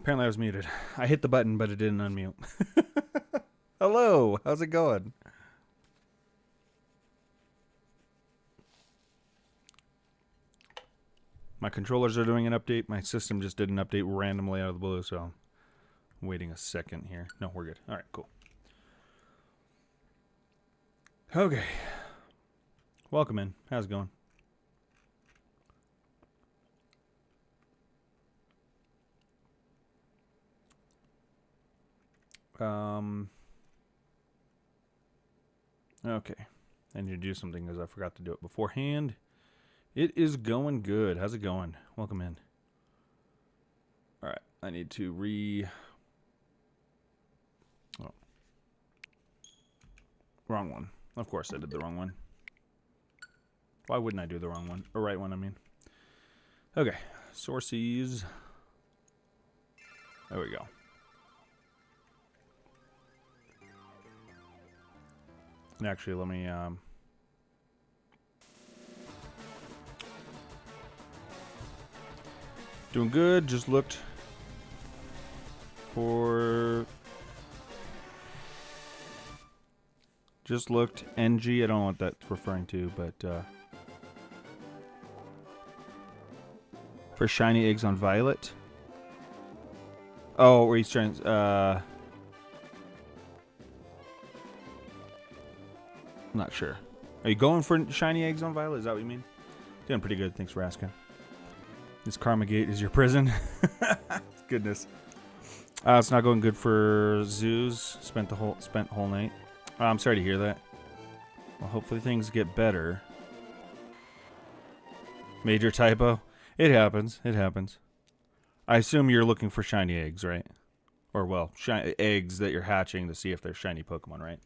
Apparently I was muted. I hit the button, but it didn't unmute. Hello, how's it going? My controllers are doing an update. My system just did an update randomly out of the blue, so I'm waiting a second here. No, we're good. All right, cool. Okay. Welcome in. How's it going? Okay. I need to do something because I forgot to do it beforehand. It is going good. How's it going? Welcome in. All right. I need to Oh. Wrong one. Of course I did the wrong one. Why wouldn't I do the wrong one? Or right one, I mean. Okay. Sources. There we go. And actually, let me doing good. Just looked for NG. I don't know what that's referring to, but for shiny eggs on Violet. Oh, where he's trying. I'm not sure. Are you going for shiny eggs on Violet? Is that what you mean? Doing pretty good. Thanks for asking. This Karma Gate is your prison. Goodness. It's not going good for zoos. Spent whole night. I'm sorry to hear that. Well, hopefully things get better. Major typo. It happens. It happens. I assume you're looking for shiny eggs, right? Or, well, eggs that you're hatching to see if they're shiny Pokemon, right?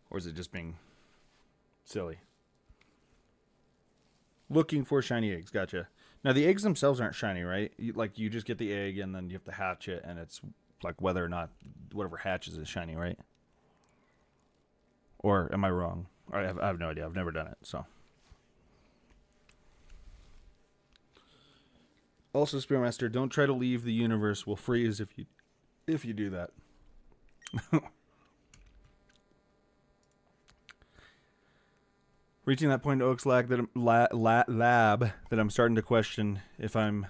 Or is it just being silly? Looking for shiny eggs. Gotcha. Now, the eggs themselves aren't shiny, right? You just get the egg, and then you have to hatch it, and it's like whether or not whatever hatches is shiny, right? Or am I wrong? I have no idea. I've never done it, so. Also, Spearmaster, don't try to leave the universe. We'll freeze if you do that. Reaching that point in Oak's lab that I'm starting to question if I'm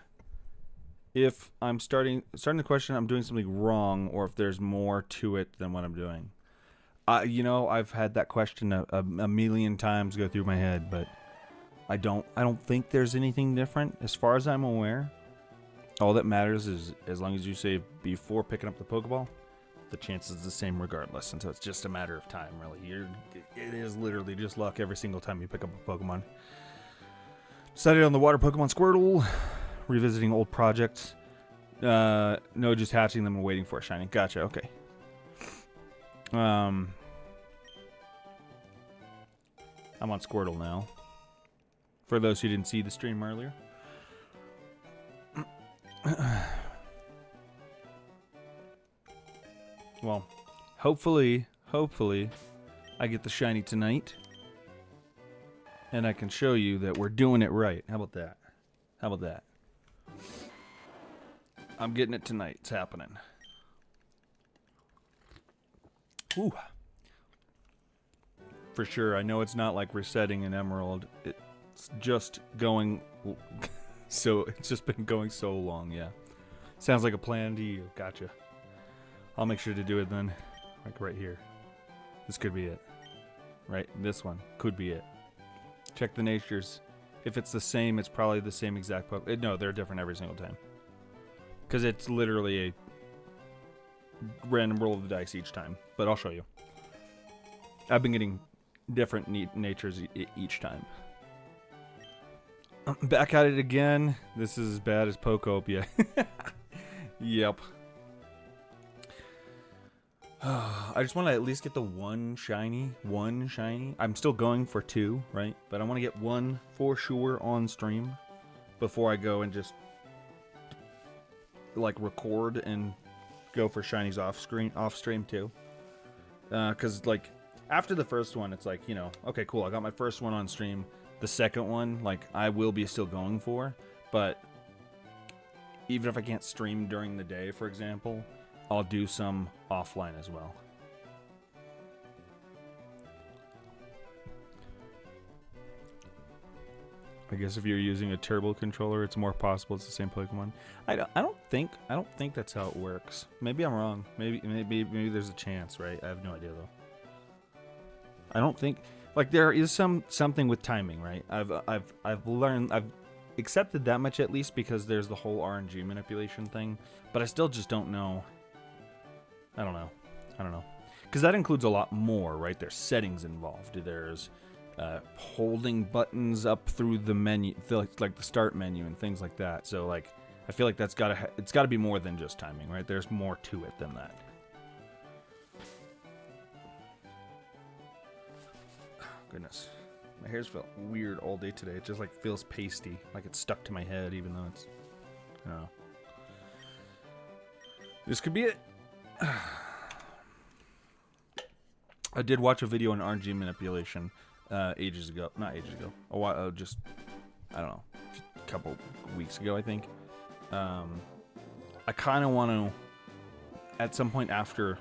starting to question I'm doing something wrong or if there's more to it than what I'm doing. I've had that question a million times go through my head, but I don't think there's anything different as far as I'm aware. All that matters is as long as you save before picking up the Pokeball, the chance is the same regardless, and so it's just a matter of time, really. It is literally just luck every single time you pick up a Pokemon. Decided on the water Pokemon Squirtle, revisiting old projects. No, just hatching them and waiting for a shiny. Gotcha, okay. I'm on Squirtle now. For those who didn't see the stream earlier. Well, hopefully, I get the shiny tonight. And I can show you that we're doing it right. How about that? I'm getting it tonight. It's happening. Ooh. For sure. I know it's not like resetting an Emerald. It's just going... so, it's just been going so long, yeah. Sounds like a plan to you. Gotcha. I'll make sure to do it then. Like right here. This could be it. Right? This one could be it. Check the natures. If it's the same, it's probably the same exact Pokemon. No, they're different every single time. Because it's literally a random roll of the dice each time. But I'll show you. I've been getting different natures each time. Back at it again. This is as bad as Pokopia. Yep. I just want to at least get the one shiny. I'm still going for 2, right? But I want to get 1 for sure on stream before I go and just like record and go for shinies off stream too. Because like after the first one, it's like, okay, cool. I got my first one on stream. The second one, like I will be still going for, but even if I can't stream during the day, for example, I'll do some offline as well. I guess if you're using a turbo controller, it's more possible it's the same Pokemon. I don't think that's how it works. Maybe I'm wrong. Maybe there's a chance, right? I have no idea though. I don't think like there is something with timing, right? I've learned, I've accepted that much at least, because there's the whole RNG manipulation thing, but I still just don't know. I don't know. Because that includes a lot more, right? There's settings involved. There's holding buttons up through the menu, like the start menu and things like that. So like, I feel like it's gotta be more than just timing, right? There's more to it than that. Oh, goodness, my hair's felt weird all day today. It just like feels pasty, like it's stuck to my head, even though it's, I don't know. This could be it. I did watch a video on RNG manipulation ages ago. Not ages ago. A while, just, I don't know, a couple weeks ago, I think. I kind of want to, at some point after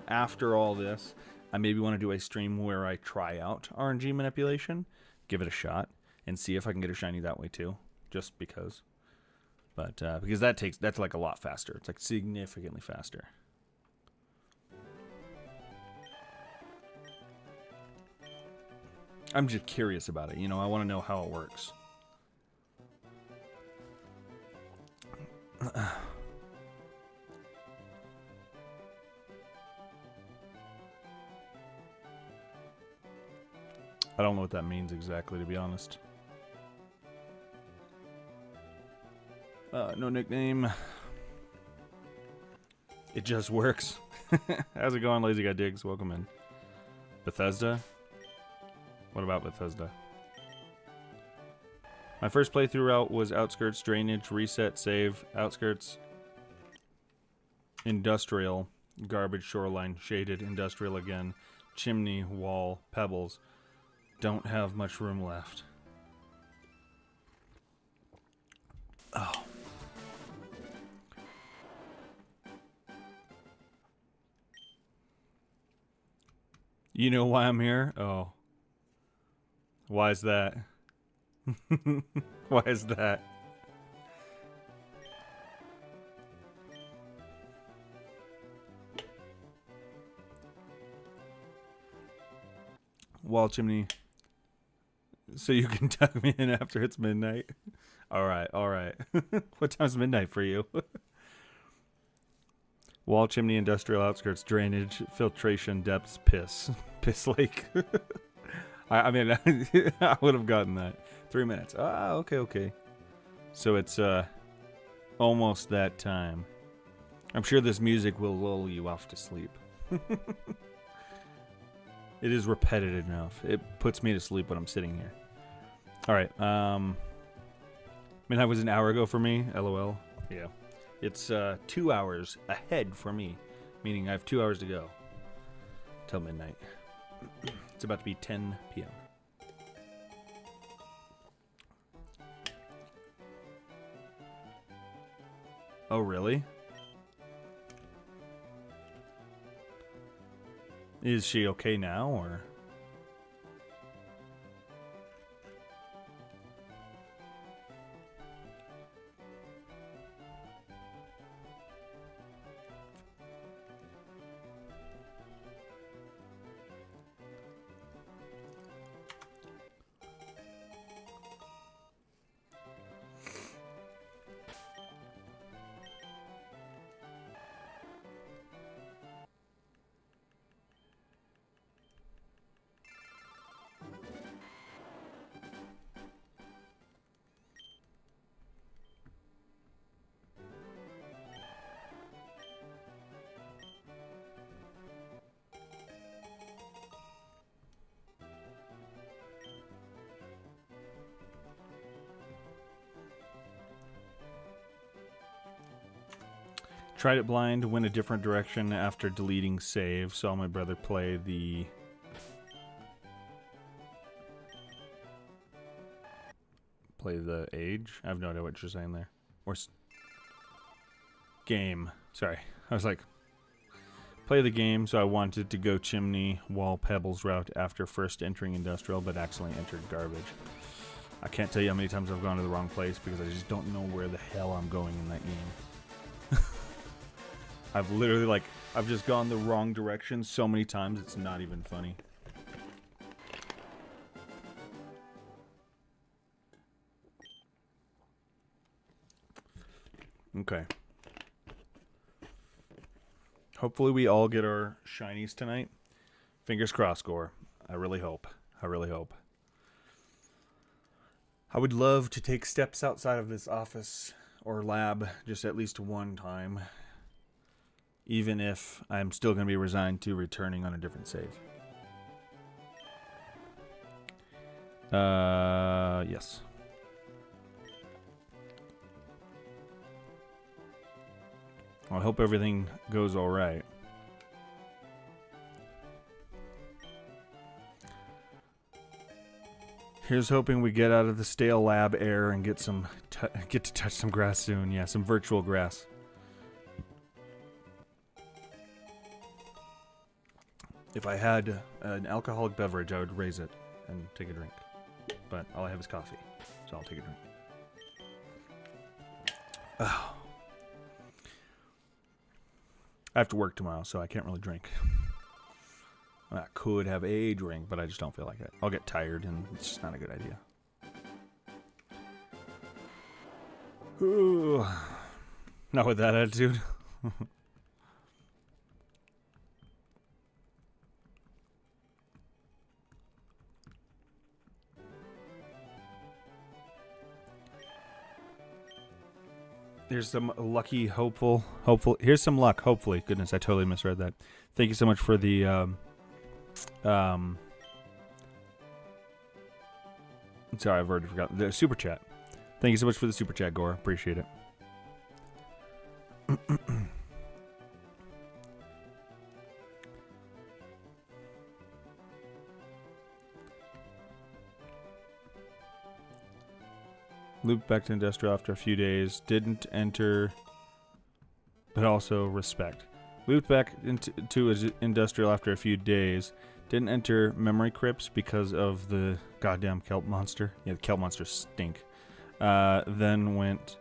all this, I maybe want to do a stream where I try out RNG manipulation, give it a shot, and see if I can get a shiny that way too, just because. But because that's like a lot faster. It's like significantly faster. I'm just curious about it, you know, I want to know how it works. I don't know what that means exactly, to be honest. No nickname. It just works. How's it going, Lazy Guy Diggs? Welcome in. Bethesda? What about Bethesda? My first playthrough route was Outskirts, Drainage, Reset, Save, Outskirts, Industrial, Garbage, Shoreline, Shaded, Industrial again, Chimney, Wall, Pebbles. Don't have much room left. Oh. You know why I'm here? Oh. Why is that? Why is that? Wall chimney. So you can tuck me in after it's midnight. Alright, alright. What time's midnight for you? Wall chimney, industrial outskirts, drainage, filtration, depths, piss. Piss lake. I mean, I would have gotten that. 3 minutes. Ah, okay, okay. So it's almost that time. I'm sure this music will lull you off to sleep. It is repetitive enough. It puts me to sleep when I'm sitting here. All right. I mean, that was an hour ago for me. LOL. Yeah. It's 2 hours ahead for me, meaning I have 2 hours to go till midnight. It's about to be 10 p.m. Oh, really? Is she okay now, or? Tried it blind, went a different direction after deleting save. Saw my brother play the... Play the age? I have no idea what you're saying there. Or... game. Sorry. I was like, play the game, so I wanted to go chimney, wall, pebbles route after first entering industrial, but accidentally entered garbage. I can't tell you how many times I've gone to the wrong place because I just don't know where the hell I'm going in that game. I've literally, like, I've just gone the wrong direction so many times, it's not even funny. Okay. Hopefully we all get our shinies tonight. Fingers crossed, Gore. I really hope. I really hope. I would love to take steps outside of this office or lab just at least one time. Even if I'm still going to be resigned to returning on a different save. Yes. I hope everything goes all right. Here's hoping we get out of the stale lab air and get some get to touch some grass soon. Yeah, some virtual grass. If I had an alcoholic beverage, I would raise it and take a drink. But all I have is coffee, so I'll take a drink. Oh. I have to work tomorrow, so I can't really drink. I could have a drink, but I just don't feel like it. I'll get tired, and it's just not a good idea. Ooh. Not with that attitude. Here's some lucky, hopeful. Here's some luck, hopefully. Goodness, I totally misread that. Thank you so much for the, sorry, I've already forgotten. The super chat. Thank you so much for the super chat, Gore. Appreciate it. Looped back to industrial after a few days. Didn't enter, but also respect. Looped back into industrial after a few days. Didn't enter memory crypts because of the goddamn kelp monster. Yeah, the kelp monsters stink. Then went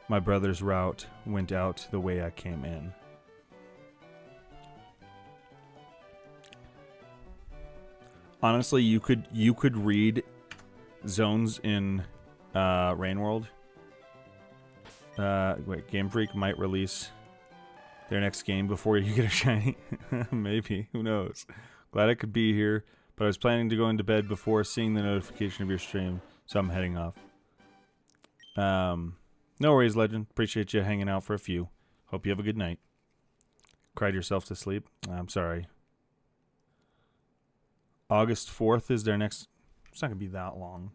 my brother's route. Went out the way I came in. Honestly, you could read zones in Rain World. Wait, Game Freak might release their next game before you get a shiny. Maybe. Who knows? Glad I could be here, but I was planning to go into bed before seeing the notification of your stream, so I'm heading off. No worries, Legend. Appreciate you hanging out for a few. Hope you have a good night. Cried yourself to sleep? I'm sorry. August 4th is their next... It's not going to be that long.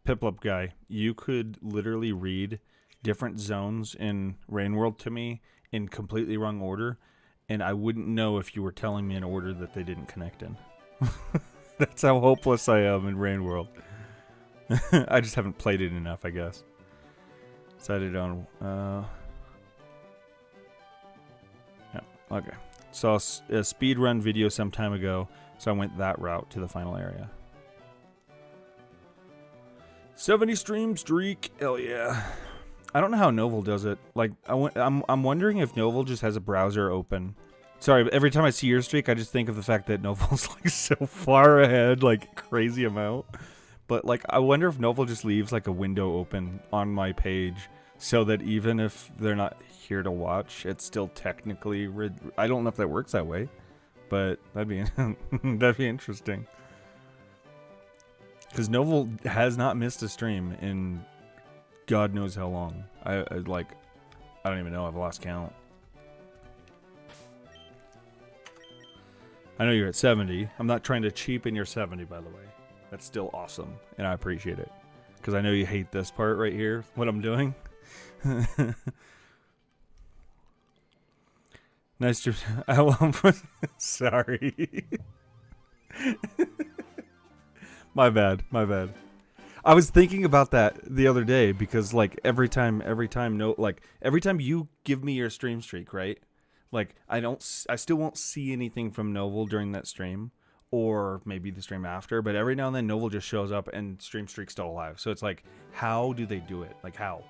Piplup guy, you could literally read different zones in Rain World to me in completely wrong order, and I wouldn't know if you were telling me an order that they didn't connect in. That's how hopeless I am in Rain World. I just haven't played it enough, I guess. Decided on... yeah, okay. Saw a speedrun video some time ago, so I went that route to the final area. 70 stream streak, hell yeah. I don't know how Novel does it. Like, I'm wondering if Novel just has a browser open. Sorry, but every time I see your streak, I just think of the fact that Novel's like so far ahead, like crazy amount. But like, I wonder if Novel just leaves like a window open on my page so that even if they're not here to watch, it's still technically. I don't know if that works that way, but that'd be that'd be interesting. Because Novel has not missed a stream in God knows how long. I don't even know. I've lost count. I know you're at 70. I'm not trying to cheapen your 70, by the way. That's still awesome, and I appreciate it. Because I know you hate this part right here, what I'm doing. Nice to... Sorry. My bad. I was thinking about that the other day because like every time you give me your stream streak, right? Like I still won't see anything from Novel during that stream, or maybe the stream after. But every now and then Novel just shows up and stream streak's still alive. So it's like, how do they do it? Like how?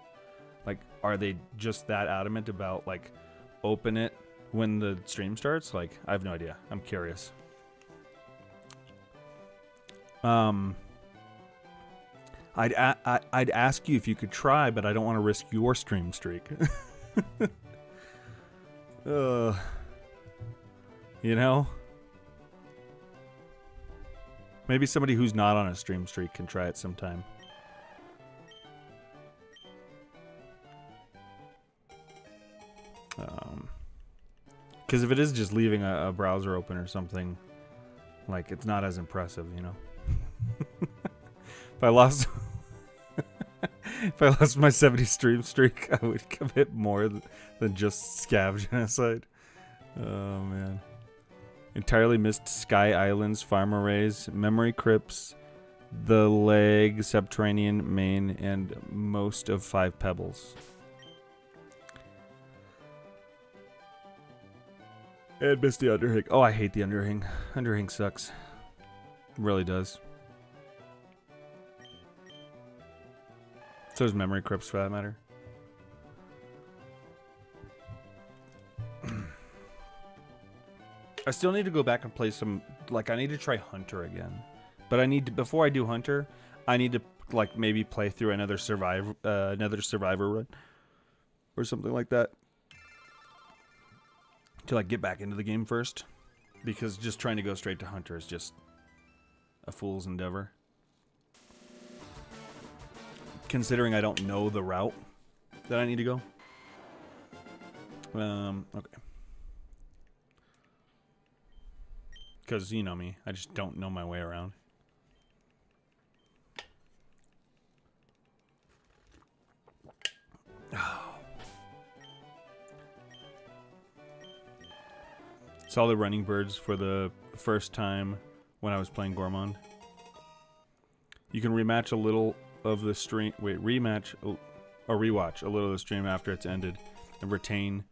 Like are they just that adamant about like open it when the stream starts? Like I have no idea. I'm curious. I'd ask you if you could try, but I don't want to risk your stream streak. You know? Maybe somebody who's not on a stream streak can try it sometime. Because if it is just leaving a browser open or something, like, it's not as impressive, you know? If I lost... if I lost my 70 stream streak, I would commit more than just scav genocide. Oh, man. Entirely missed Sky Islands, farm arrays, memory crypts, the leg, subterranean, main, and most of 5 pebbles. And missed the underhing. Oh, I hate the underhing. Underhing sucks. It really does. So does memory crypts, for that matter. I still need to go back and play some, like, I need to try Hunter again. But I need to, before I do Hunter, I need to, like, maybe play through another Survivor run. Or something like that. To, like, get back into the game first. Because just trying to go straight to Hunter is just a fool's endeavor. Considering I don't know the route that I need to go. Okay. Because, you know me, I just don't know my way around. Saw the running birds for the first time when I was playing Gourmand. You can rematch a little of the stream. Wait, rewatch a little of the stream after it's ended and retain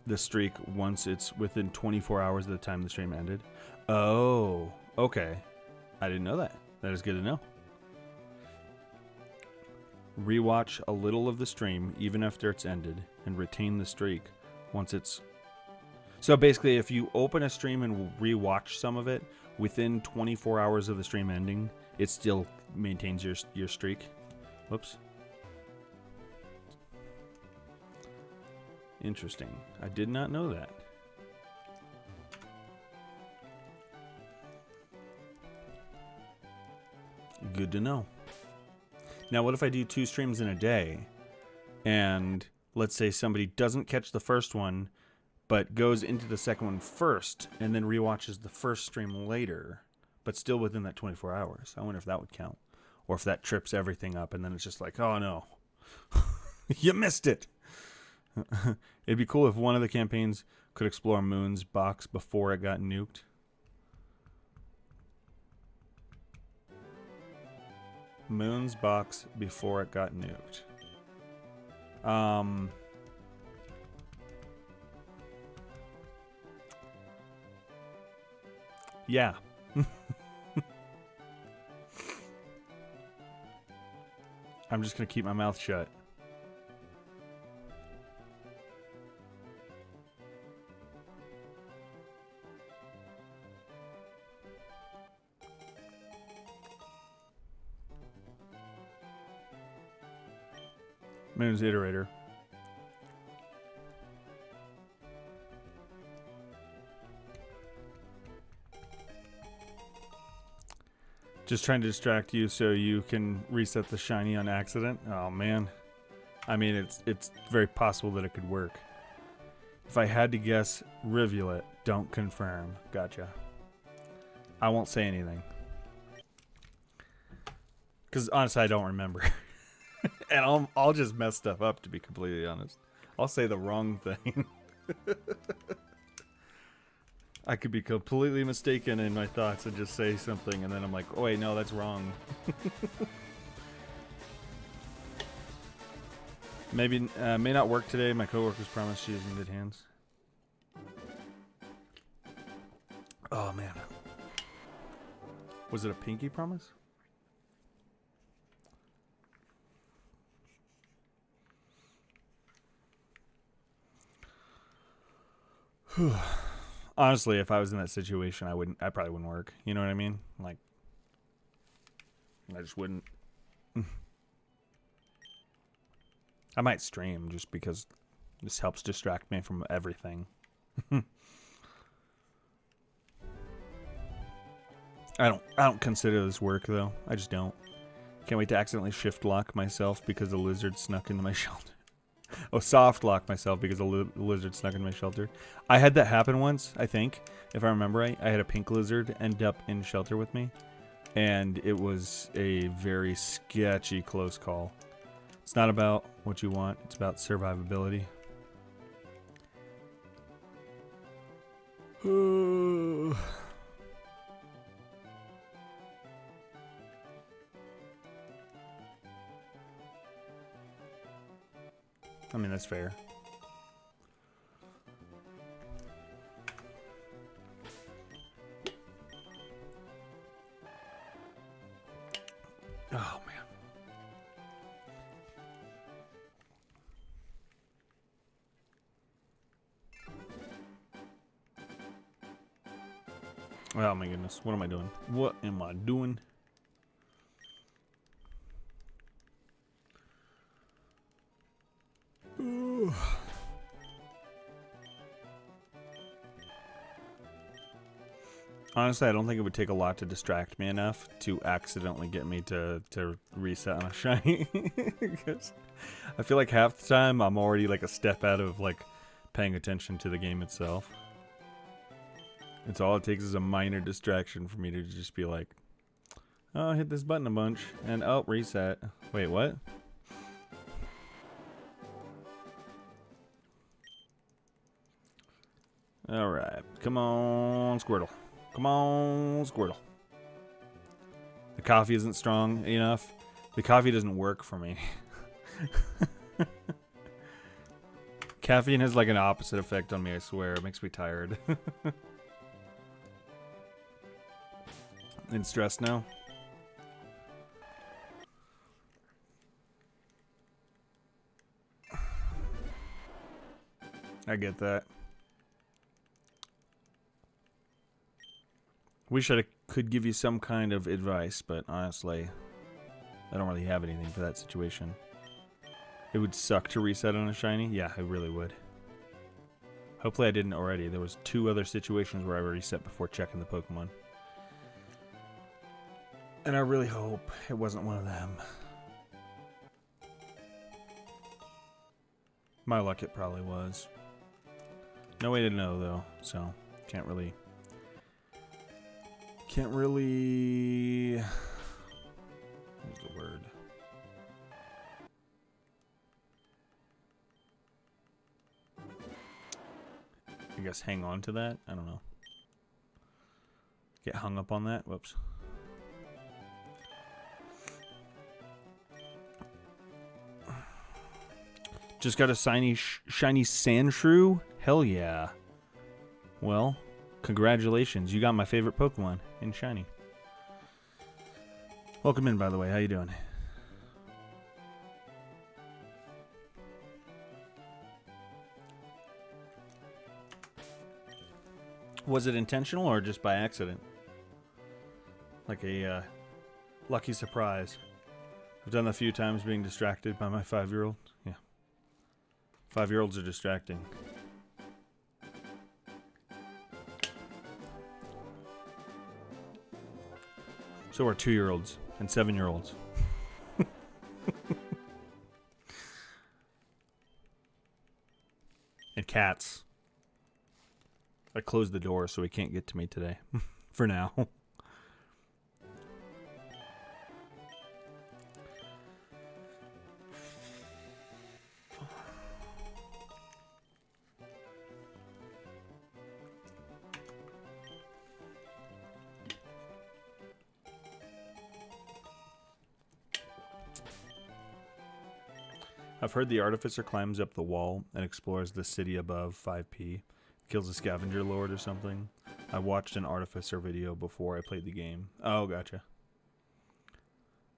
the streak once it's within 24 hours of the time the stream ended. Oh, okay. I didn't know that. That is good to know. Rewatch a little of the stream even after it's ended and retain the streak once it's... So basically, if you open a stream and rewatch some of it within 24 hours of the stream ending, it still maintains your streak. Whoops. Interesting. I did not know that. Good to know. Now, what if I do 2 streams in a day, and let's say somebody doesn't catch the first one, but goes into the second one first, and then rewatches the first stream later, but still within that 24 hours? I wonder if that would count. Or if that trips everything up, and then it's just like, oh no, you missed it. It'd be cool if one of the campaigns could explore Moon's box before it got nuked. Moon's box before it got nuked. Yeah. I'm just gonna keep my mouth shut. Moon's iterator. Just trying to distract you so you can reset the shiny on accident. Oh man. I mean, it's very possible that it could work. If I had to guess, Rivulet, don't confirm. Gotcha. I won't say anything. Because honestly, I don't remember. And I'll just mess stuff up, to be completely honest. I'll say the wrong thing. I could be completely mistaken in my thoughts and just say something, and then I'm like, oh wait, no, that's wrong. Maybe may not work today. My coworkers promised she's in good hands. Oh man, was it a pinky promise? Honestly, if I was in that situation, I probably wouldn't work. You know what I mean? Like, I just wouldn't. I might stream just because this helps distract me from everything. I don't consider this work though. I just don't. Can't wait to accidentally shift lock myself because a lizard snuck into my shelter. Oh, soft lock myself because a lizard snuck into my shelter. I had that happen once, I think, if I remember right. I had a pink lizard end up in shelter with me, and it was a very sketchy close call. It's not about what you want, it's about survivability. I mean, that's fair. Oh, man. Oh, my goodness. What am I doing? What am I doing? Ooh. Honestly, I don't think it would take a lot to distract me enough to accidentally get me to reset on a shiny. Because I feel like half the time I'm already like a step out of like paying attention to the game itself. It's all it takes is a minor distraction for me to just be like, oh, hit this button a bunch and oh, reset. Wait, what? All right, come on, Squirtle. Come on, Squirtle. The coffee isn't strong enough. The coffee doesn't work for me. Caffeine has like an opposite effect on me, I swear. It makes me tired. And stressed now. I get that. Wish I could give you some kind of advice, but honestly, I don't really have anything for that situation. It would suck to reset on a shiny. Yeah, it really would. Hopefully I didn't already. There was 2 other situations where I reset before checking the Pokemon. And I really hope it wasn't one of them. My luck, it probably was. No way to know, though, so can't really... What's the word? I guess hang on to that? I don't know. Get hung up on that? Whoops. Just got a shiny Sandshrew? Hell yeah. Well, congratulations. You got my favorite Pokemon in shiny. Welcome in, by the way. How you doing? Was it intentional or just by accident? Like a lucky surprise. I've done that a few times being distracted by my 5-year-old. Yeah. 5-year-olds are distracting. So are 2-year-olds and 7-year-olds. And cats. I closed the door so he can't get to me today. For now. I've heard the artificer climbs up the wall and explores the city above 5p. Kills a scavenger lord or something. I watched an artificer video before I played the game. Oh, gotcha.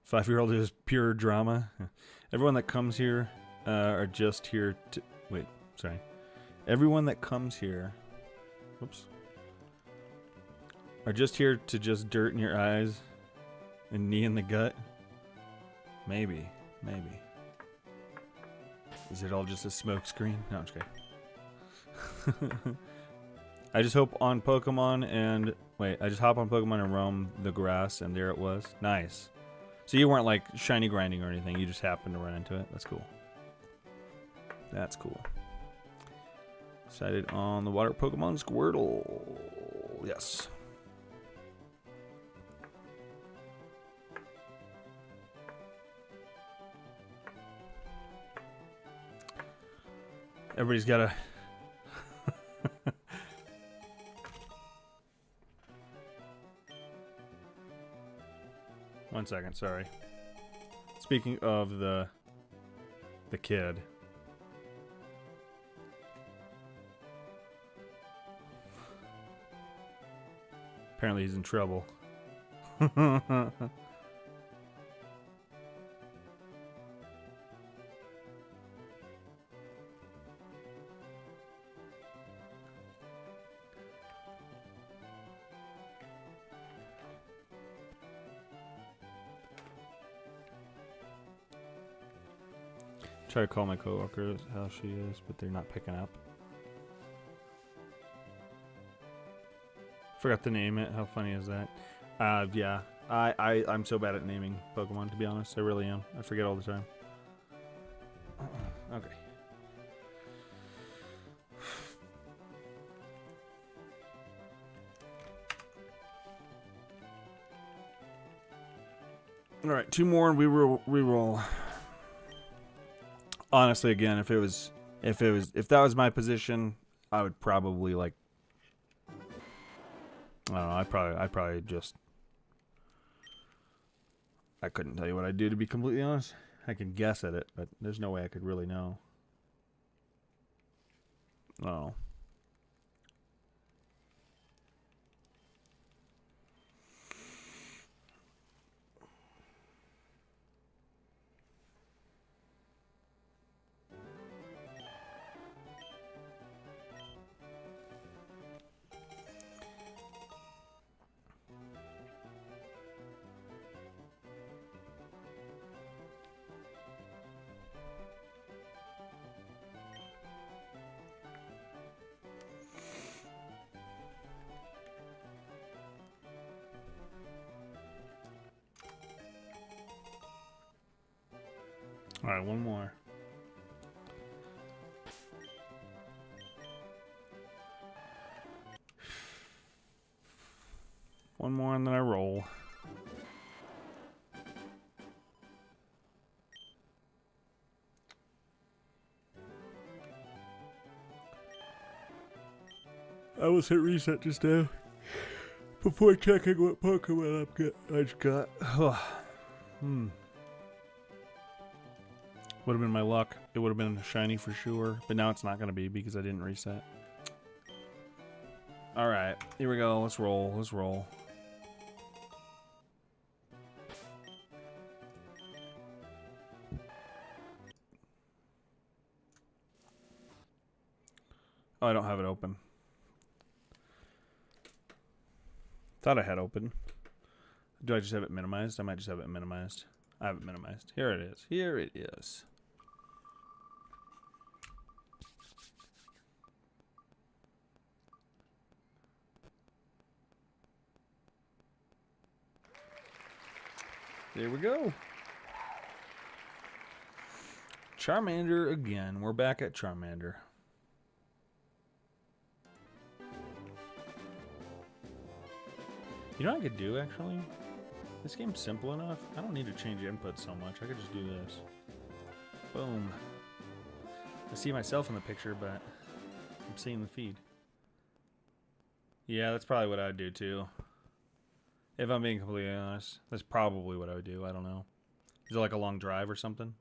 5-year-old is pure drama. Everyone that comes here are just here to... Wait, sorry. Everyone that comes here... Whoops. Are just here to just dirt in your eyes and knee in the gut? Maybe. Maybe. Is it all just a smoke screen? No, I'm just kidding. I just hope on Pokemon and... Wait, I just hop on Pokemon and roam the grass, and there it was. Nice. So you weren't, like, shiny grinding or anything. You just happened to run into it. That's cool. That's cool. Decided on the water Pokemon Squirtle. Yes. Everybody's got a... 1 second, sorry. Speaking of the kid. Apparently he's in trouble. Try to call my coworker how she is, but they're not picking up. Forgot to name it. How funny is that? Yeah. I'm so bad at naming Pokemon, to be honest. I really am. I forget all the time. Okay. All right, 2 more and we roll. Honestly, again, if that was my position, I would probably like... I don't know. I probably just... I couldn't tell you what I'd do, to be completely honest. I could guess at it, but there's no way I could really know. Oh. Alright, 1 more. One more and then I roll. I almost hit reset just now. Before checking what Pokemon I just got. Would have been my luck. It would have been shiny for sure. But now it's not going to be because I didn't reset. Alright, here we go. Let's roll. Let's roll. Oh, I don't have it open. Thought I had open. Do I just have it minimized? I might just have it minimized. I have it minimized. Here it is. Here it is. There we go. Charmander again. We're back at Charmander. You know what I could do, actually? This game's simple enough. I don't need to change input so much. I could just do this. Boom. I see myself in the picture, but I'm seeing the feed. Yeah, that's probably what I'd do, too. If I'm being completely honest. That's probably what I would do. I don't know. Is it like a long drive or something?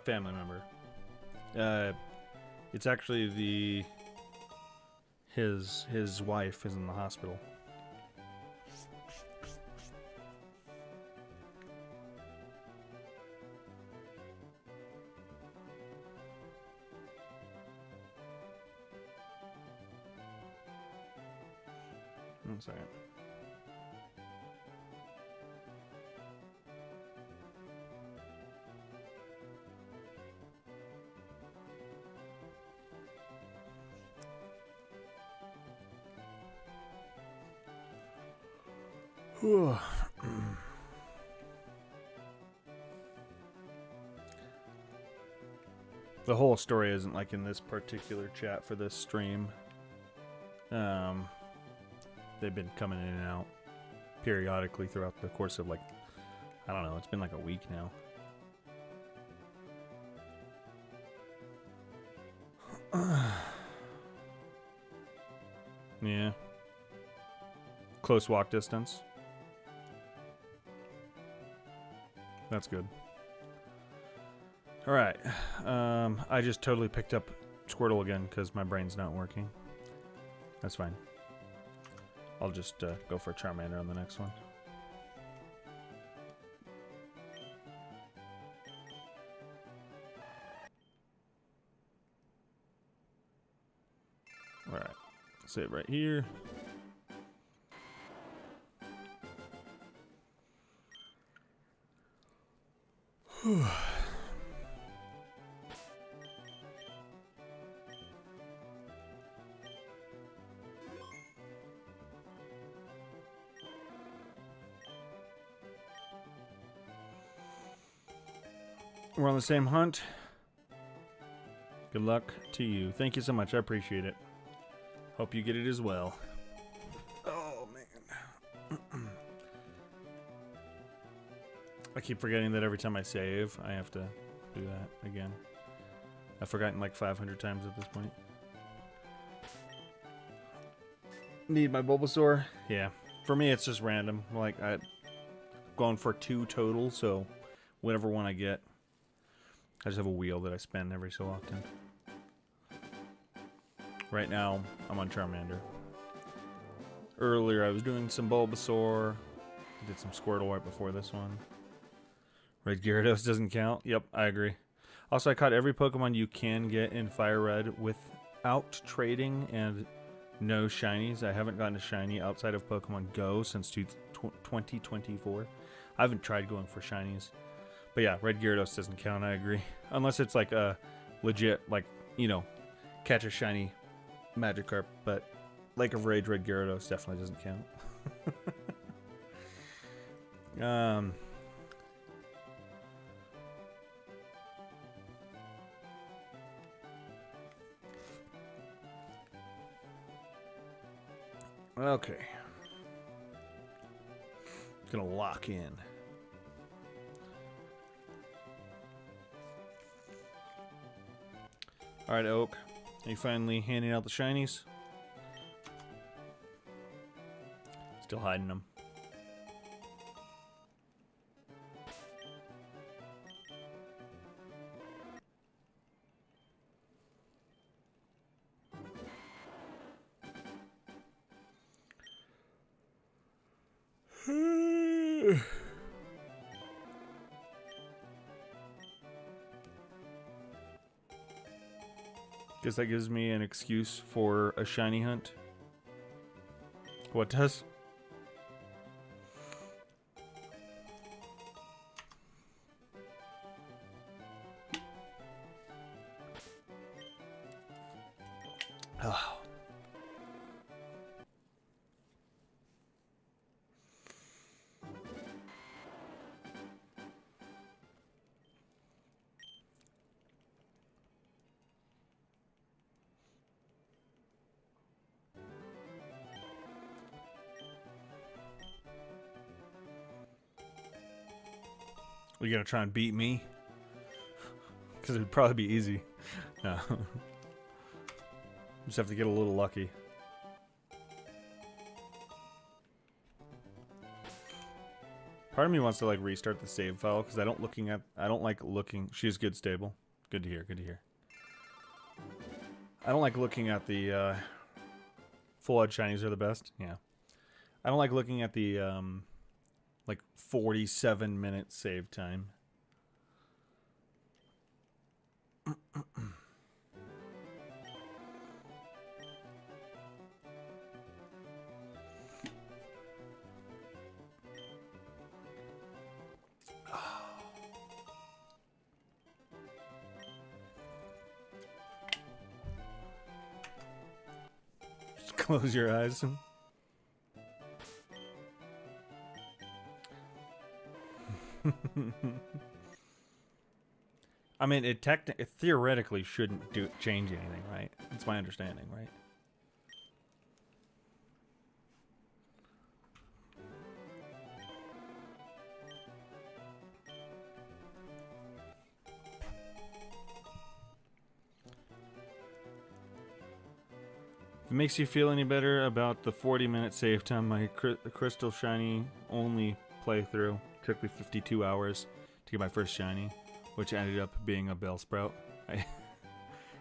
Family member. It's actually his wife is in the hospital. One second. The whole story isn't like in this particular chat for this stream. They've been coming in and out periodically throughout the course of, like, I don't know, it's been like a week now. Yeah. Close walk distance. That's good. Alright. I just totally picked up Squirtle again because my brain's not working. That's fine. I'll just go for Charmander on the next one. Alright. Save right here. Whew. We're on the same hunt. Good luck to you. Thank you so much. I appreciate it. Hope you get it as well. Oh, man. I keep forgetting that every time I save, I have to do that again. I've forgotten like 500 times at this point. Need my Bulbasaur? Yeah. For me, it's just random. Like, I'm going for 2 total, so whatever one I get. I just have a wheel that I spend every so often. Right now, I'm on Charmander. Earlier, I was doing some Bulbasaur. I did some Squirtle right before this one. Red Gyarados doesn't count. Yep, I agree. Also, I caught every Pokemon you can get in Fire Red without trading and no shinies. I haven't gotten a shiny outside of Pokemon Go since 2024. I haven't tried going for shinies. But yeah, Red Gyarados doesn't count, I agree. Unless it's like a legit, like, you know, catch a shiny Magikarp. But Lake of Rage Red Gyarados definitely doesn't count. Okay. Gonna lock in. Alright, Oak. Are you finally handing out the shinies? Still hiding them. Guess that gives me an excuse for a shiny hunt. What does? Oh. Are you gonna try and beat me? Because it'd probably be easy. No. Just have to get a little lucky. Part of me wants to like restart the save file because I don't like looking. She's good, stable. Good to hear. Good to hear. I don't like looking at the full edge shinies are the best. Yeah. I don't like looking at the like 47-minute save time. Just close your eyes. I mean, it theoretically shouldn't change anything, right? That's my understanding, right? If it makes you feel any better about the 40-minute save time, my Crystal Shiny only playthrough took me 52 hours to get my first shiny, which ended up being a Bellsprout. I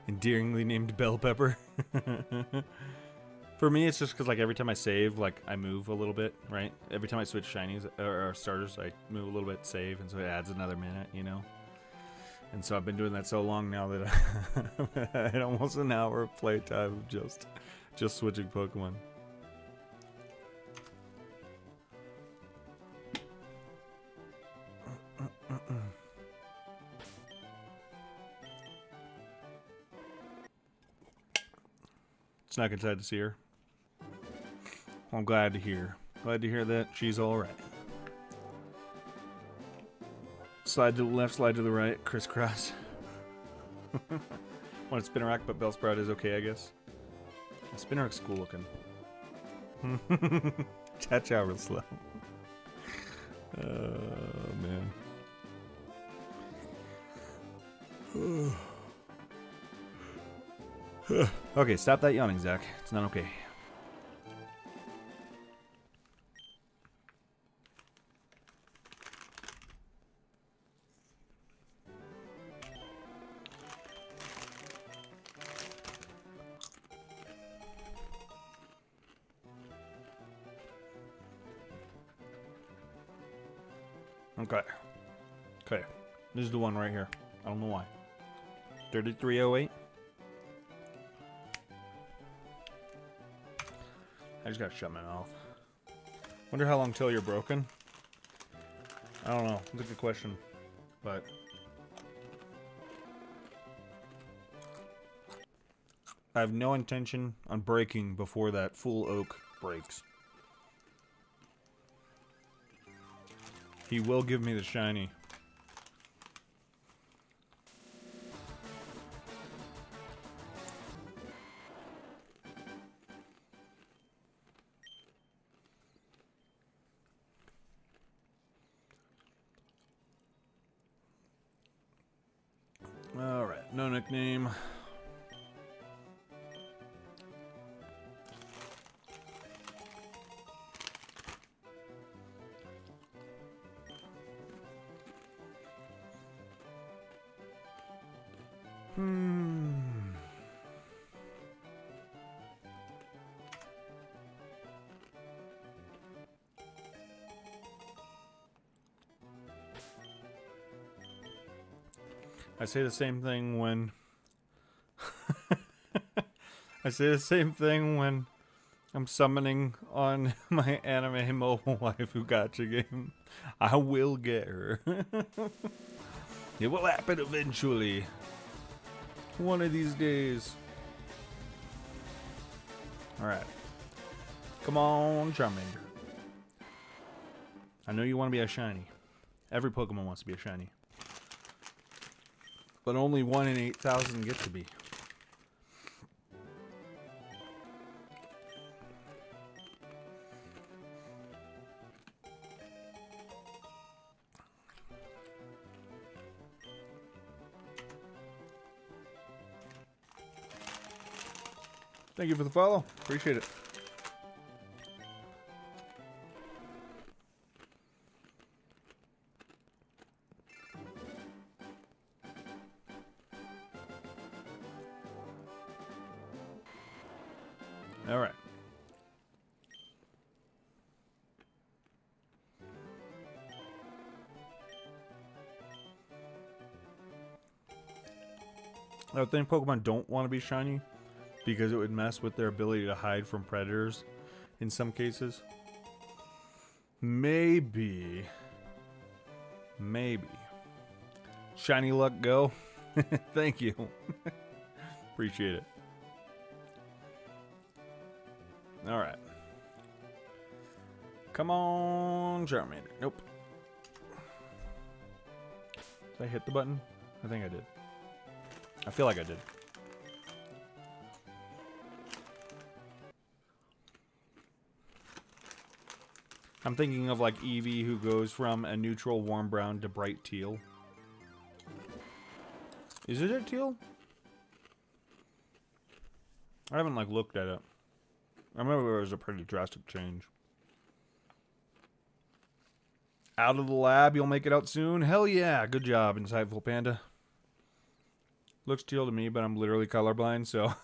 endearingly named Bell Pepper. For me, it's just because like every time I save, like I move a little bit, right? Every time I switch shinies or starters, I move a little bit, save, and so it adds another minute, you know. And so I've been doing that so long now that I had almost an hour of playtime of just switching Pokemon. Snuck inside to see her. I'm glad to hear. Glad to hear that she's alright. Slide to the left, slide to the right, crisscross. Want to Spinarak, but Bellsprout is okay, I guess. Spinarak's cool looking. Cha-cha real slow. Oh, man. Okay, stop that yawning, Zach. It's not okay. Okay. Okay. This is the one right here. I don't know why. 3308. I just gotta shut my mouth. Wonder how long till you're broken? I don't know. That's a good question. But I have no intention on breaking before that full oak breaks. He will give me the shiny. Alright, no nickname. I say the same thing when I say the same thing when I'm summoning on my anime mobile waifu gacha game. I will get her. It will happen eventually. One of these days. Alright. Come on, Charmander. I know you want to be a shiny. Every Pokemon wants to be a shiny. But only 1 in 8,000 get to be. Thank you for the follow. Appreciate it. All right. I think Pokemon don't want to be shiny because it would mess with their ability to hide from predators in some cases. Maybe. Maybe. Shiny luck, go. Thank you. Appreciate it. All right. Come on, Charmander. Nope. Did I hit the button? I think I did. I feel like I did. I'm thinking of like Eevee, who goes from a neutral warm brown to bright teal. Is it a teal? I haven't like looked at it. I remember it was a pretty drastic change. Out of the lab, you'll make it out soon? Hell yeah, good job, Insightful Panda. Looks teal to me, but I'm literally colorblind, so...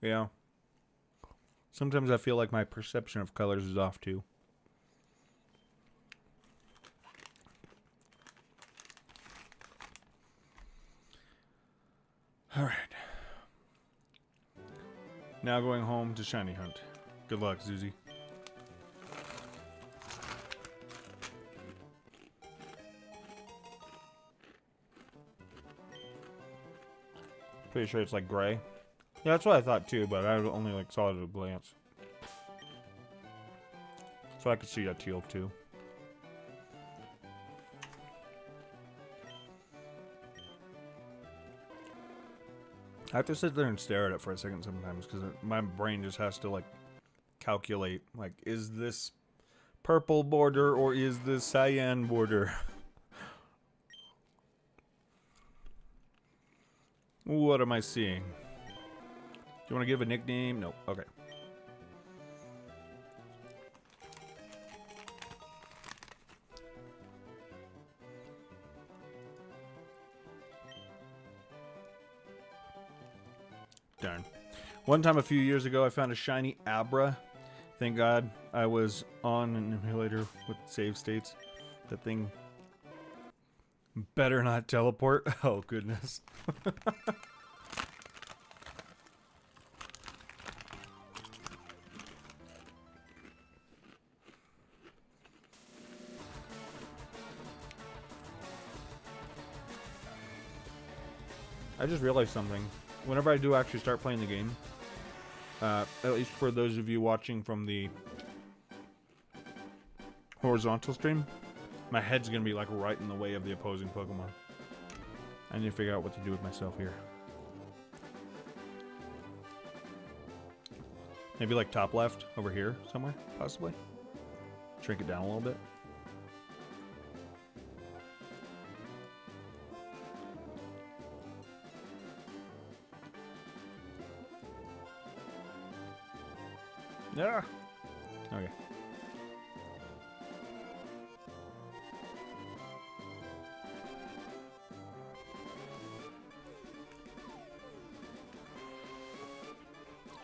yeah. Sometimes I feel like my perception of colors is off, too. Alright. Now going home to shiny hunt. Good luck, Zuzi. Pretty sure it's like gray. Yeah, that's what I thought too, but I only like saw it at a glance. So I could see that teal too. I have to sit there and stare at it for a second sometimes because my brain just has to like calculate, like, is this purple border or is this cyan border? What am I seeing? Do you want to give a nickname? Nope. Okay. Darn. One time a few years ago, I found a shiny Abra. Thank God I was on an emulator with save states. That thing better not teleport. Oh, goodness. I just realized something. Whenever I do actually start playing the game, at least for those of you watching from the horizontal stream, my head's going to be like right in the way of the opposing Pokemon. I need to figure out what to do with myself here. Maybe like top left over here somewhere, possibly. Shrink it down a little bit. Yeah. Okay.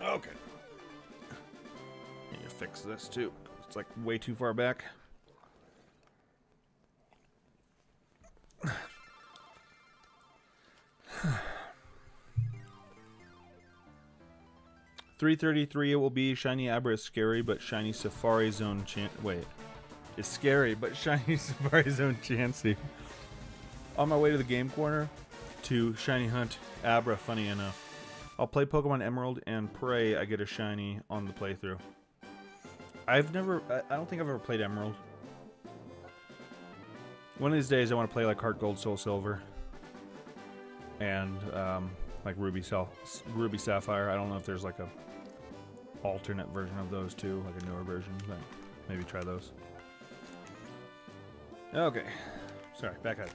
Okay. Need to fix this too. It's like way too far back. $333 it will be. Shiny Abra is scary, but shiny Safari Zone wait. It's scary, but shiny Safari Zone Chansey. On my way to the game corner to shiny hunt Abra, funny enough. I'll play Pokemon Emerald and pray I get a shiny on the playthrough. I don't think I've ever played Emerald. One of these days I want to play like Heart Gold, Soul Silver. And like Ruby Sapphire. I don't know if there's like a alternate version of those two, like a newer version, but maybe try those. Okay. Sorry, back at it.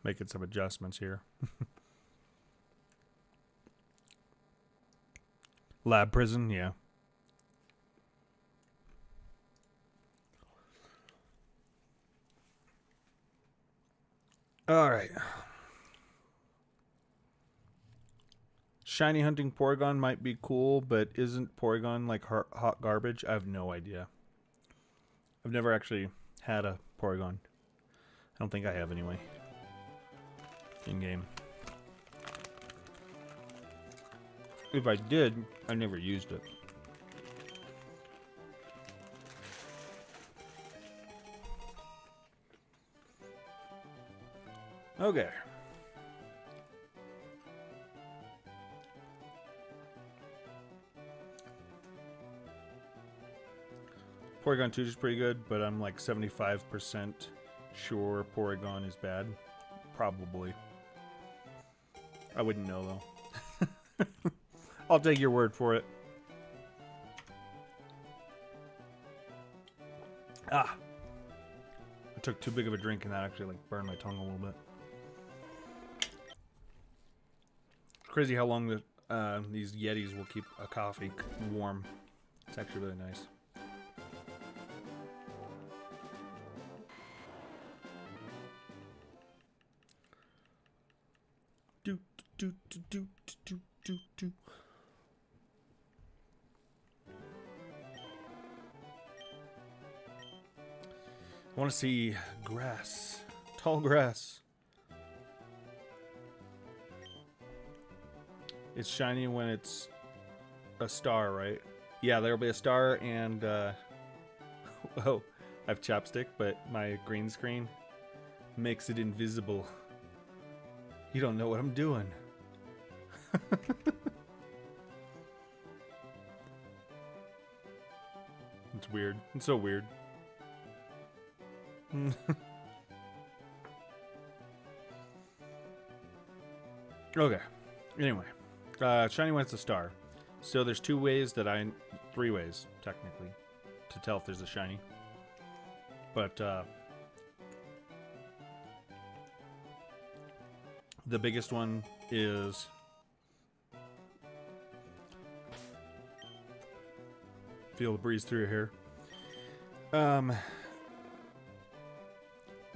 Making some adjustments here. Lab prison, yeah. All right. Shiny hunting Porygon might be cool, but isn't Porygon like hot garbage? I have no idea. I've never actually had a Porygon. I don't think I have anyway. In game. If I did, I never used it. Okay. Porygon 2 is pretty good, but I'm like 75% sure Porygon is bad. Probably. I wouldn't know, though. I'll take your word for it. Ah! I took too big of a drink and that actually like burned my tongue a little bit. It's crazy how long these Yetis will keep a coffee warm. It's actually really nice. Do. I want to see grass. Tall grass. It's shiny when it's a star, right? Yeah, there'll be a star and, oh, I have chapstick, but my green screen makes it invisible. You don't know what I'm doing. It's weird. It's so weird. Okay. Anyway. Shiny when it's a star. So there's three ways, technically, to tell if there's a shiny. But, the biggest one is feel the breeze through your hair.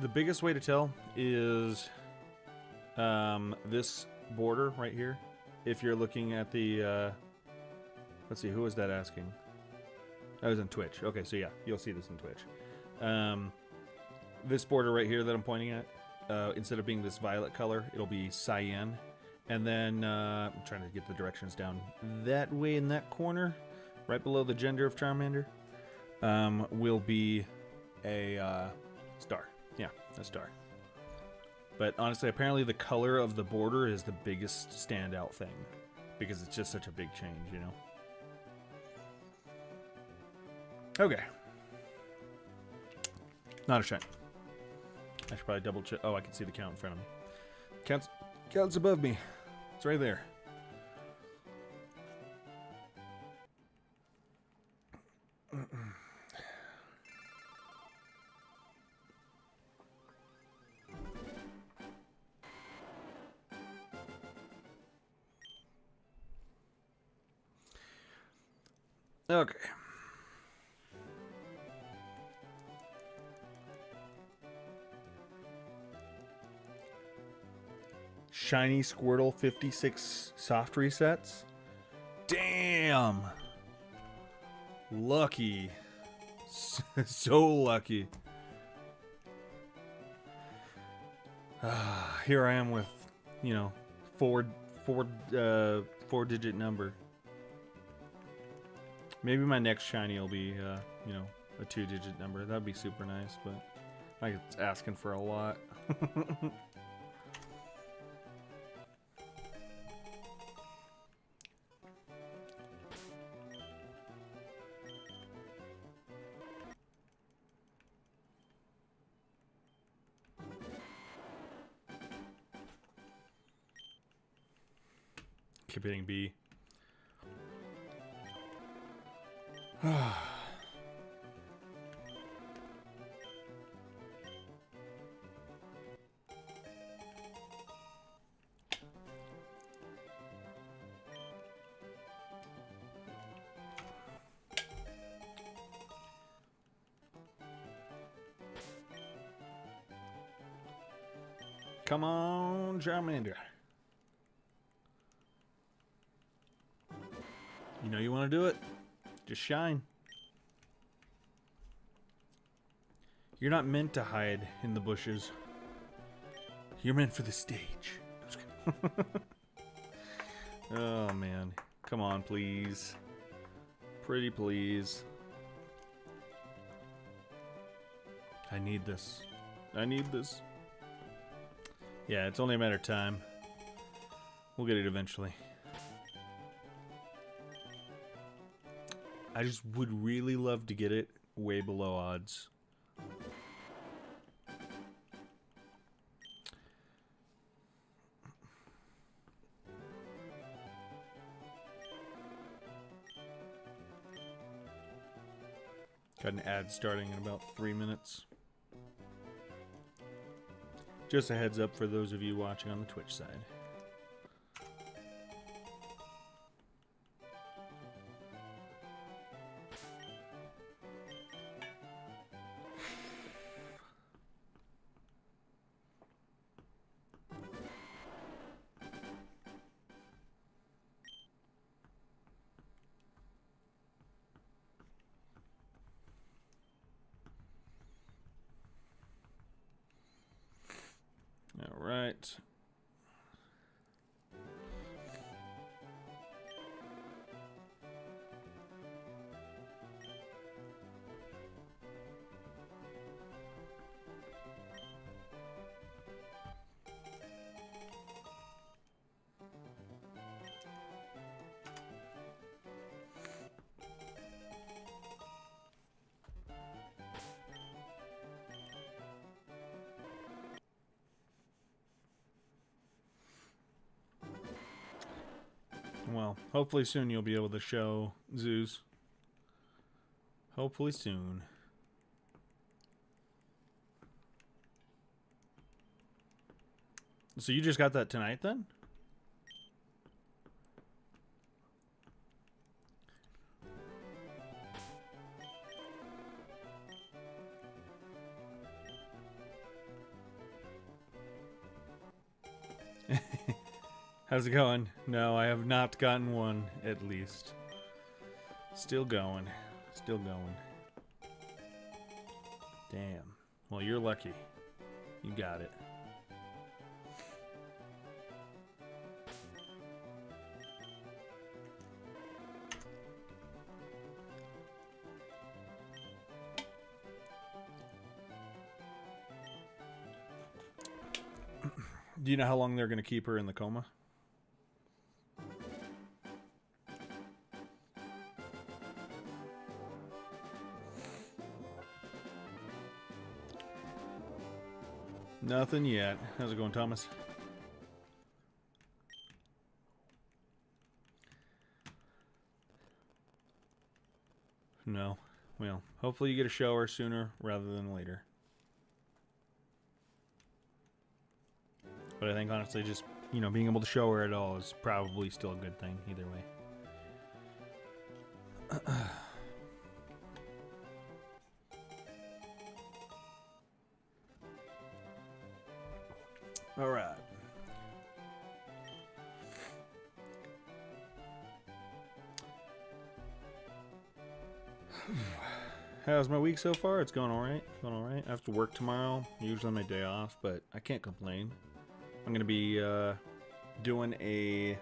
The biggest way to tell is this border right here. If you're looking at the let's see, who was that asking? That was on Twitch. Okay, so yeah, you'll see this on Twitch. This border right here that I'm pointing at, instead of being this violet color, it'll be cyan. And then, I'm trying to get the directions down. That way in that corner, right below the gender of Charmander, will be a star. Yeah, a star. But honestly, apparently the color of the border is the biggest standout thing. Because it's just such a big change, you know? Okay. Not a shame. I should probably double check. Oh, I can see the count in front of me. Count's above me. It's right there. Okay. Shiny Squirtle 56 soft resets. Damn. Lucky. So lucky. Here I am with, you know, four-digit number. Maybe my next shiny will be, you know, a 2-digit number. That'd be super nice, but it's asking for a lot. Keep hitting B. Come on, Charmander. You know you want to do it. Just shine. You're not meant to hide in the bushes. You're meant for the stage. Oh, man. Come on, please. Pretty please. I need this. I need this. Yeah, it's only a matter of time. We'll get it eventually. I just would really love to get it way below odds. Got an ad starting in about 3 minutes. Just a heads up for those of you watching on the Twitch side. All right. Well, hopefully soon you'll be able to show zoos. Hopefully soon. So you just got that tonight then? How's it going? No, I have not gotten one, at least. Still going. Still going. Damn. Well, you're lucky. You got it. Do you know how long they're going to keep her in the coma? Nothing yet. How's it going, Thomas? No. Well, hopefully you get a shower sooner rather than later. But I think honestly just, you know, being able to show her at all is probably still a good thing either way. All right. How's my week so far? It's going all right. Going all right. I have to work tomorrow. Usually my day off, but I can't complain. I'm going to be doing a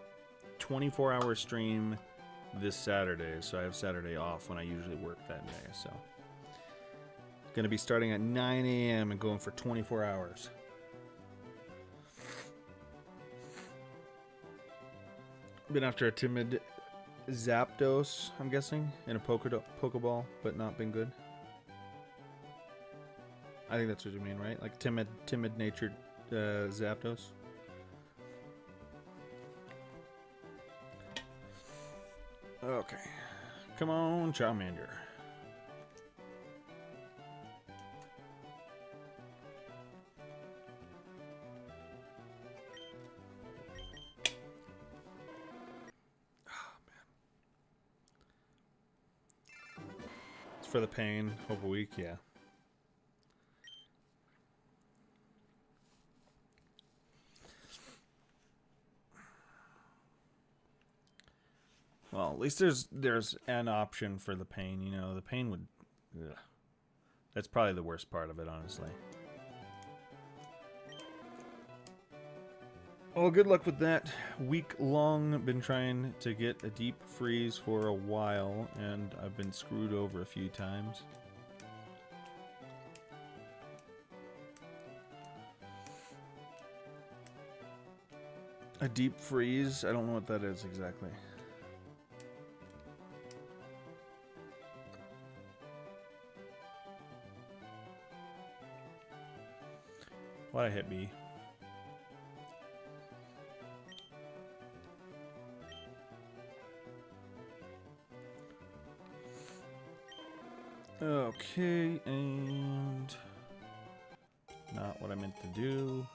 24-hour stream this Saturday, so I have Saturday off when I usually work that day. So, going to be starting at 9 a.m. and going for 24 hours. Been after a timid Zapdos, I'm guessing, in a Pokeball, but not been good. I think that's what you mean, right? Like timid-natured Zapdos. Okay. Come on, Charmander. For the pain, hope a week, yeah. Well, at least there's an option for the pain. You know, the pain would. Ugh. That's probably the worst part of it, honestly. Well, good luck with that. Week long, been trying to get a deep freeze for a while, and I've been screwed over a few times. A deep freeze? I don't know what that is exactly. Why'd I hit B? Okay, and not what I meant to do.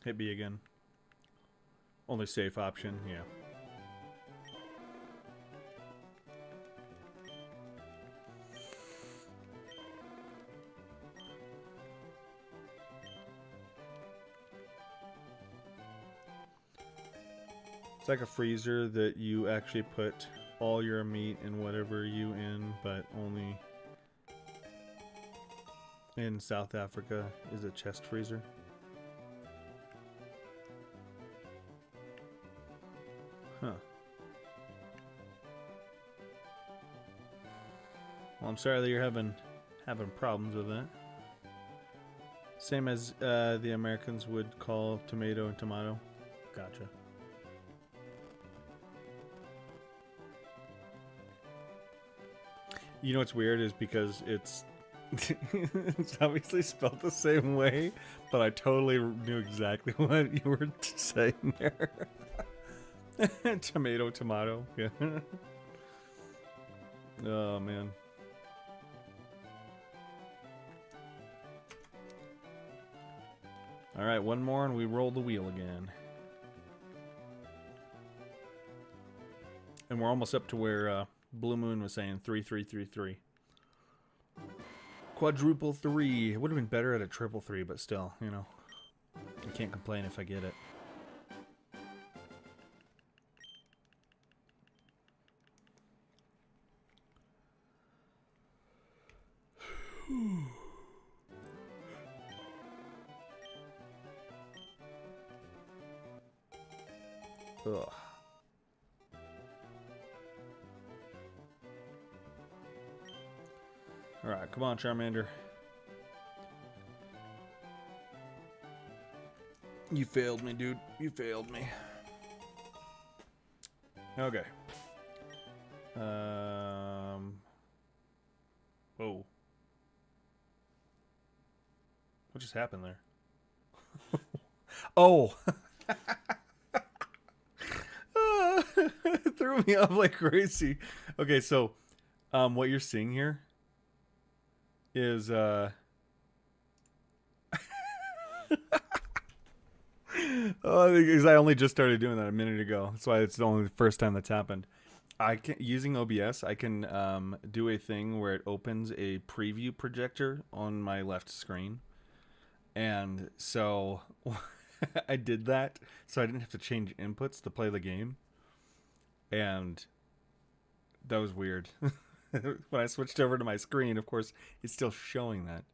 Hit B again. Only safe option, yeah. It's like a freezer that you actually put all your meat and whatever you in, but only in South Africa is a chest freezer. Huh. Well, I'm sorry that you're having problems with that. Same as the Americans would call tomato and tomato. Gotcha. You know what's weird is because it's it's obviously spelled the same way, but I totally knew exactly what you were saying there. Tomato, tomato. Yeah. Oh, man. All right, one more and we roll the wheel again. And we're almost up to where Blue Moon was saying 3333. Quadruple 3. It would have been better at a triple 3, but still, you know. I can't complain if I get it. Ugh. Alright, come on, Charmander. You failed me, dude. You failed me. Okay. Whoa. What just happened there? Oh! It threw me off like crazy. Okay, so what you're seeing here is oh, because I only just started doing that a minute ago. That's why it's the only first time that's happened. I can, using OBS, I can do a thing where it opens a preview projector on my left screen, and so I did that so I didn't have to change inputs to play the game, and that was weird. When I switched over to my screen, of course, it's still showing that.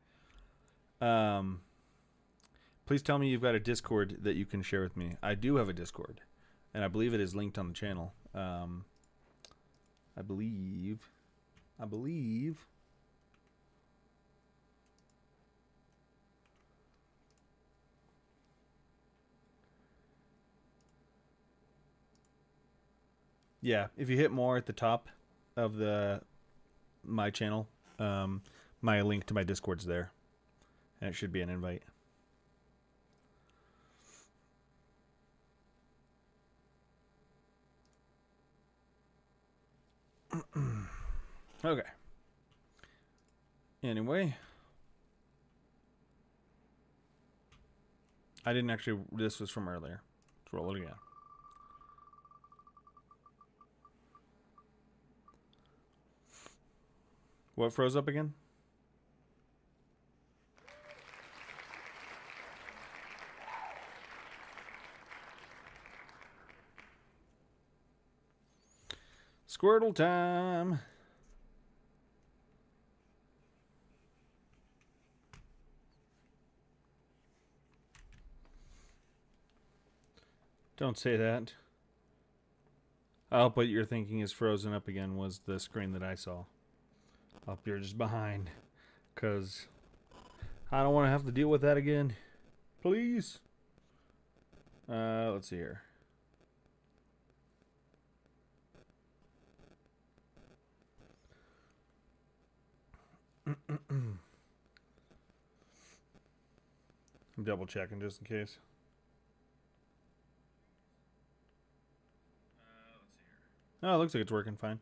Please tell me you've got a Discord that you can share with me. I do have a Discord, and I believe it is linked on the channel. I believe. Yeah, if you hit more at the top of my channel, my link to my Discord's there, and it should be an invite. Okay. Anyway. I didn't actually... This was from earlier. Let's roll it again. What froze up again? Squirtle time! Don't say that. Oh, what you're thinking is frozen up again was the screen that I saw. Up you're just behind. Because I don't want to have to deal with that again. Please. Let's see here. I'm double checking just in case. Let's see here. Oh, it looks like it's working fine.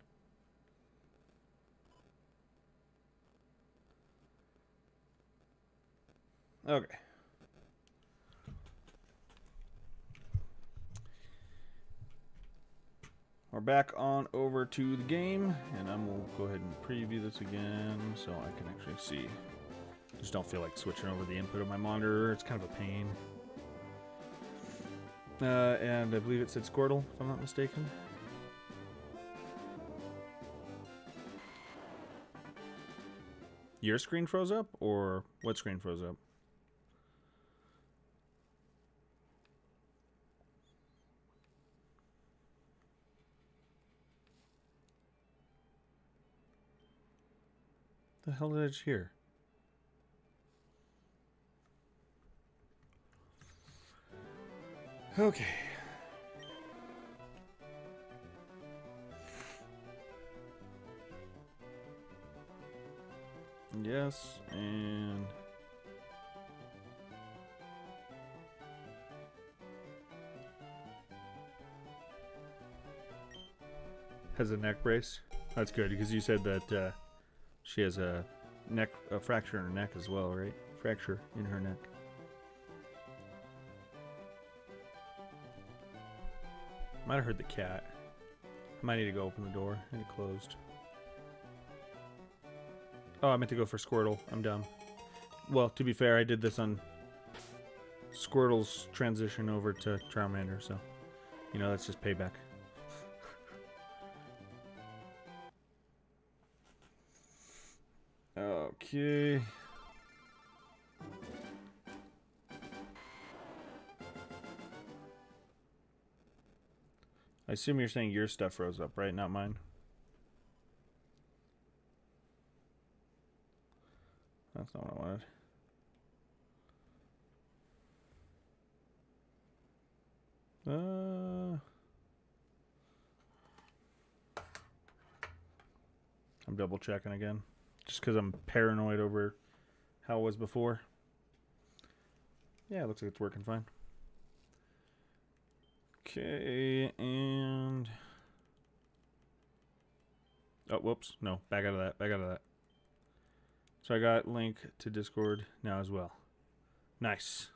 Okay. We're back on over to the game, and I'm going to go ahead and preview this again so I can actually see. Just don't feel like switching over the input of my monitor. It's kind of a pain. And I believe it said Squirtle, if I'm not mistaken. Your screen froze up, or what screen froze up? The hell did I just hear? Okay. Yes, and... Has a neck brace? That's good, because you said that she has a fracture in her neck as well, right? Fracture in her neck. Might have heard the cat. I might need to go open the door. And it closed. Oh, I meant to go for Squirtle. I'm dumb. Well, to be fair, I did this on Squirtle's transition over to Charmander, so, you know, that's just payback. Okay. I assume you're saying your stuff froze up, right? Not mine. That's not what I wanted. I'm double checking again. Just because I'm paranoid over how it was before. Yeah, it looks like it's working fine. Okay, and... Oh, whoops. No, back out of that. Back out of that. So I got link to Discord now as well. Nice.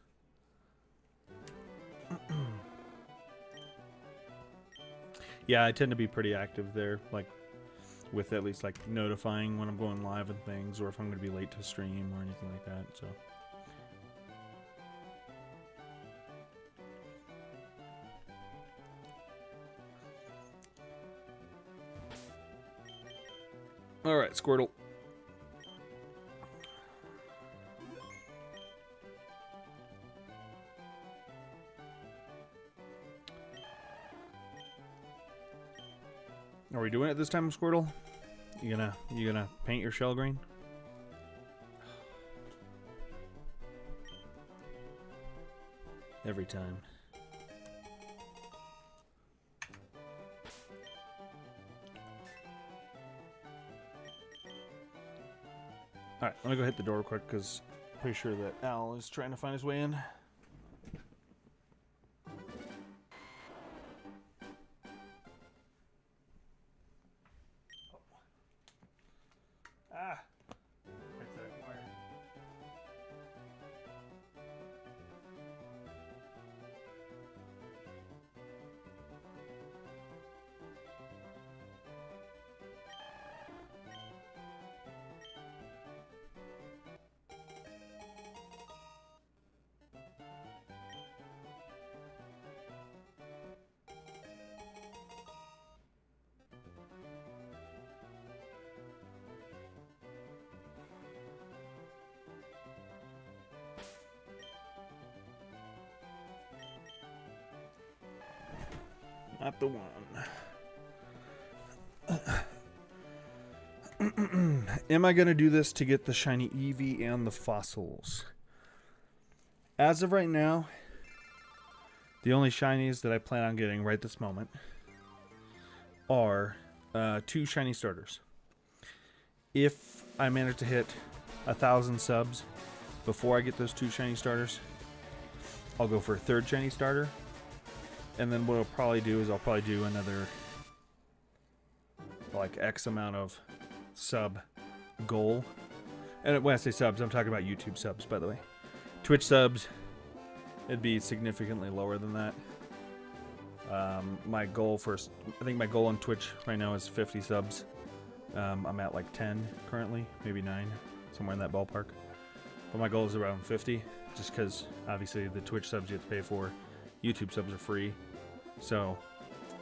Yeah, I tend to be pretty active there, like with at least like notifying when I'm going live and things, or if I'm going to be late to stream or anything like that. So. All right, Squirtle. Are we doing it this time, Squirtle? You gonna paint your shell green? Every time. Alright, let me go hit the door real quick because I'm pretty sure that Al is trying to find his way in. Not the one. Am I going to do this to get the shiny Eevee and the fossils? As of right now, the only shinies that I plan on getting right this moment are 2 shiny starters. If I manage to hit 1,000 subs before I get those 2 shiny starters, I'll go for a 3rd shiny starter. And then what I'll probably do is I'll probably do another like X amount of sub goal. And when I say subs, I'm talking about YouTube subs, by the way. Twitch subs, it'd be significantly lower than that. My goal I think my goal on Twitch right now is 50 subs. I'm at like 10 currently, maybe 9, somewhere in that ballpark. But my goal is around 50, just because obviously the Twitch subs you have to pay for, YouTube subs are free. So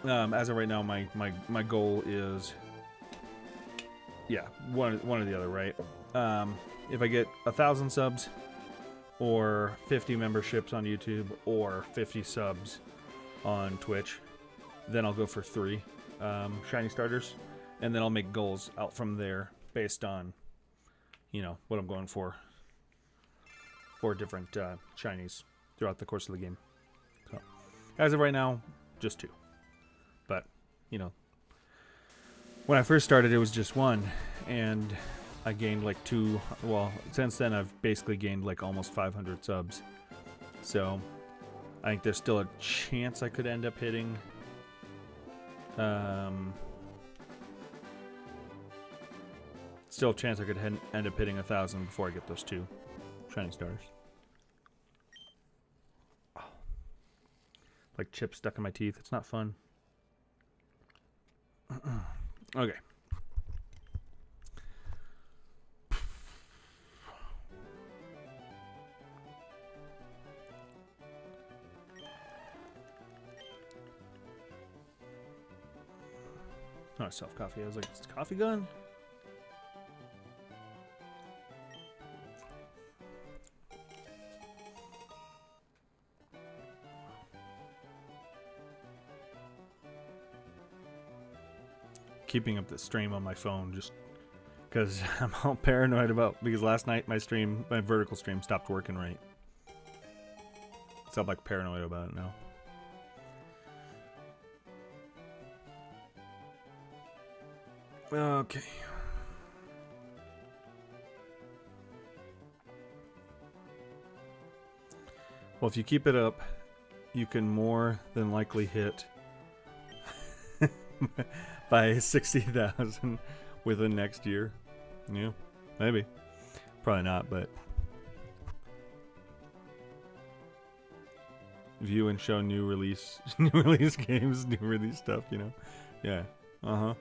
as of right now, my goal is, yeah, one or the other, right? If I get 1,000 subs, or 50 memberships on YouTube, or 50 subs on Twitch, then I'll go for 3 shiny starters, and then I'll make goals out from there based on, you know, what I'm going for different shinies throughout the course of the game. So, as of right now, just 2. But, you know, when I first started, it was just 1, and I gained like 2. Well, since then, I've basically gained like almost 500 subs. So, I think there's still a chance I could end up hitting. Still a chance I could end up hitting 1,000 before I get those 2 shiny stars. Oh. Like chips stuck in my teeth. It's not fun. Okay. Not self coffee. I was like, is coffee gone? Keeping up the stream on my phone just because I'm all paranoid about, because last night my vertical stream stopped working right. So I'm like paranoid about it now. Okay. Well, if you keep it up, you can more than likely hit by 60,000 within next year. Yeah, maybe. Probably not, but view and show new release games, new release stuff, you know. Yeah. Uh-huh.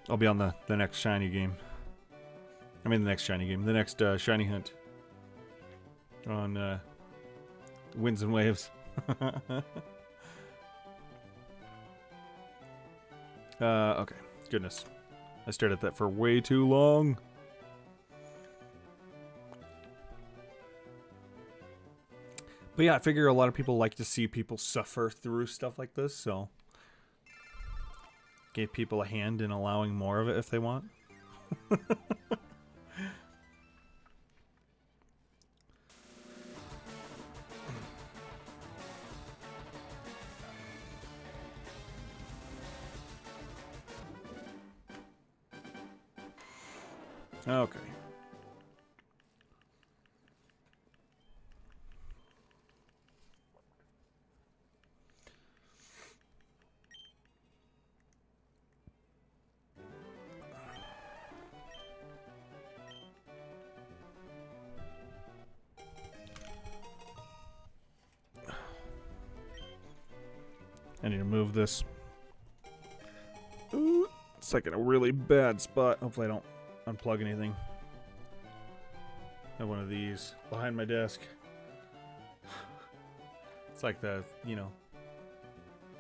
I'll be on the next shiny game. I mean the next shiny game. The next shiny hunt. On Winds and Waves. Okay. Goodness. I stared at that for way too long. But yeah, I figure a lot of people like to see people suffer through stuff like this, so gave people a hand in allowing more of it if they want. Okay. I need to move this. Ooh, it's like in a really bad spot. Hopefully I don't unplug anything. I have one of these behind my desk. It's like the, you know,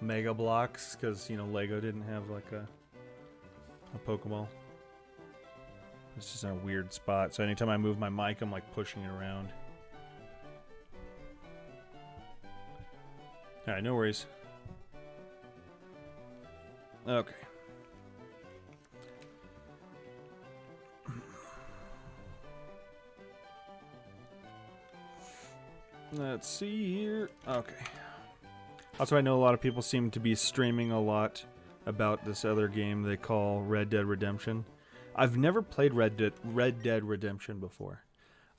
Mega Blocks, because, you know, Lego didn't have like a Pokeball. It's just in a weird spot. So anytime I move my mic, I'm like pushing it around. Alright, no worries. Okay. Let's see here. Okay. Also, I know a lot of people seem to be streaming a lot about this other game they call Red Dead Redemption. I've never played Red Dead Redemption before.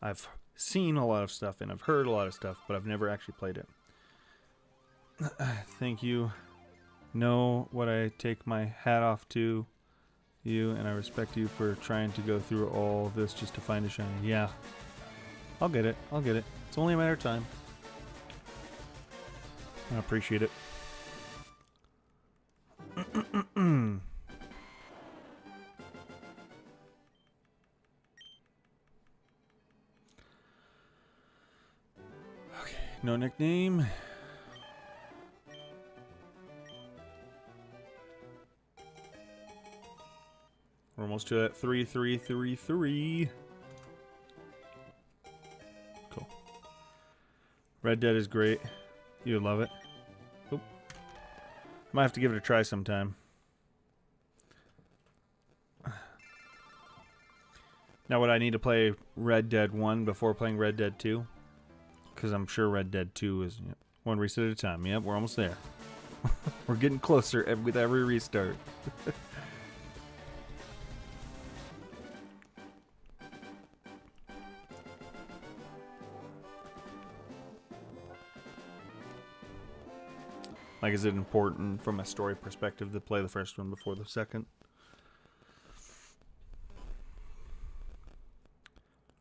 I've seen a lot of stuff and I've heard a lot of stuff, but I've never actually played it. Thank you. Know what I take my hat off to you, and I respect you for trying to go through all this just to find a shiny. Yeah. I'll get it. I'll get it. It's only a matter of time. I appreciate it. Okay, no nickname. We're almost to that 3-3-3-3. Cool. Red Dead is great. You love it. Oop. Might have to give it a try sometime. Now, would I need to play Red Dead 1 before playing Red Dead 2? Because I'm sure Red Dead 2 is one reset at a time. Yep, we're almost there. We're getting closer with every restart. Like, is it important from a story perspective to play the first one before the second?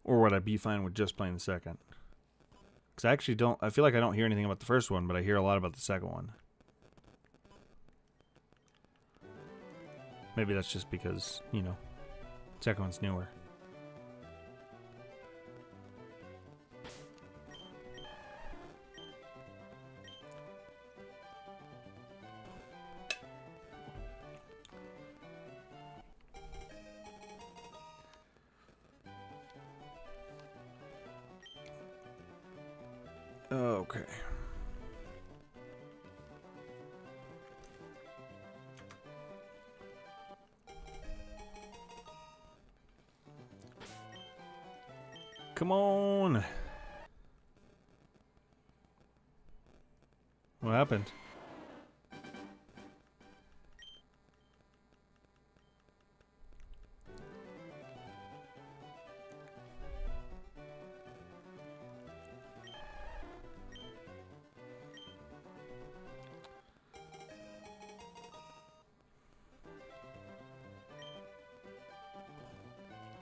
Or would I be fine with just playing the second? Because I actually don't... I feel like I don't hear anything about the first one, but I hear a lot about the second one. Maybe that's just because, you know, the second one's newer. Okay. Come on. What happened?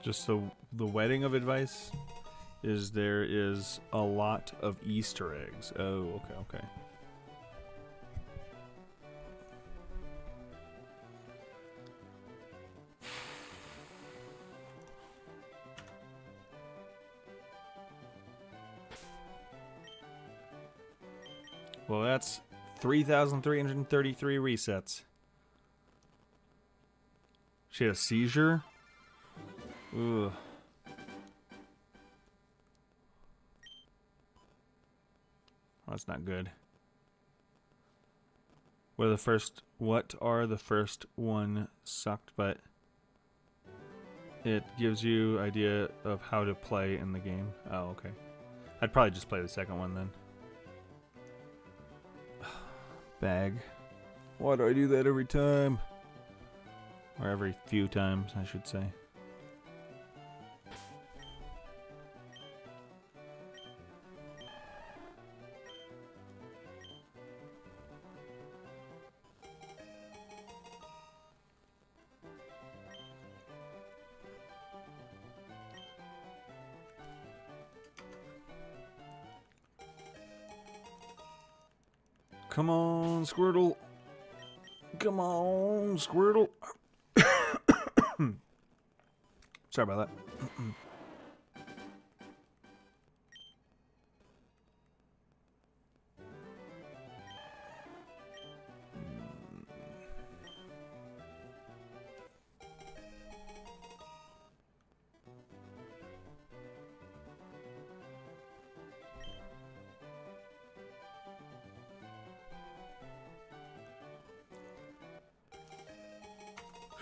Just the wedding of advice is there is a lot of Easter eggs. Oh, okay. Well, that's 3,333 resets. She had a seizure? Ugh. That's not good. What are the first one sucked, but it gives you idea of how to play in the game. Oh, okay. I'd probably just play the second one then. Bag. Why do I do that every time? Or every few times, I should say. Come on, Squirtle. Come on, Squirtle. Sorry about that.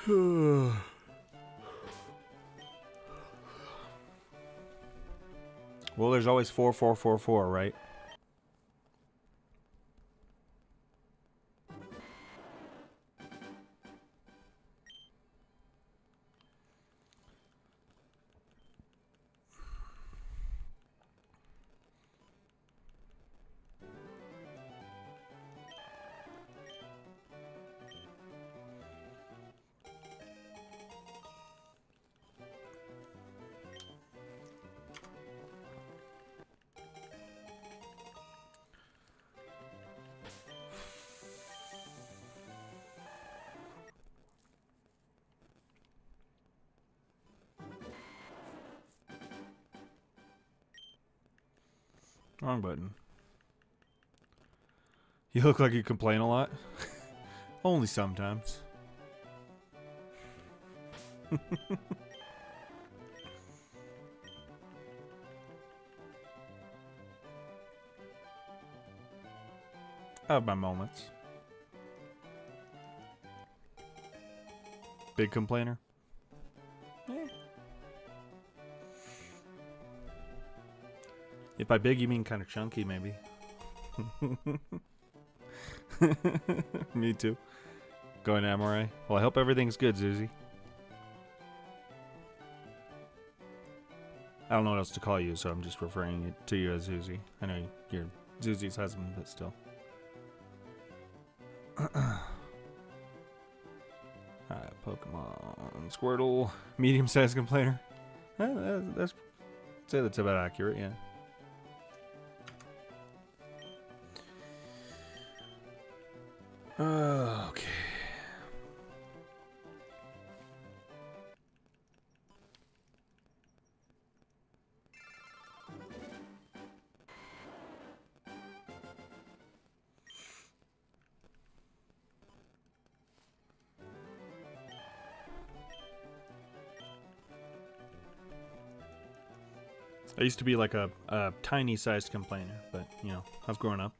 Well, there's always 4444, right? Wrong button. You look like you complain a lot. Only sometimes. I have my moments. Big complainer? Eh. If by big you mean kind of chunky, maybe. Me too. Going to MRA. Well, I hope everything's good, Zuzi. I don't know what else to call you, so I'm just referring it to you as Zuzi. I know you're Zuzi's husband, but still. Alright, Pokemon Squirtle. Medium-sized complainer. I'd say that's about accurate, yeah. Okay. I used to be like a tiny-sized complainer, but, you know, I've grown up.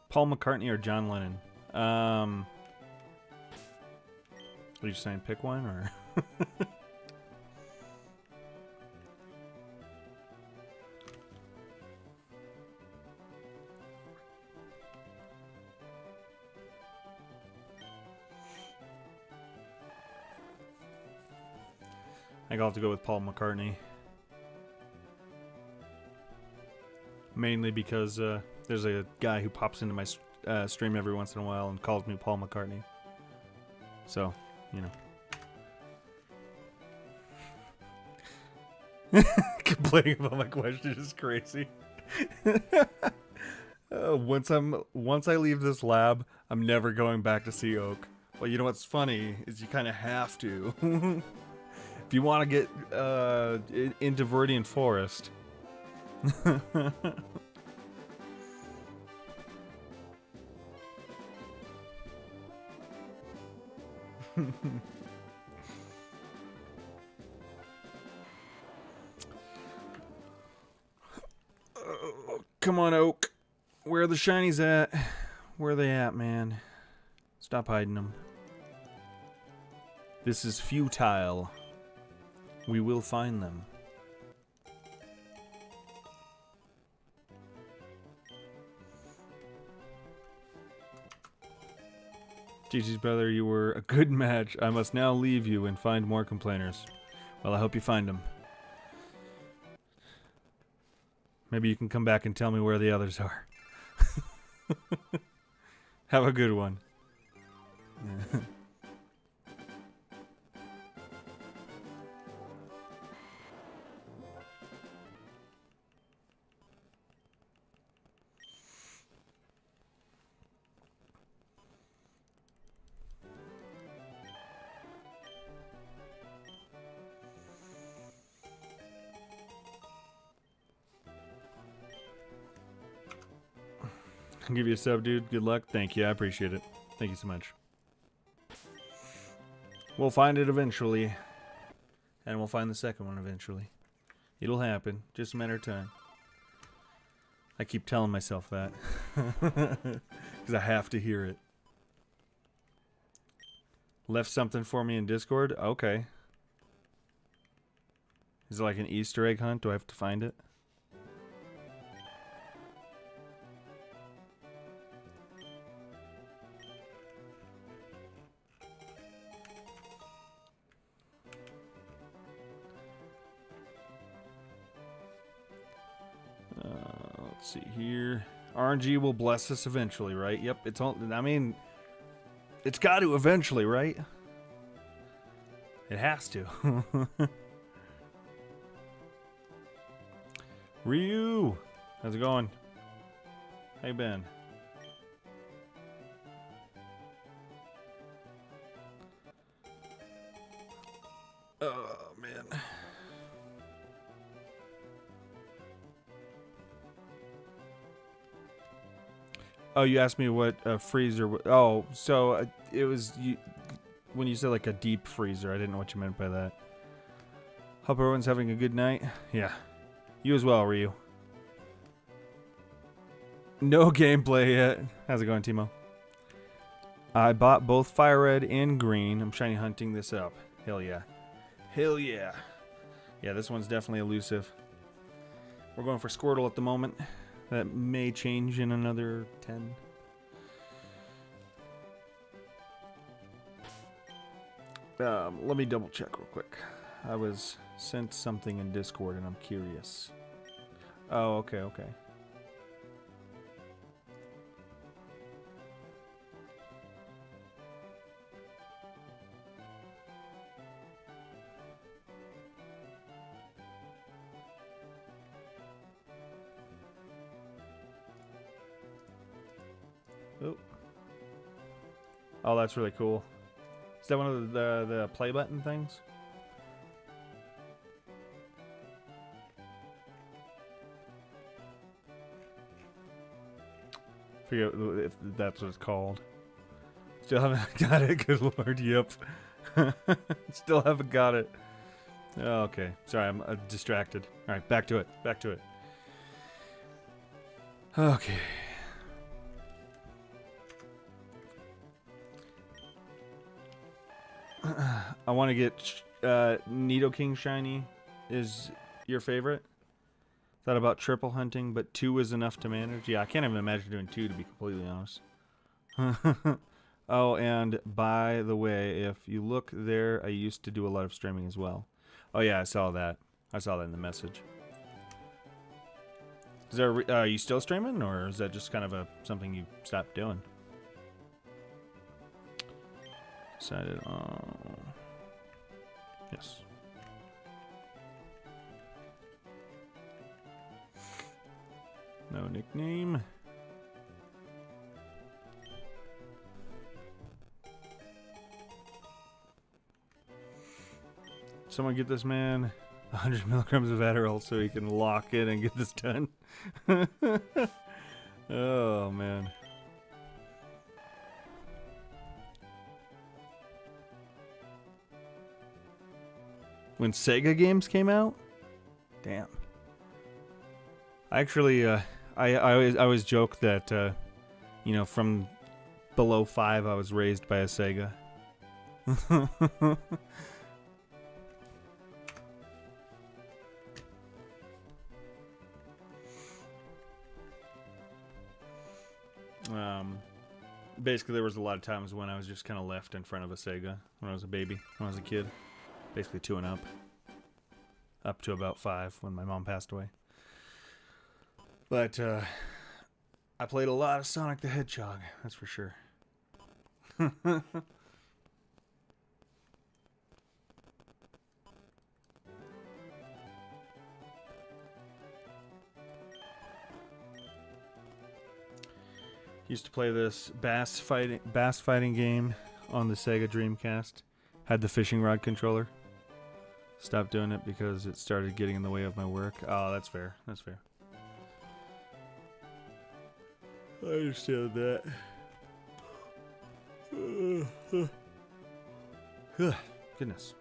Paul McCartney or John Lennon? What are you saying? Pick one, or? I think I'll have to go with Paul McCartney. Mainly because there's a guy who pops into my stream every once in a while and calls me Paul McCartney. So, you know. Complaining about my question is crazy. Once I leave this lab, I'm never going back to Sea Oak. Well, you know what's funny is you kind of have to. If you want to get into Viridian Forest. Come on, Oak. Where are the shinies at? Where are they at, man? Stop hiding them. This is futile. We will find them. Gigi's brother, you were a good match. I must now leave you and find more complainers. Well, I hope you find them. Maybe you can come back and tell me where the others are. Have a good one. I'll give you a sub, dude. Good luck. Thank you. I appreciate it. Thank you so much. We'll find it eventually. And we'll find the second one eventually. It'll happen. Just a matter of time. I keep telling myself that. Because I have to hear it. Left something for me in Discord? Okay. Is it like an Easter egg hunt? Do I have to find it? Let's see here. RNG will bless us eventually, right? Yep, it's all. I mean, it's got to eventually, right? It has to. Ryu, how's it going? Hey Ben. Oh man. Oh, you asked me what a freezer. Oh, so it was you when you said like a deep freezer. I didn't know what you meant by that. Hope everyone's having a good night. Yeah, you as well, Ryu. No gameplay yet. How's it going, Timo? I bought both fire red and green. I'm shiny hunting this up. Hell yeah. Hell yeah. Yeah, this one's definitely elusive. We're going for Squirtle at the moment. That may change in another 10. Let me double check real quick. I was sent something in Discord and I'm curious. Oh, okay, okay. Oh. Oh, that's really cool. Is that one of the play button things? Forget if that's what it's called. Still haven't got it. Good lord, yep. Still haven't got it. Oh, okay, sorry, I'm distracted. All right, back to it. Back to it. Okay. I want to get Nidoking shiny. Is your favorite? Thought about triple hunting, but 2 is enough to manage. Yeah, I can't even imagine doing 2, to be completely honest. Oh, and by the way, if you look there, I used to do a lot of streaming as well. Oh yeah, I saw that. I saw that in the message. Is there? Are you still streaming, or is that just kind of something you stopped doing? Decided on yes. No nickname. Someone get this man 100 milligrams of Adderall so he can lock in and get this done. Oh man. When Sega games came out? Damn. Actually, I always joke that, you know, from below 5, I was raised by a Sega. Basically, there was a lot of times when I was just kind of left in front of a Sega when I was a baby, when I was a kid. Basically 2 and up. Up to about 5 when my mom passed away. But, I played a lot of Sonic the Hedgehog, that's for sure. Used to play this bass fighting game on the Sega Dreamcast. Had the fishing rod controller. Stopped doing it because it started getting in the way of my work. Oh, that's fair. That's fair. I understand that. Goodness.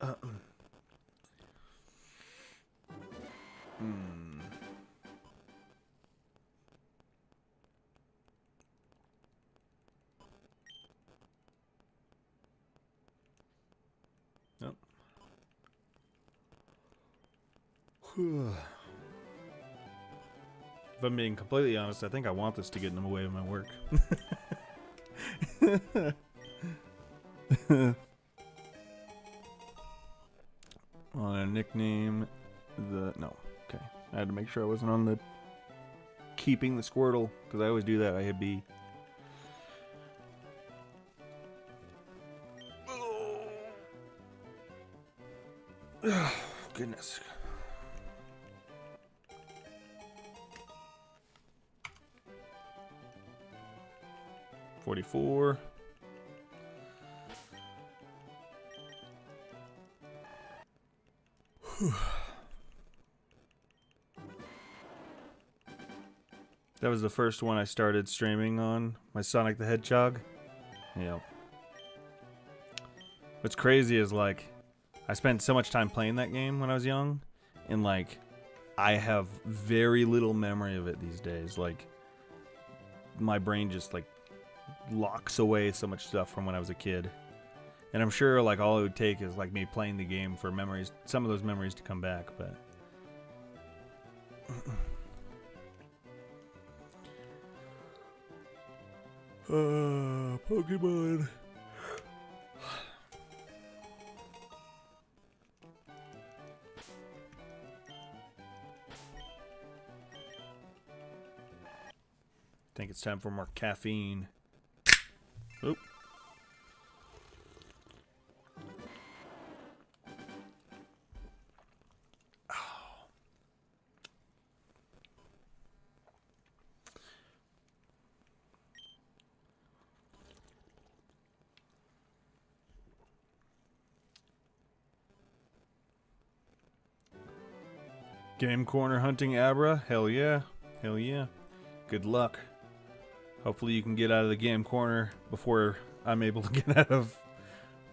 Nope. If I'm being completely honest, I think I want this to get in the way of my work. On a nickname, no. Okay, I had to make sure I wasn't on the keeping the Squirtle, because I always do that. I hit B. Oh, goodness. $44. That was the first one I started streaming on, my Sonic the Hedgehog. Yeah. What's crazy is, like, I spent so much time playing that game when I was young, and, like, I have very little memory of it these days. Like, my brain just, like, locks away so much stuff from when I was a kid. And I'm sure, like, all it would take is, like, me playing the game for memories, some of those memories to come back, but... Pokemon. I think it's time for more caffeine. Oop. Game corner hunting Abra? Hell yeah. Hell yeah. Good luck. Hopefully you can get out of the game corner before I'm able to get out of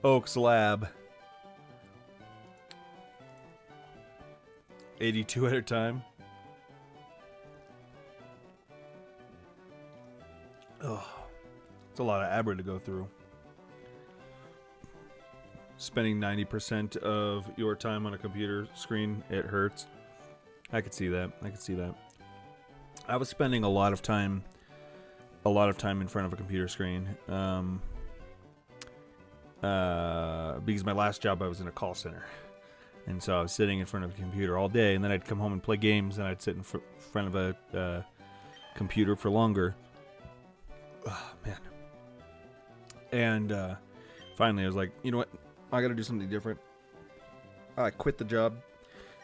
Oak's lab. 82 at a time. Ugh. It's a lot of Abra to go through. Spending 90% of your time on a computer screen, it hurts. I could see that. I could see that. I was spending a lot of time in front of a computer screen. Because my last job I was in a call center. And so I was sitting in front of a computer all day, and then I'd come home and play games, and I'd sit in front of a computer for longer. Oh, man. And finally I was like, you know what? I gotta do something different. I quit the job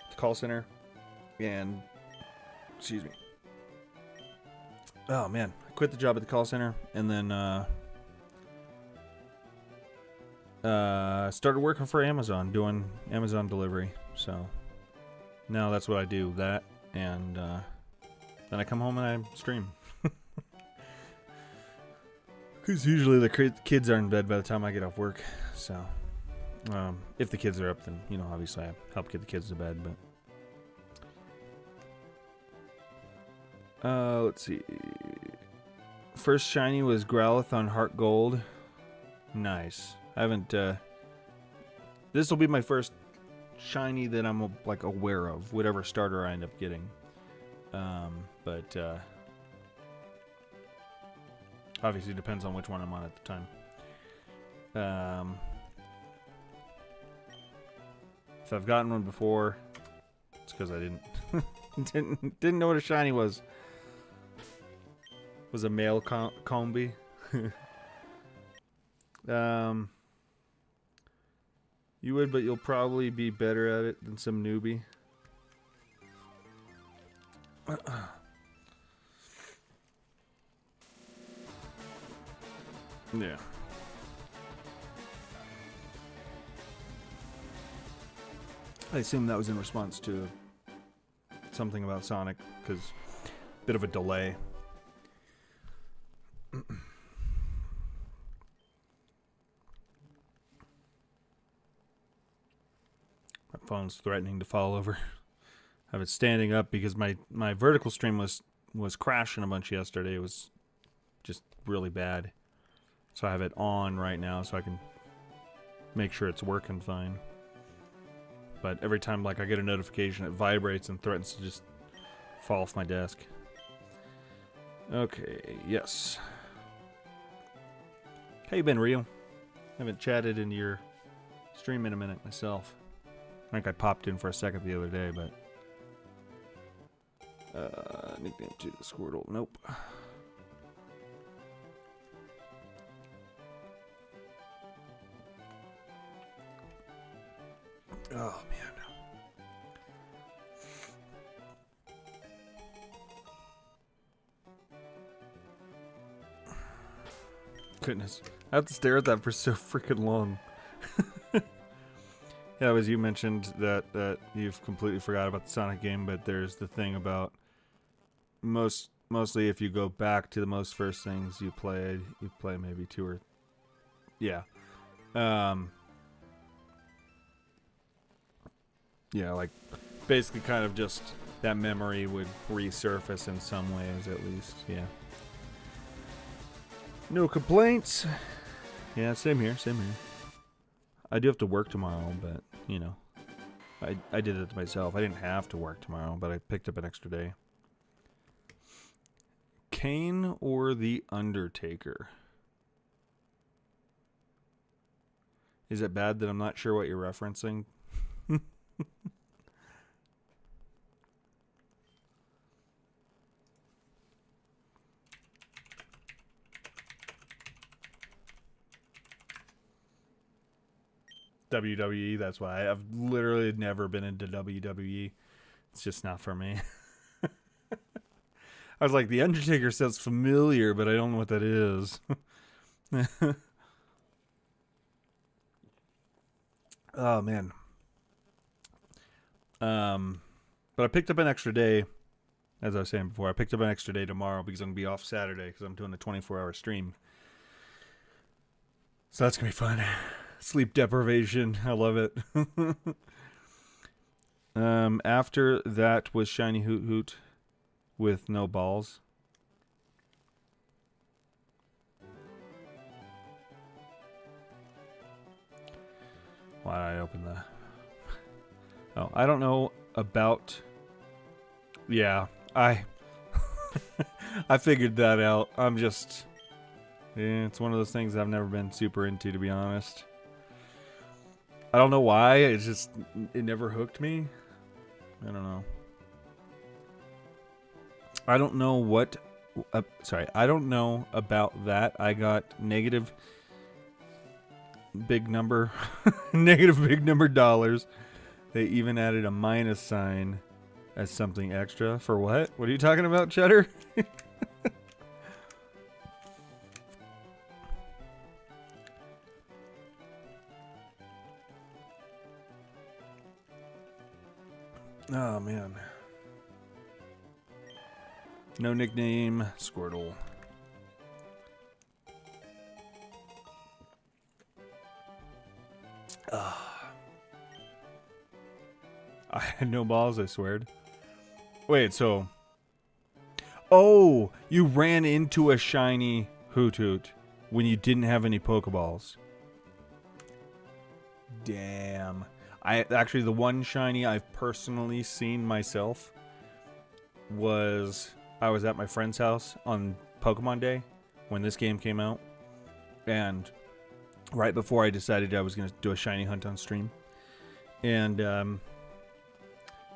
at the call center, and excuse me. Oh man, I quit the job at the call center, and then started working for Amazon, doing Amazon delivery. So now that's what I do, that, and then I come home and I stream. Because usually the kids are in bed by the time I get off work. So if the kids are up, then, you know, obviously I help get the kids to bed, but let's see. First shiny was Growlithe on Heart Gold. Nice. I haven't, this will be my first shiny that I'm, like, aware of, whatever starter I end up getting. But obviously depends on which one I'm on at the time. If I've gotten one before, it's because I didn't know what a shiny was. Was a male combi. You would, but you'll probably be better at it than some newbie. Yeah. I assume that was in response to something about Sonic, because bit of a delay. Phone's threatening to fall over. I have it standing up because my vertical stream was crashing a bunch yesterday. It was just really bad. So I have it on right now so I can make sure it's working fine. But every time like I get a notification, it vibrates and threatens to just fall off my desk. Okay, yes. How you been, Rio? Haven't chatted into your stream in a minute myself. I think I popped in for a second the other day, but nickname to the Squirtle. Nope. Oh man. Goodness. I have to stare at that for so freaking long. Yeah, as you mentioned that you've completely forgot about the Sonic game, but there's the thing about mostly if you go back to the most first things you play maybe two or yeah. Yeah, like basically kind of just that memory would resurface in some ways at least, yeah. No complaints. Yeah, same here, same here. I do have to work tomorrow, but, you know, I did it myself. I didn't have to work tomorrow, but I picked up an extra day. Kane or The Undertaker? Is it bad that I'm not sure what you're referencing? WWE, that's why. I've literally never been into WWE. It's just not for me. I was like, The Undertaker sounds familiar, but I don't know what that is. Oh, man. But I picked up an extra day, as I was saying before. I picked up an extra day tomorrow because I'm going to be off Saturday because I'm doing the 24-hour stream. So that's going to be fun. Sleep deprivation. I love it. After that was Shiny Hoot Hoot with no balls. Why did I open that? Oh, I don't know about... Yeah, I figured that out. I'm just... Yeah, it's one of those things I've never been super into, to be honest. I don't know why. It's just... It never hooked me. I don't know. I don't know what... sorry, I don't know about that. I got negative big number... negative big number dollars. They even added a minus sign as something extra. For what? What are you talking about, Cheddar? Oh, man. No nickname, Squirtle. I had no balls, I swear. Wait, so... Oh, you ran into a shiny Hoot Hoot when you didn't have any Pokeballs. Damn. Actually, the one shiny I've personally seen myself was... I was at my friend's house on Pokemon Day when this game came out. And right before I decided I was going to do a shiny hunt on stream. And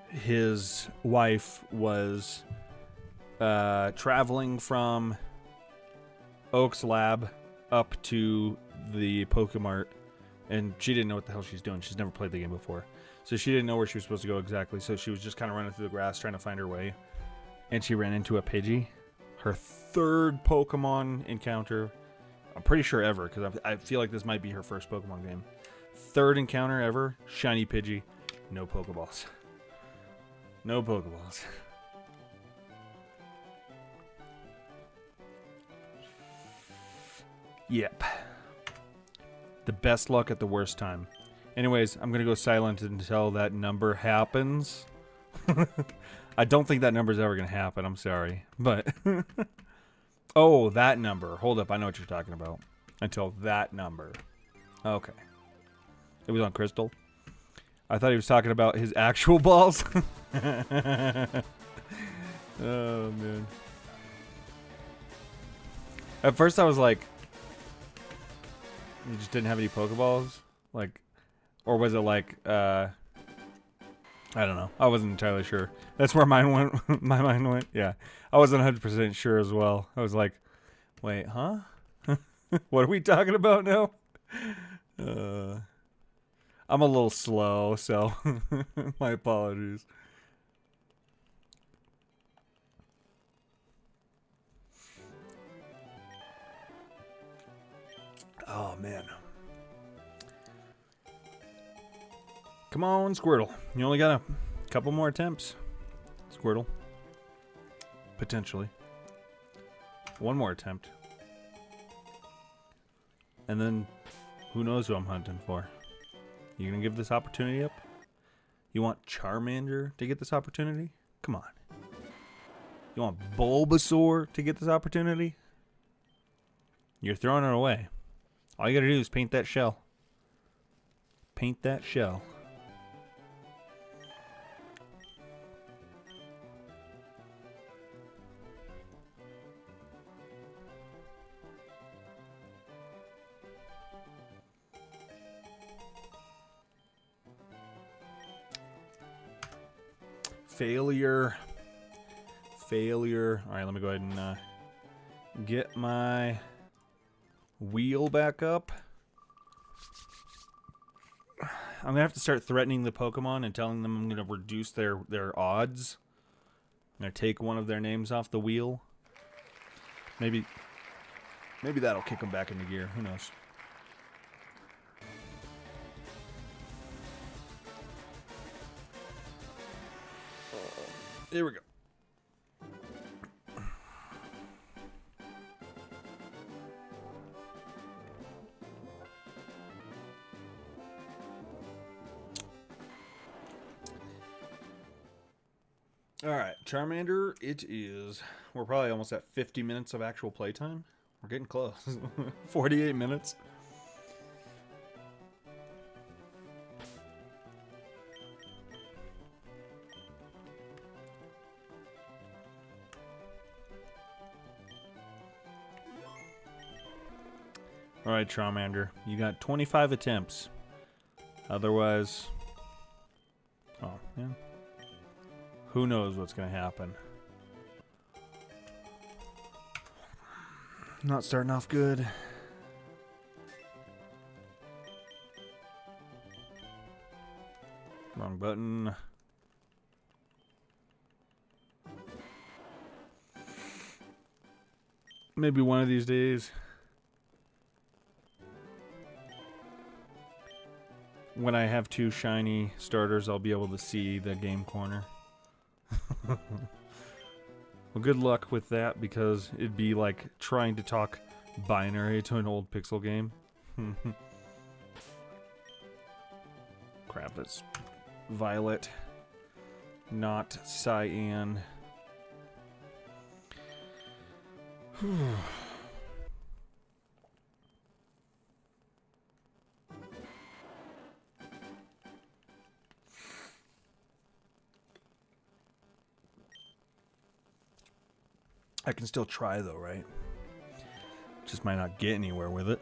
his wife was traveling from Oak's lab up to the Pokemart. And she didn't know what the hell she's doing. She's never played the game before. So she didn't know where she was supposed to go exactly. So she was just kind of running through the grass trying to find her way. And she ran into a Pidgey. Her third Pokemon encounter. I'm pretty sure ever, because I feel like this might be her first Pokemon game. Third encounter ever. Shiny Pidgey. No Pokeballs. No Pokeballs. Yep. The best luck at the worst time. Anyways, I'm gonna go silent until that number happens. I don't think that number is ever gonna happen. I'm sorry, but oh, that number. Hold up, I know what you're talking about. Until that number. Okay. It was on Crystal. I thought he was talking about his actual balls. Oh man. At first I was like, you just didn't have any Pokeballs? Like, or was it like, I don't know. I wasn't entirely sure. That's where mine went. My mind went. Yeah. I wasn't 100% sure as well. I was like, wait, huh? What are we talking about now? I'm a little slow, so my apologies. Oh, man. Come on, Squirtle. You only got a couple more attempts. Squirtle. Potentially. One more attempt. And then, who knows who I'm hunting for. You gonna give this opportunity up? You want Charmander to get this opportunity? Come on. You want Bulbasaur to get this opportunity? You're throwing it away. All you gotta do is paint that shell. Paint that shell. Failure. Failure. All right, let me go ahead and get my wheel back up. I'm gonna have to start threatening the Pokemon and telling them I'm gonna reduce their odds. I'm gonna take one of their names off the wheel. Maybe that'll kick them back into gear. Who knows? Here we go. Alright, Charmander, it is... We're probably almost at 50 minutes of actual playtime. We're getting close. 48 minutes. Alright, Charmander. You got 25 attempts. Otherwise... Oh, yeah. Who knows what's going to happen. Not starting off good. Wrong button. Maybe one of these days, when I have 2 shiny starters, I'll be able to see the game corner. Well, good luck with that, because it'd be like trying to talk binary to an old pixel game. Crap, it's violet, not cyan. I can still try though, right? Just might not get anywhere with it.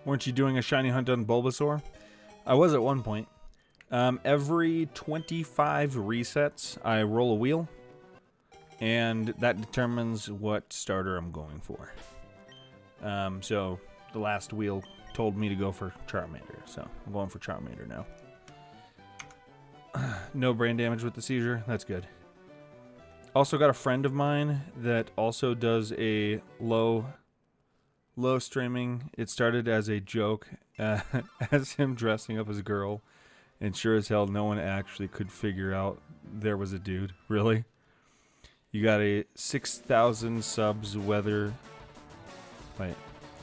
Weren't you doing a shiny hunt on Bulbasaur? I was at one point. Every 25 resets, I roll a wheel, and that determines what starter I'm going for. So the last wheel told me to go for Charmander, so I'm going for Charmander now. No brain damage with the seizure. That's good. Also got a friend of mine that also does a low streaming. It started as a joke, as him dressing up as a girl, and sure as hell no one actually could figure out there was a dude. Really? You got a 6,000 subs weather. Wait,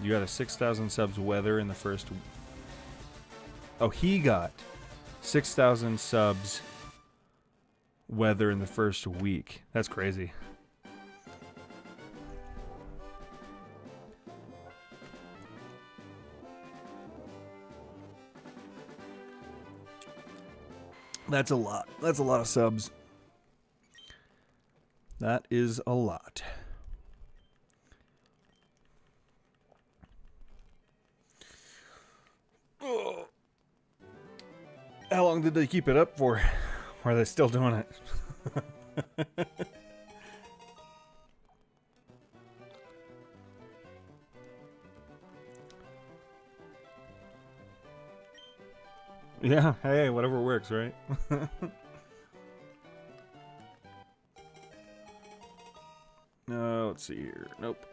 you got a 6,000 subs weather in the first. Oh, he got 6,000 subs weather in the first week. That's crazy. That's a lot. That's a lot of subs. That is a lot. Oh. How long did they keep it up for? Or are they still doing it? Yeah, hey, whatever works, right? No, let's see here. Nope.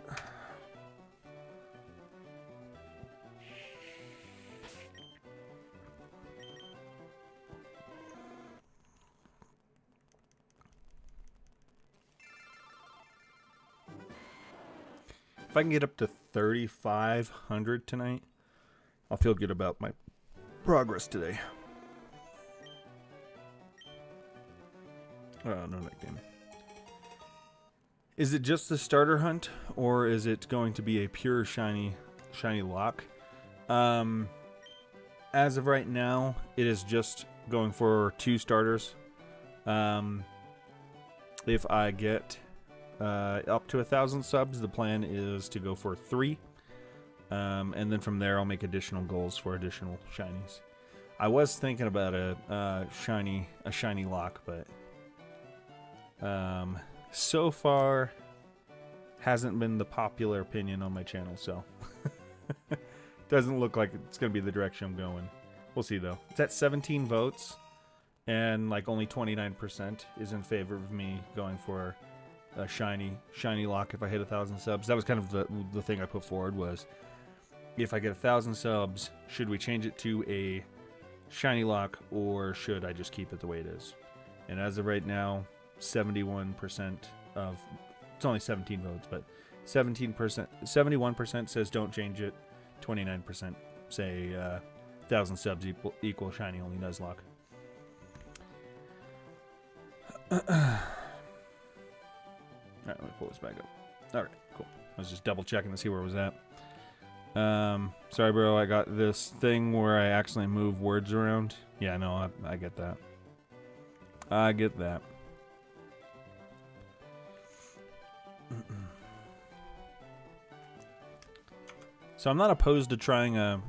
If I can get up to 3,500 tonight, I'll feel good about my progress today. Oh, no, that game. Is it just the starter hunt, or is it going to be a pure shiny lock? As of right now, it is just going for 2 starters. If I get up to 1,000 subs, the plan is to go for 3. And then from there, I'll make additional goals for additional shinies. I was thinking about a shiny lock, but so far hasn't been the popular opinion on my channel, so doesn't look like it's gonna be the direction I'm going. We'll see though. It's at 17 votes, and like only 29% is in favor of me going for a shiny lock if I hit 1,000 subs. That was kind of the thing I put forward was, if I get 1,000 subs, should we change it to a shiny lock, or should I just keep it the way it is? And as of right now, 71% of, it's only 17 votes, but 71% says don't change it. 29% say 1,000 subs equal shiny only Nuzlocke. Alright, let me pull this back up. Alright, cool. I was just double checking to see where it was at. Sorry, bro, I got this thing where I accidentally move words around. Yeah, no, I get that. I get that. So I'm not opposed to trying a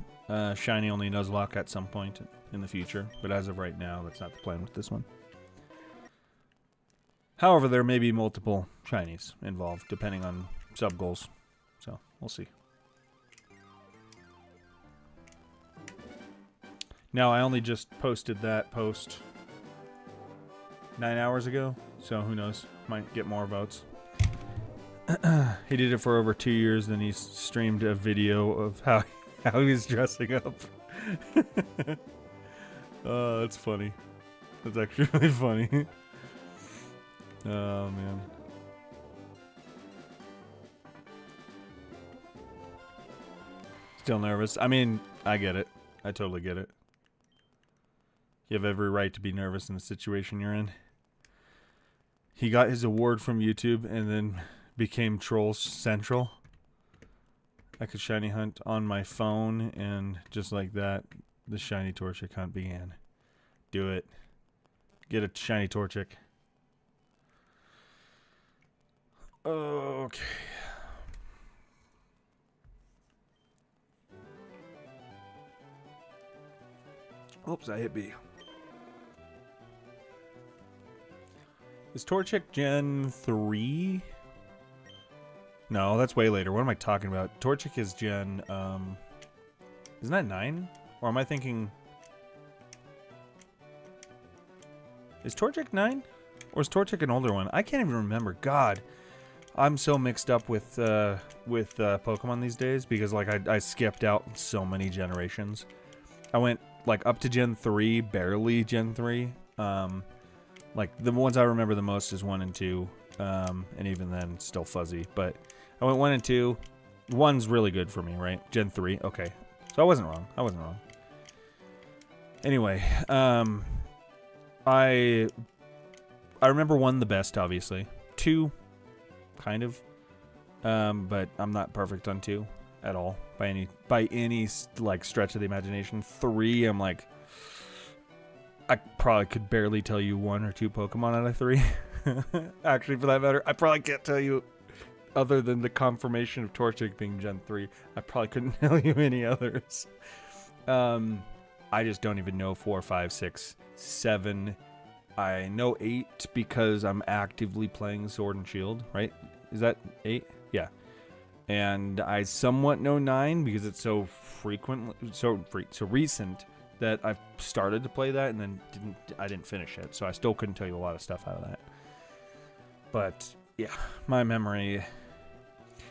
shiny only Nuzlocke at some point in the future, but as of right now, that's not the plan with this one. However, there may be multiple shinies involved, depending on sub goals. So, we'll see. Now, I only just posted that post 9 hours ago, so who knows? Might get more votes. He did it for over 2 years, then he streamed a video of how he's dressing up. Oh, that's funny. That's actually really funny. Oh, man. Still nervous. I mean, I get it. I totally get it. You have every right to be nervous in the situation you're in. He got his award from YouTube and then became Trolls Central. I could shiny hunt on my phone, and just like that, the shiny Torchic hunt began. Do it. Get a shiny Torchic. Okay. Oops, I hit B. Is Torchic Gen 3? No, that's way later. What am I talking about? Torchic is Gen, isn't that 9? Or am I thinking... Is Torchic 9? Or is Torchic an older one? I can't even remember. God, I'm so mixed up with Pokemon these days because, like, I skipped out so many generations. I went, like, up to Gen 3, barely Gen 3. Like, the ones I remember the most is 1 and 2. And even then, still fuzzy. But I went 1 and 2. 1's really good for me, right? Gen 3, okay. So I wasn't wrong. I wasn't wrong. Anyway, I remember 1 the best, obviously. 2, kind of. But I'm not perfect on 2 at all by any like stretch of the imagination. 3, I'm like, I probably could barely tell you 1 or 2 Pokemon out of 3. Actually, for that matter, I probably can't tell you, other than the confirmation of Torchic being Gen 3, I probably couldn't tell you any others. I just don't even know 4, 5, 6, 7. I know 8 because I'm actively playing Sword and Shield, right? Is that 8? Yeah. And I somewhat know 9 because it's so recent that I've started to play that and then I didn't finish it. So I still couldn't tell you a lot of stuff out of that. But yeah, my memory,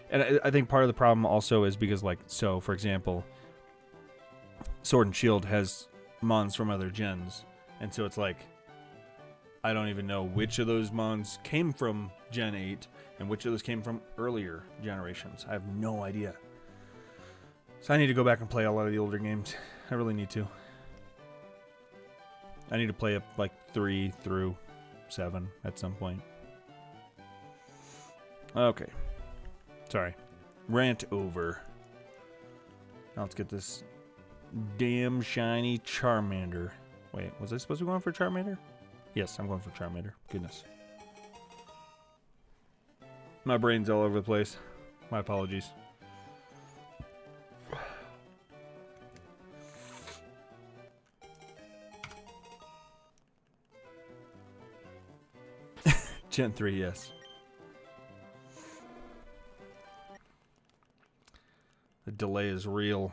and I think part of the problem also is because, like, so for example, Sword and Shield has mons from other gens, and so it's like I don't even know which of those mons came from Gen 8 and which of those came from earlier generations. I have no idea. So I need to go back and play a lot of the older games. I really need to. I need to play up like 3 through 7 at some point. Okay. Sorry. Rant over. Now let's get this damn shiny Charmander. Wait, was I supposed to be going for Charmander? Yes, I'm going for Charmander. Goodness. My brain's all over the place. My apologies. Gen 3, yes. The delay is real.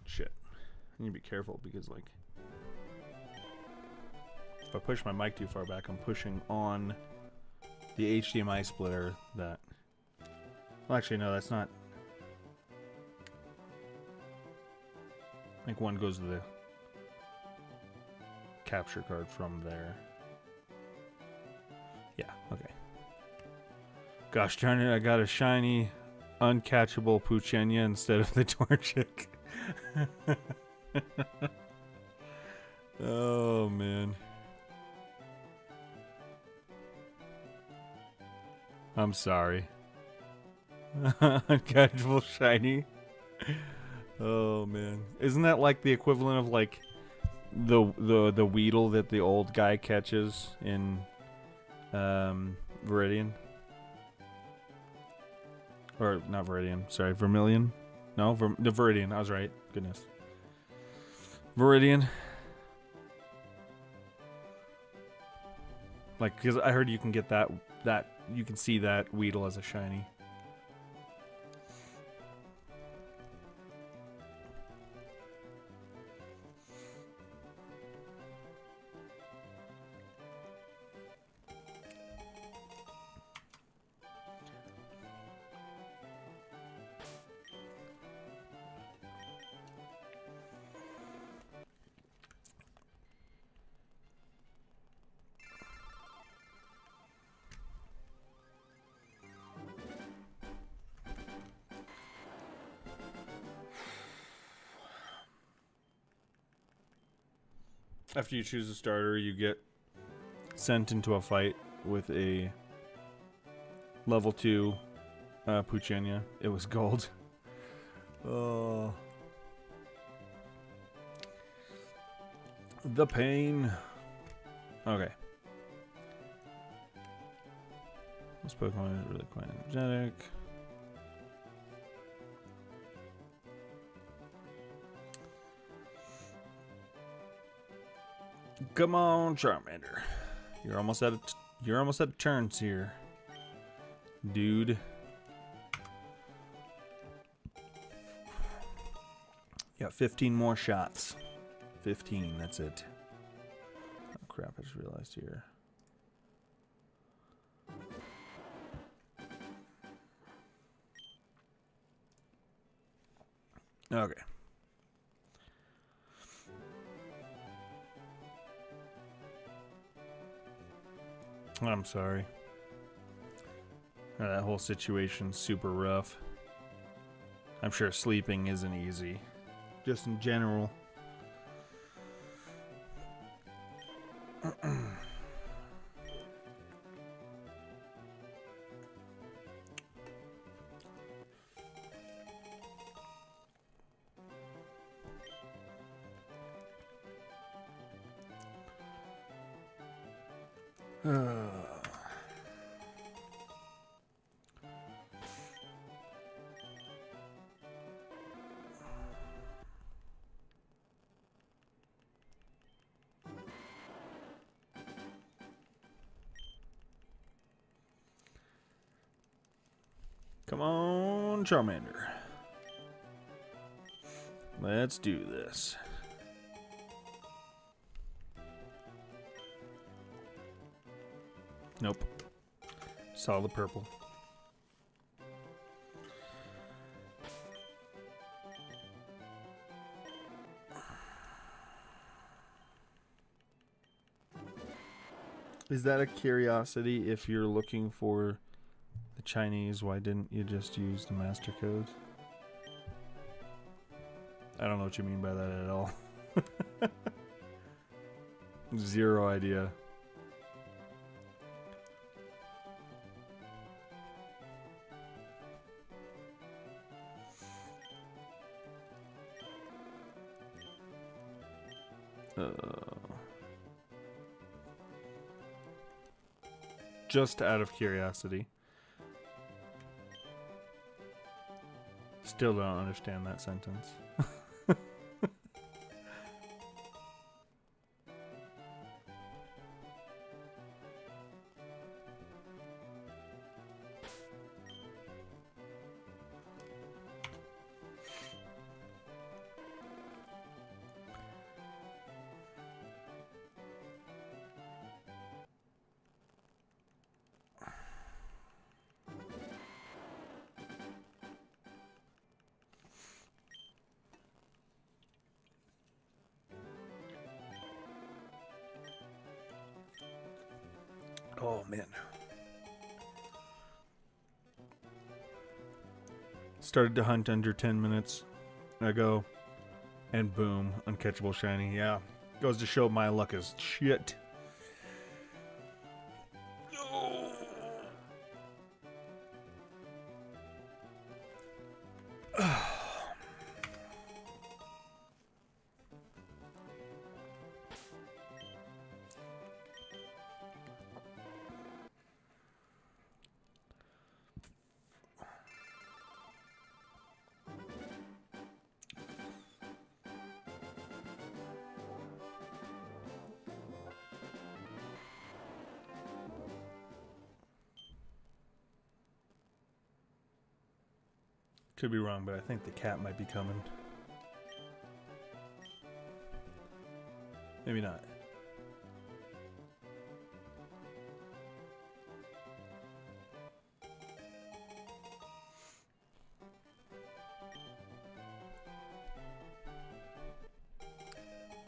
Shit. I need to be careful because, like, if I push my mic too far back, I'm pushing on the HDMI splitter that... Well, actually, no, that's not... I think one goes to the capture card from there. Yeah, okay. Gosh darn it, I got a shiny, uncatchable Puchenya instead of the Torchic. Oh, man. I'm sorry. Uncatchable shiny. Oh, man. Isn't that like the equivalent of, like, the Weedle that the old guy catches in Viridian? Or not Viridian, sorry, Vermilion? No, the Viridian, I was right. Goodness. Viridian. Like, because I heard you can get that you can see that Weedle as a shiny. After you choose a starter, you get sent into a fight with a level 2 Puchenia. It was gold. Oh. The pain. Okay. This Pokemon is really quite energetic. Come on, Charmander. You're almost out of turns here, dude. You got 15 more shots. 15, that's it. Oh crap, I just realized here. Okay. I'm sorry. That whole situation's super rough. I'm sure sleeping isn't easy. Just in general. Come on, Charmander. Let's do this. Nope. Saw the purple. Is that a curiosity if you're looking for the Chinese? Why didn't you just use the master codes? I don't know what you mean by that at all. Zero idea. Just out of curiosity. Still don't understand that sentence. Oh, man. Started to hunt under 10 minutes ago, and boom, uncatchable shiny. Yeah, goes to show my luck is shit. Could be wrong, but I think the cat might be coming. Maybe not.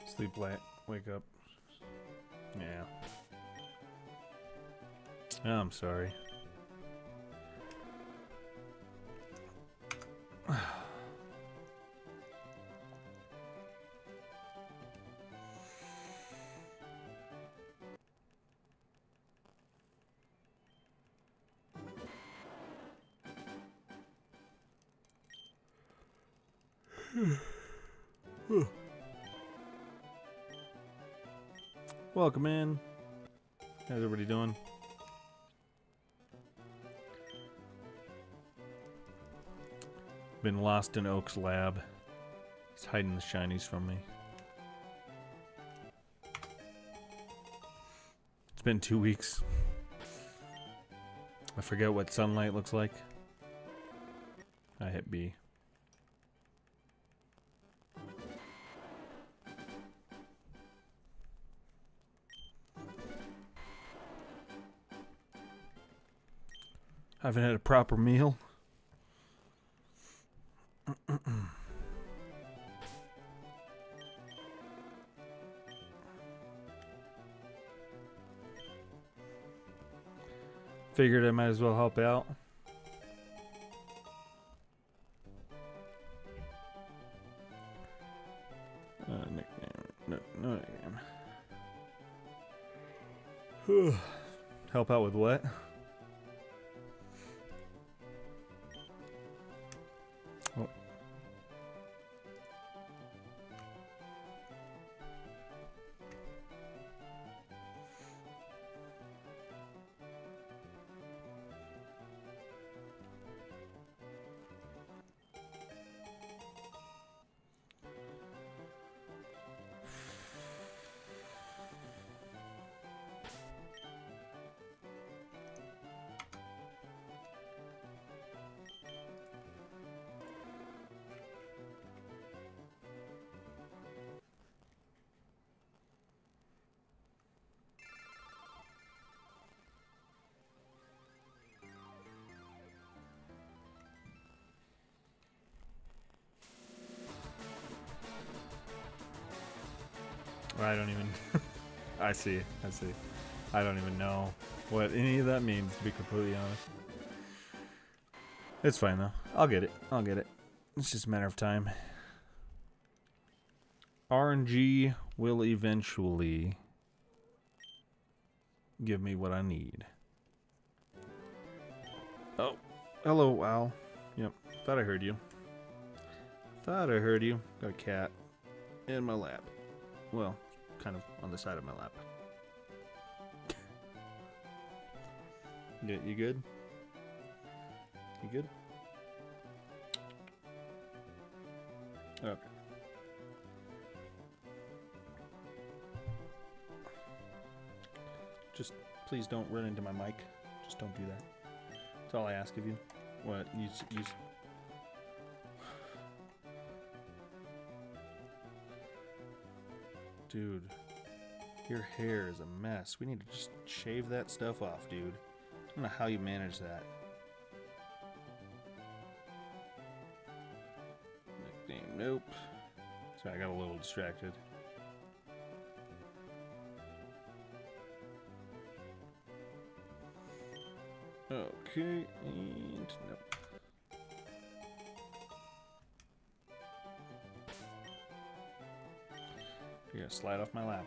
Sleep late, wake up. Yeah. Oh, I'm sorry. Welcome in. How's everybody doing? Been lost in Oak's lab. He's hiding the shinies from me. It's been 2 weeks. I forget what sunlight looks like. I hit B. Haven't had a proper meal. Figured I might as well help out. Nickname. No nickname. Help out with what? Oh. I don't even. I see. I don't even know what any of that means, to be completely honest. It's fine though. I'll get it. It's just a matter of time. RNG will eventually give me what I need. Oh, hello, Al. Yep, thought I heard you. Got a cat in my lap. Well, kind of on the side of my lap. You good? You good? Okay. Just please don't run into my mic. Just don't do that. That's all I ask of you. What? You Dude, your hair is a mess. We need to just shave that stuff off, dude. I don't know how you manage that. Nickname, nope. Sorry, I got a little distracted. Okay, and nope. You're gonna slide off my lap.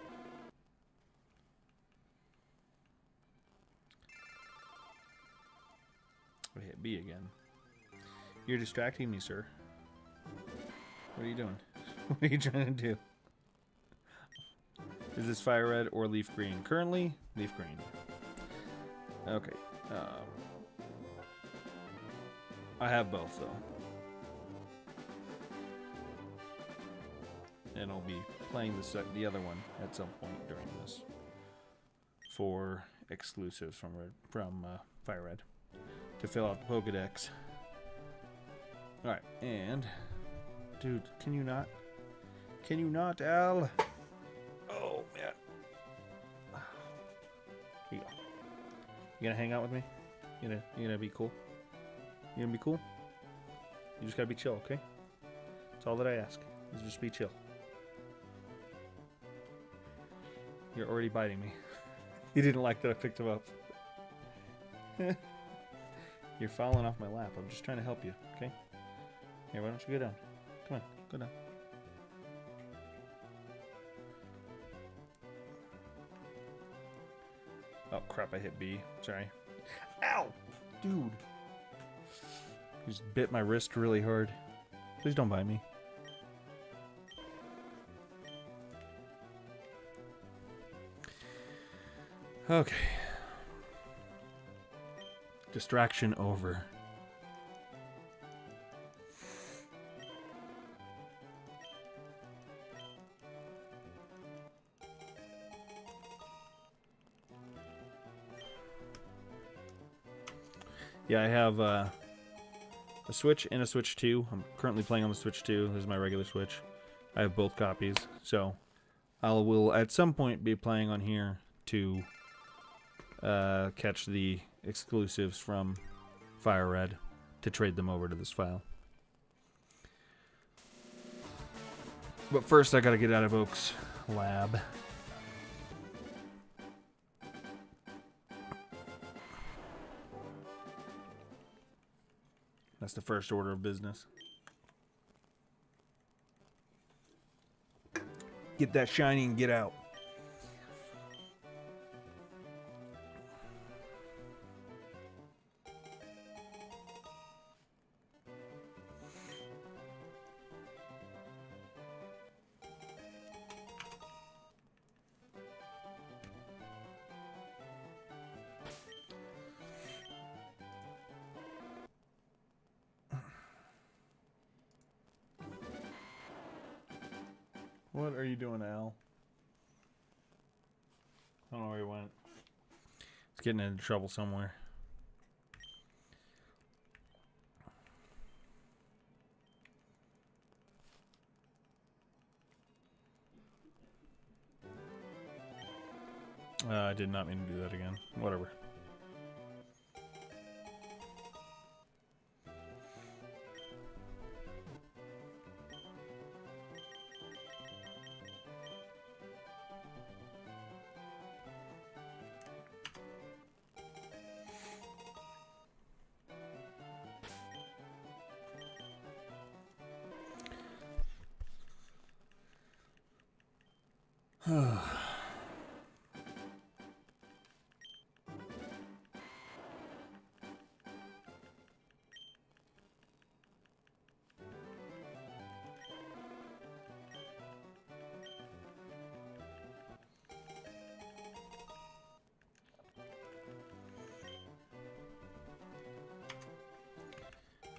I hit B again. You're distracting me, sir. What are you doing? What are you trying to do? Is this fire red or leaf green? Currently, leaf green. Okay. I have both, though. And I'll be playing the other one at some point during this for exclusives from Fire Red to fill out the Pokédex. All right, and dude, can you not? Can you not, Al? Oh man! Here you go. You gonna hang out with me? You gonna be cool? You gonna be cool? You just gotta be chill, okay? That's all that I ask. Is just be chill. You're already biting me. You didn't like that I picked him up. You're falling off my lap. I'm just trying to help you, okay? Here, why don't you go down? Come on, go down. Oh crap, I hit B. Sorry. Ow! Dude. You just bit my wrist really hard. Please don't bite me. Okay. Distraction over. Yeah, I have a Switch and a Switch 2. I'm currently playing on the Switch 2. This is my regular Switch. I have both copies, so I will at some point be playing on here to catch the exclusives from Fire Red to trade them over to this file. But first, I gotta get out of Oak's lab. That's the first order of business. Get that shiny and get out. What are you doing, Al? I don't know where he went. He's getting into trouble somewhere. I did not mean to do that again. Whatever.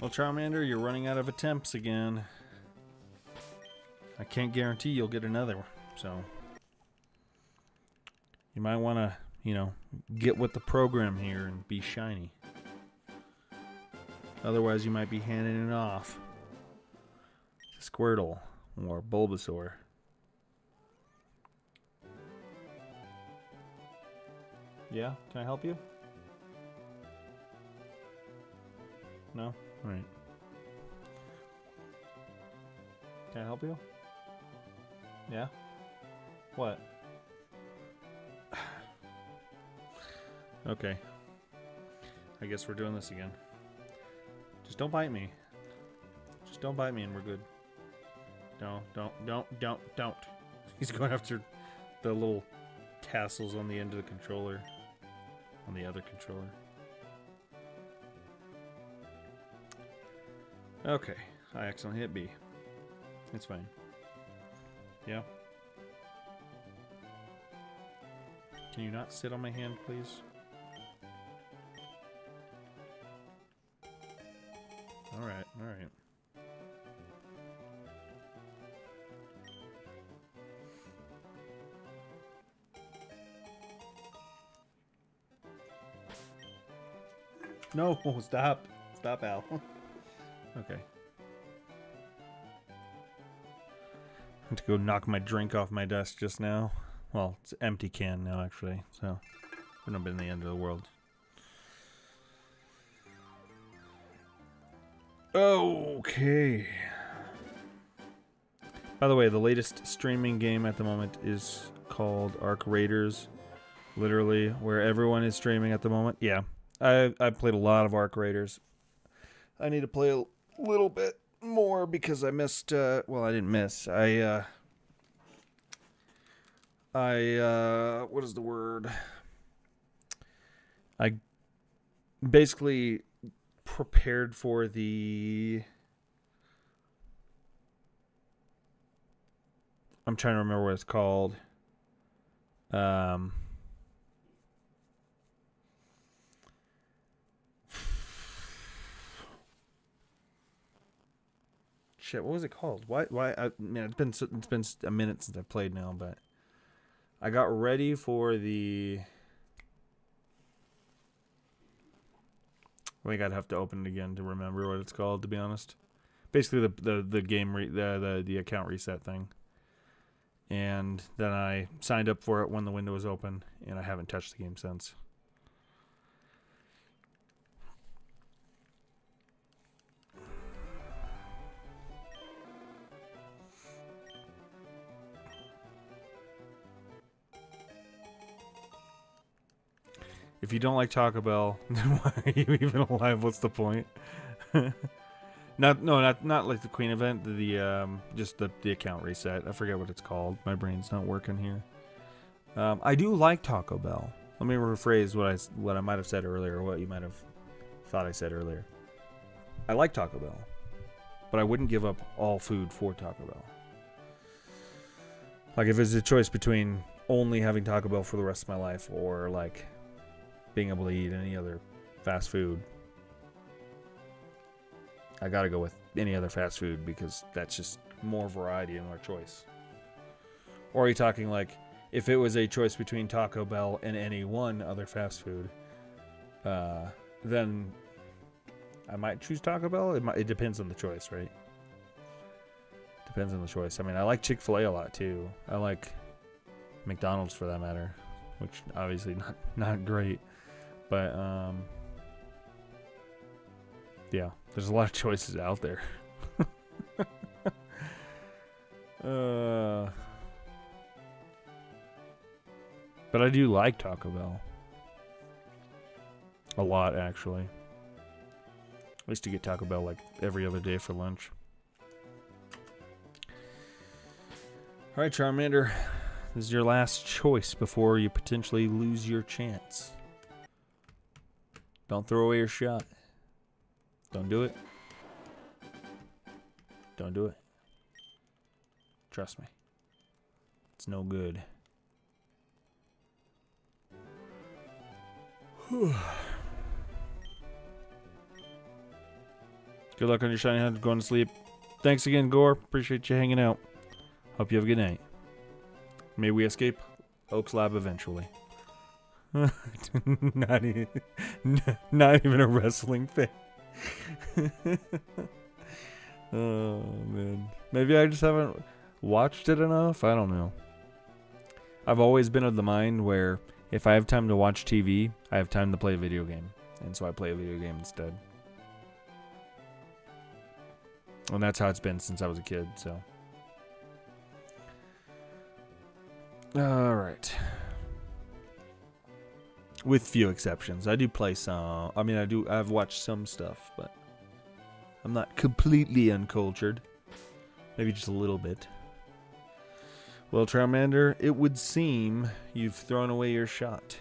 Well, Charmander, you're running out of attempts again. I can't guarantee you'll get another, so you might want to, you know, get with the program here and be shiny. Otherwise, you might be handing it off to Squirtle or Bulbasaur. Yeah? Can I help you? No? Alright. Can I help you? Yeah? What? Okay. I guess we're doing this again. Just don't bite me. Just don't bite me and we're good. Don't. He's going after the little tassels on the end of the controller. On the other controller. Okay. I accidentally hit B. It's fine. Yeah? Can you not sit on my hand, please? Alright, alright. No, stop. Stop, Al. Okay. I had to go knock my drink off my desk just now. Well, it's an empty can now, actually, so it wouldn't have been the end of the world. Okay. By the way, the latest streaming game at the moment is called Arc Raiders. Literally, where everyone is streaming at the moment. Yeah, I've played a lot of Arc Raiders. I need to play a little bit more because I missed, well, I didn't miss. What is the word? I basically prepared for the... I'm trying to remember what it's called. Shit, what was it called? Why? I mean, it's been a minute since I've played now, but I got ready for the. I think I'd have to open it again to remember what it's called. To be honest, basically the game the account reset thing, and then I signed up for it when the window was open, and I haven't touched the game since. If you don't like Taco Bell, then why are you even alive? What's the point? not like the Queen event. Just the account reset. I forget what it's called. My brain's not working here. I do like Taco Bell. Let me rephrase what I might have said earlier, or what you might have thought I said earlier. I like Taco Bell, but I wouldn't give up all food for Taco Bell. Like if it's a choice between only having Taco Bell for the rest of my life, or like being able to eat any other fast food, I gotta go with any other fast food because that's just more variety and more choice. Or are you talking like if it was a choice between Taco Bell and any one other fast food, then I might choose Taco Bell. It depends on the choice, right? Depends on the choice. I mean, I like Chick-fil-A a lot too. I like McDonald's for that matter, which obviously not great. But, yeah, there's a lot of choices out there. But I do like Taco Bell. A lot, actually. I used to get Taco Bell like every other day for lunch. Alright, Charmander. This is your last choice before you potentially lose your chance. Don't throw away your shot. Don't do it. Don't do it. Trust me. It's no good. Good luck on your shiny hunt. Going to sleep. Thanks again, Gore. Appreciate you hanging out. Hope you have a good night. May we escape Oak's Lab eventually. not even a wrestling thing. Oh man, maybe I just haven't watched it enough. I don't know. I've always been of the mind where if I have time to watch TV, I have time to play a video game, and so I play a video game instead. And that's how it's been since I was a kid. So, all right. With few exceptions. I do play some. I mean, I've watched some stuff, but I'm not completely uncultured. Maybe just a little bit. Well, Charmander, it would seem you've thrown away your shot.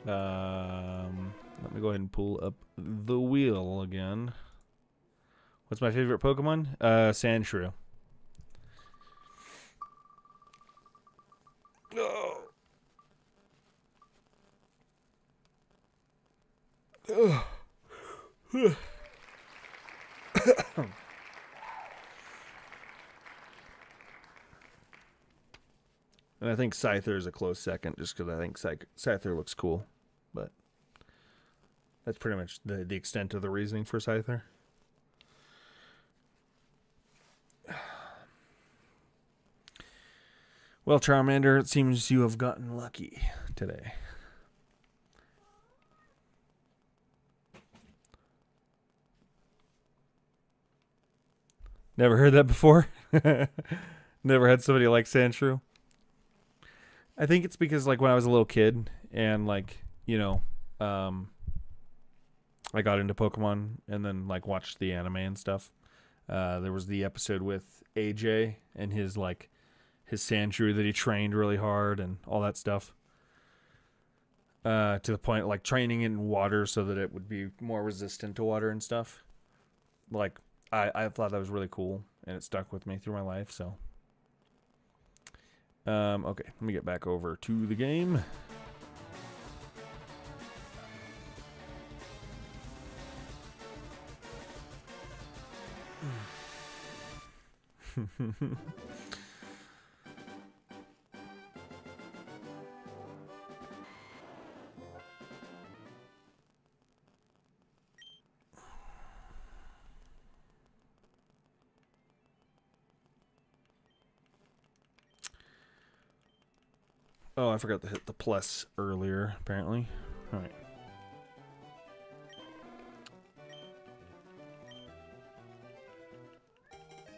Let me go ahead and pull up the wheel again. What's my favorite Pokemon? Sandshrew. Oh. And I think Scyther is a close second, just because I think Scyther looks cool. But that's pretty much the extent of the reasoning for Scyther. Well, Charmander, it seems you have gotten lucky today. Never heard that before? Never had somebody like Sandshrew? I think it's because, like, when I was a little kid and, like, you know, I got into Pokemon and then, like, watched the anime and stuff. There was the episode with AJ and his Sandshrew that he trained really hard and all that stuff. To the point, like, training in water so that it would be more resistant to water and stuff. Like, I thought that was really cool, and it stuck with me through my life, so. Okay, let me get back over to the game. Oh, I forgot to hit the plus earlier, apparently. All right.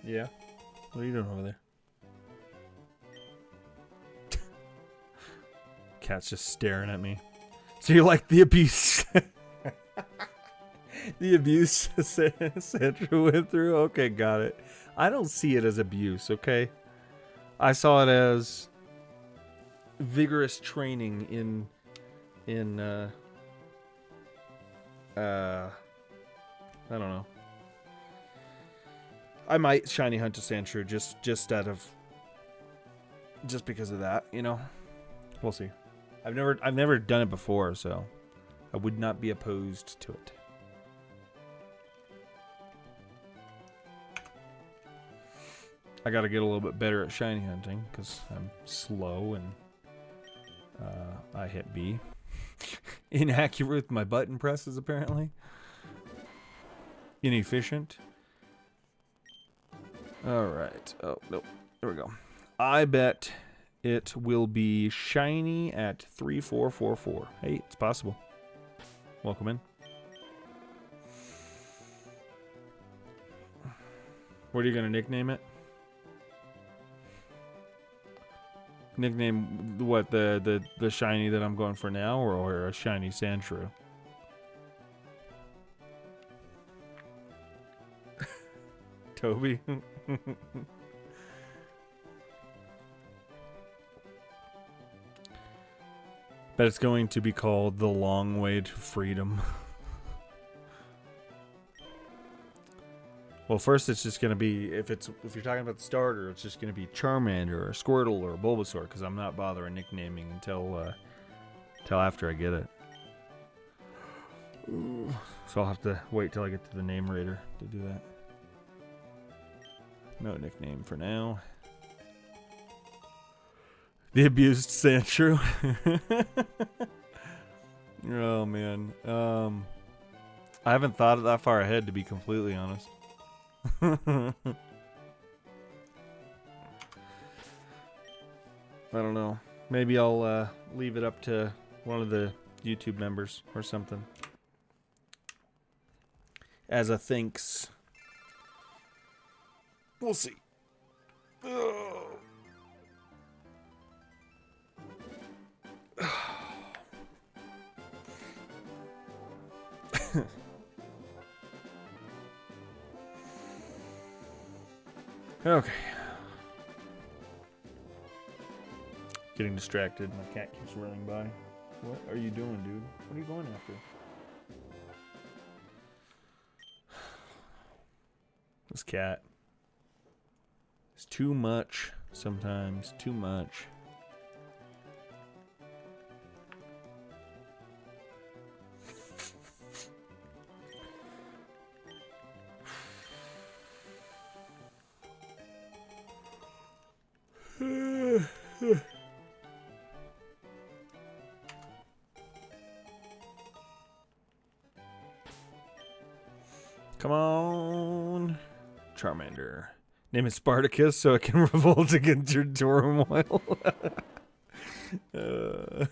Yeah? What are you doing over there? Cat's just staring at me. So you like the abuse? The abuse Sandra went through? Okay, got it. I don't see it as abuse, okay? I saw it as vigorous training in I don't know. I might shiny hunt a Sandshrew just because of that, you know. We'll see. I've never done it before, so I would not be opposed to it. I got to get a little bit better at shiny hunting because I'm slow and I hit B. Inaccurate with my button presses, apparently. Inefficient. Alright. Oh, nope. There we go. I bet it will be shiny at 3444. Hey, it's possible. Welcome in. What are you going to nickname it? Nickname what, the shiny that I'm going for now, or a shiny Sandshrew? Toby. Bet it's going to be called The Long Way to Freedom. Well, first it's just going to be, if you're talking about the starter, it's just going to be Charmander or Squirtle or Bulbasaur, because I'm not bothering nicknaming until after I get it. So I'll have to wait till I get to the name raider to do that. No nickname for now. The abused Sandshrew. Oh man. I haven't thought that far ahead, to be completely honest. I don't know. Maybe I'll leave it up to one of the YouTube members or something. As a thanks. We'll see. Oh. Okay. Getting distracted. My cat keeps running by. What are you doing, dude? What are you going after? This cat is too much sometimes. Too much. Come on. Charmander. Name it Spartacus so it can revolt against your turmoil. That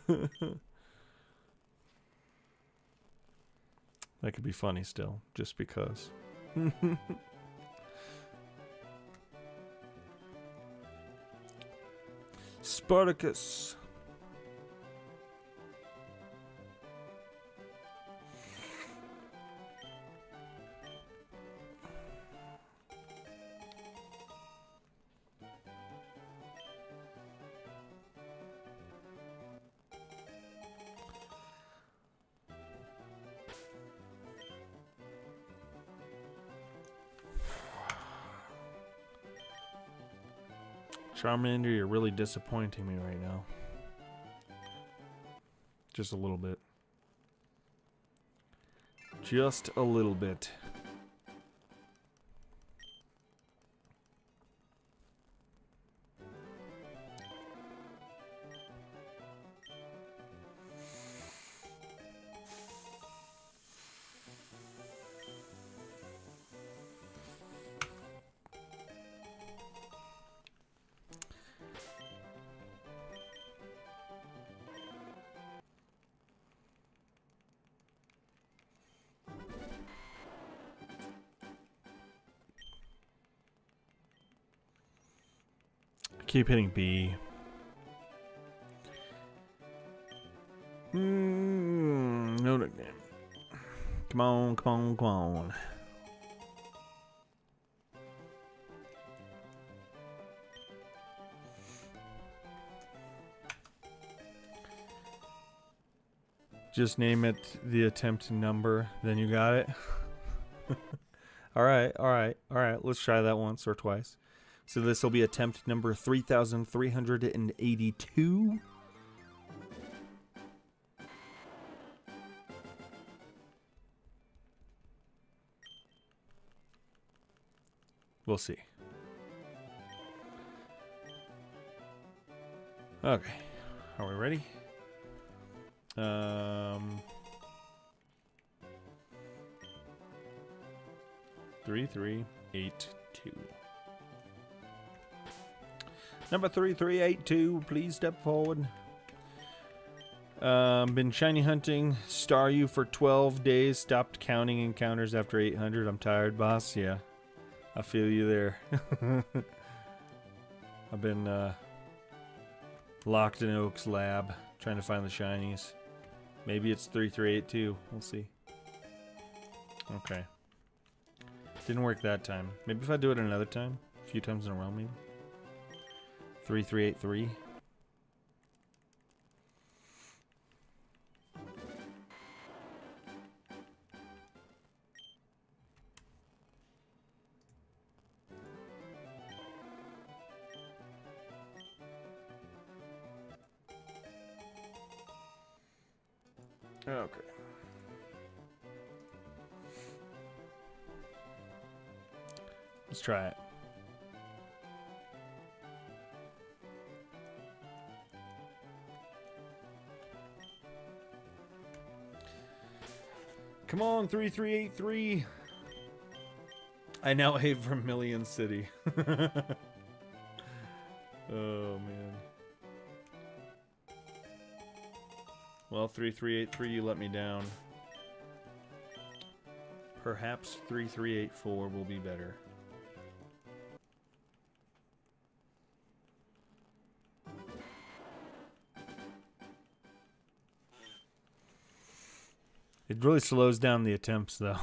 could be funny still, just because. Spartacus. Charmander, you're really disappointing me right now. Just a little bit. Just a little bit. Keep hitting B. No nickname. Come on, come on, come on. Just name it the attempt number, then you got it. All right, all right, all right. Let's try that once or twice. So this will be attempt number 3,382. We'll see. Okay, are we ready? 3382. Number 3382, please step forward. Been shiny hunting Staryu for 12 days. Stopped counting encounters after 800. I'm tired, boss. Yeah, I feel you there. I've been locked in Oak's lab trying to find the shinies. Maybe it's 3382. We'll see. Okay. Didn't work that time. Maybe if I do it another time, a few times in a row, maybe. 3383. Okay. Let's try it. Come on, 3383. I now hate Vermilion City. Oh, man. Well, 3383, you let me down. Perhaps 3384 will be better. It really slows down the attempts, though.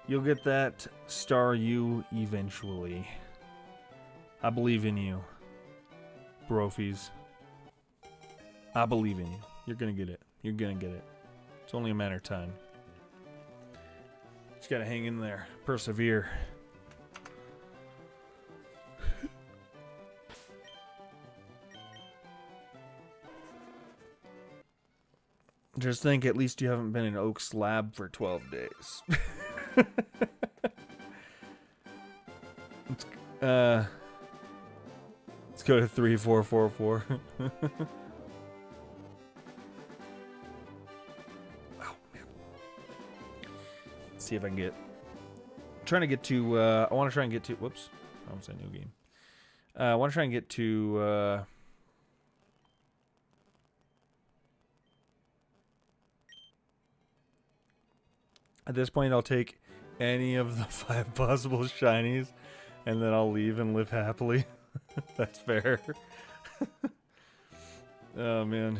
You'll get that Staryu eventually. I believe in you, Brofies. I believe in you. You're gonna get it. You're gonna get it. It's only a matter of time. Just gotta hang in there. Persevere. Just think, at least you haven't been in Oak's lab for 12 days. Let's go to 3444. Oh, man. Let's see if I can get. I'm trying to get to. I want to try and get to. Whoops. I almost said new game. I want to try and get to. At this point, I'll take any of the 5 possible shinies, and then I'll leave and live happily. That's fair. Oh, man.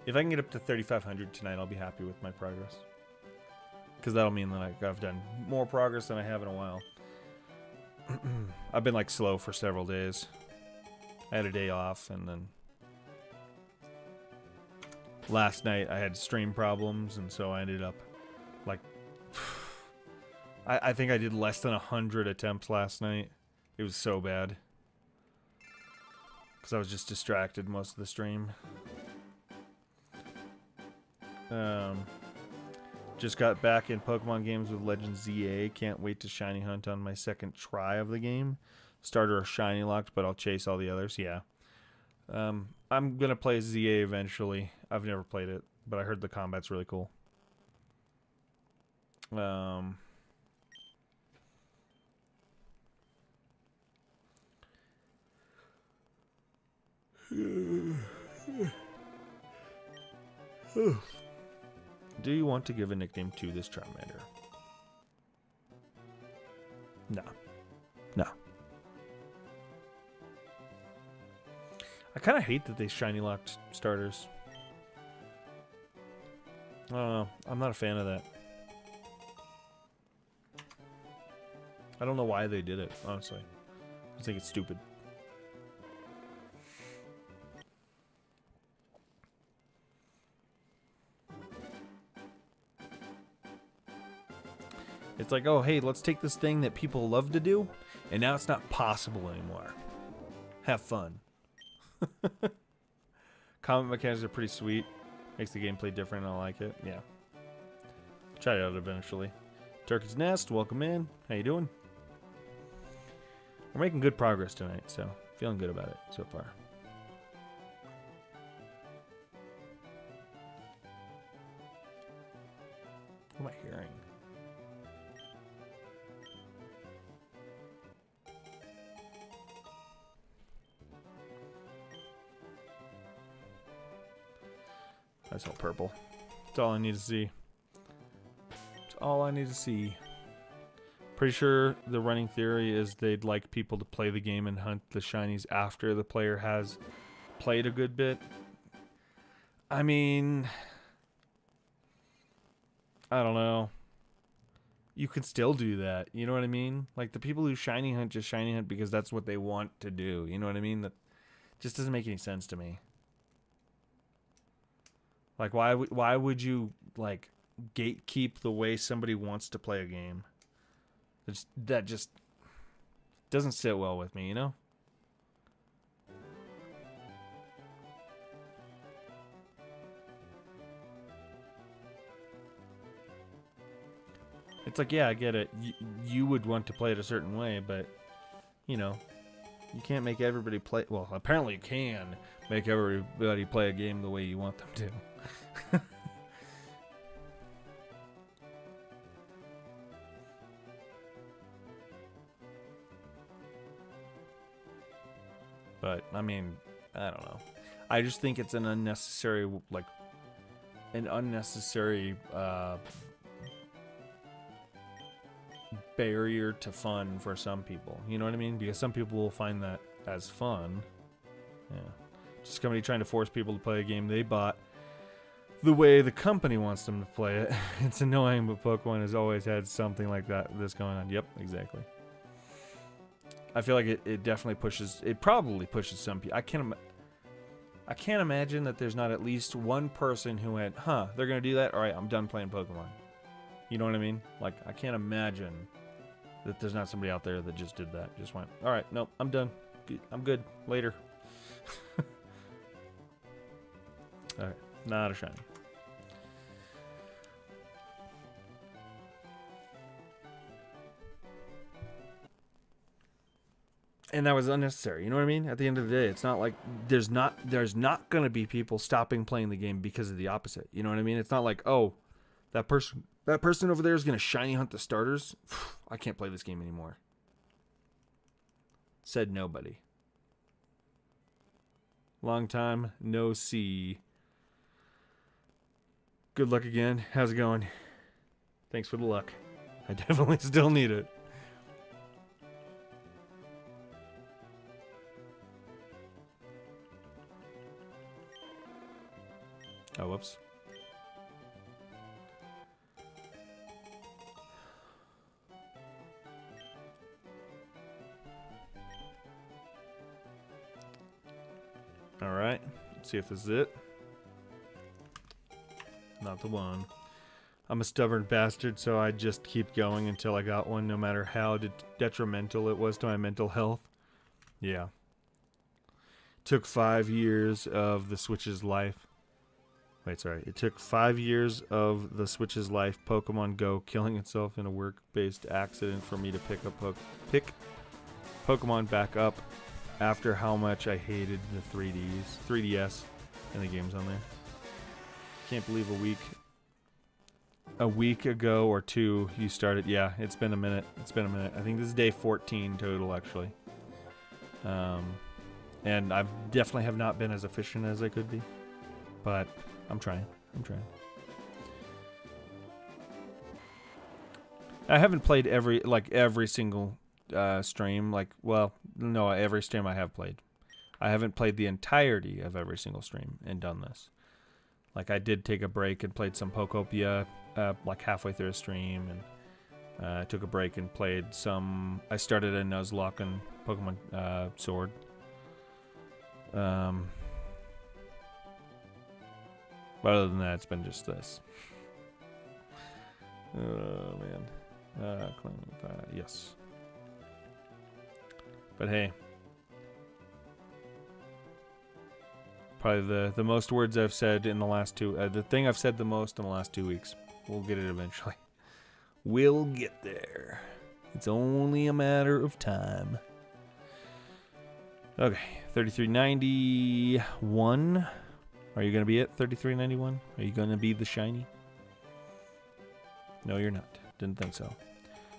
If I can get up to 3,500 tonight, I'll be happy with my progress. Because that'll mean that I've done more progress than I have in a while. I've been, like, slow for several days. I had a day off, and then last night I had stream problems, and so I ended up, like, I think I did less than 100 attempts last night. It was so bad. Because I was just distracted most of the stream. Just got back in Pokemon games with Legend ZA. Can't wait to shiny hunt on my second try of the game. Starter shiny locked, but I'll chase all the others. Yeah. I'm going to play ZA eventually. I've never played it, but I heard the combat's really cool. Do you want to give a nickname to this Charmander? No. No. I kind of hate that they shiny locked starters. I don't know. I'm not a fan of that. I don't know why they did it, honestly. I think it's stupid. It's like, oh, hey, let's take this thing that people love to do, and now it's not possible anymore. Have fun. Combat mechanics are pretty sweet. Makes the gameplay different, and I like it. Yeah. Try it out eventually. Turkey's Nest, welcome in. How you doing? We're making good progress tonight, so feeling good about it so far. What am I hearing? I saw purple. That's all I need to see. That's all I need to see. Pretty sure the running theory is they'd like people to play the game and hunt the shinies after the player has played a good bit. I mean, I don't know. You can still do that. You know what I mean? Like the people who shiny hunt just shiny hunt because that's what they want to do. You know what I mean? That just doesn't make any sense to me. Like why would you like gatekeep the way somebody wants to play a game? That just doesn't sit well with me, you know? It's like, yeah, I get it. You would want to play it a certain way, but, you know, you can't make everybody play... Well, apparently you can make everybody play a game the way you want them to. But, I mean, I don't know. I just think it's an unnecessary, like, barrier to fun for some people. You know what I mean? Because some people will find that as fun. Yeah. Just somebody trying to force people to play a game they bought the way the company wants them to play it. It's annoying, but Pokemon has always had something like this going on. Yep, exactly. I feel like it definitely pushes... It probably pushes some people. I can't imagine that there's not at least one person who went, huh, they're going to do that? All right, I'm done playing Pokemon. You know what I mean? Like, I can't imagine that there's not somebody out there that just did that. Just went, all right, nope, I'm done. I'm good. Later. All right, not a shiny. And that was unnecessary. You know what I mean? At the end of the day, it's not like there's not going to be people stopping playing the game because of the opposite. You know what I mean? It's not like, oh, that person over there is going to shiny hunt the starters. I can't play this game anymore. Said nobody. Long time no see. Good luck again. How's it going? Thanks for the luck. I definitely still need it. Oh, whoops. All right. Let's see if this is it. Not the one. I'm a stubborn bastard, so I just keep going until I got one, no matter how detrimental it was to my mental health. Yeah. Took 5 years of the Switch's life. Wait, sorry. It took 5 years of the Switch's life, Pokemon Go killing itself in a work-based accident for me to pick Pokemon back up after how much I hated the 3DS, and the games on there. Can't believe a week ago or two you started. Yeah, it's been a minute. I think this is day 14 total, actually. And I've definitely have not been as efficient as I could be, but I'm trying. I haven't played every single stream. Every stream I have played. I haven't played the entirety of every single stream and done this. Like, I did take a break and played some Pokopia like halfway through a stream, and I took a break and played some. I started a Nuzlocke and Pokemon Sword. But other than that, it's been just this. Oh man. Yes. But hey, probably the most words I've said in the last the thing I've said the most in the last 2 weeks. We'll get it eventually. We'll get there. It's only a matter of time. Okay, 3391. Are you going to be at 3391? Are you going to be the shiny? No, you're not. Didn't think so.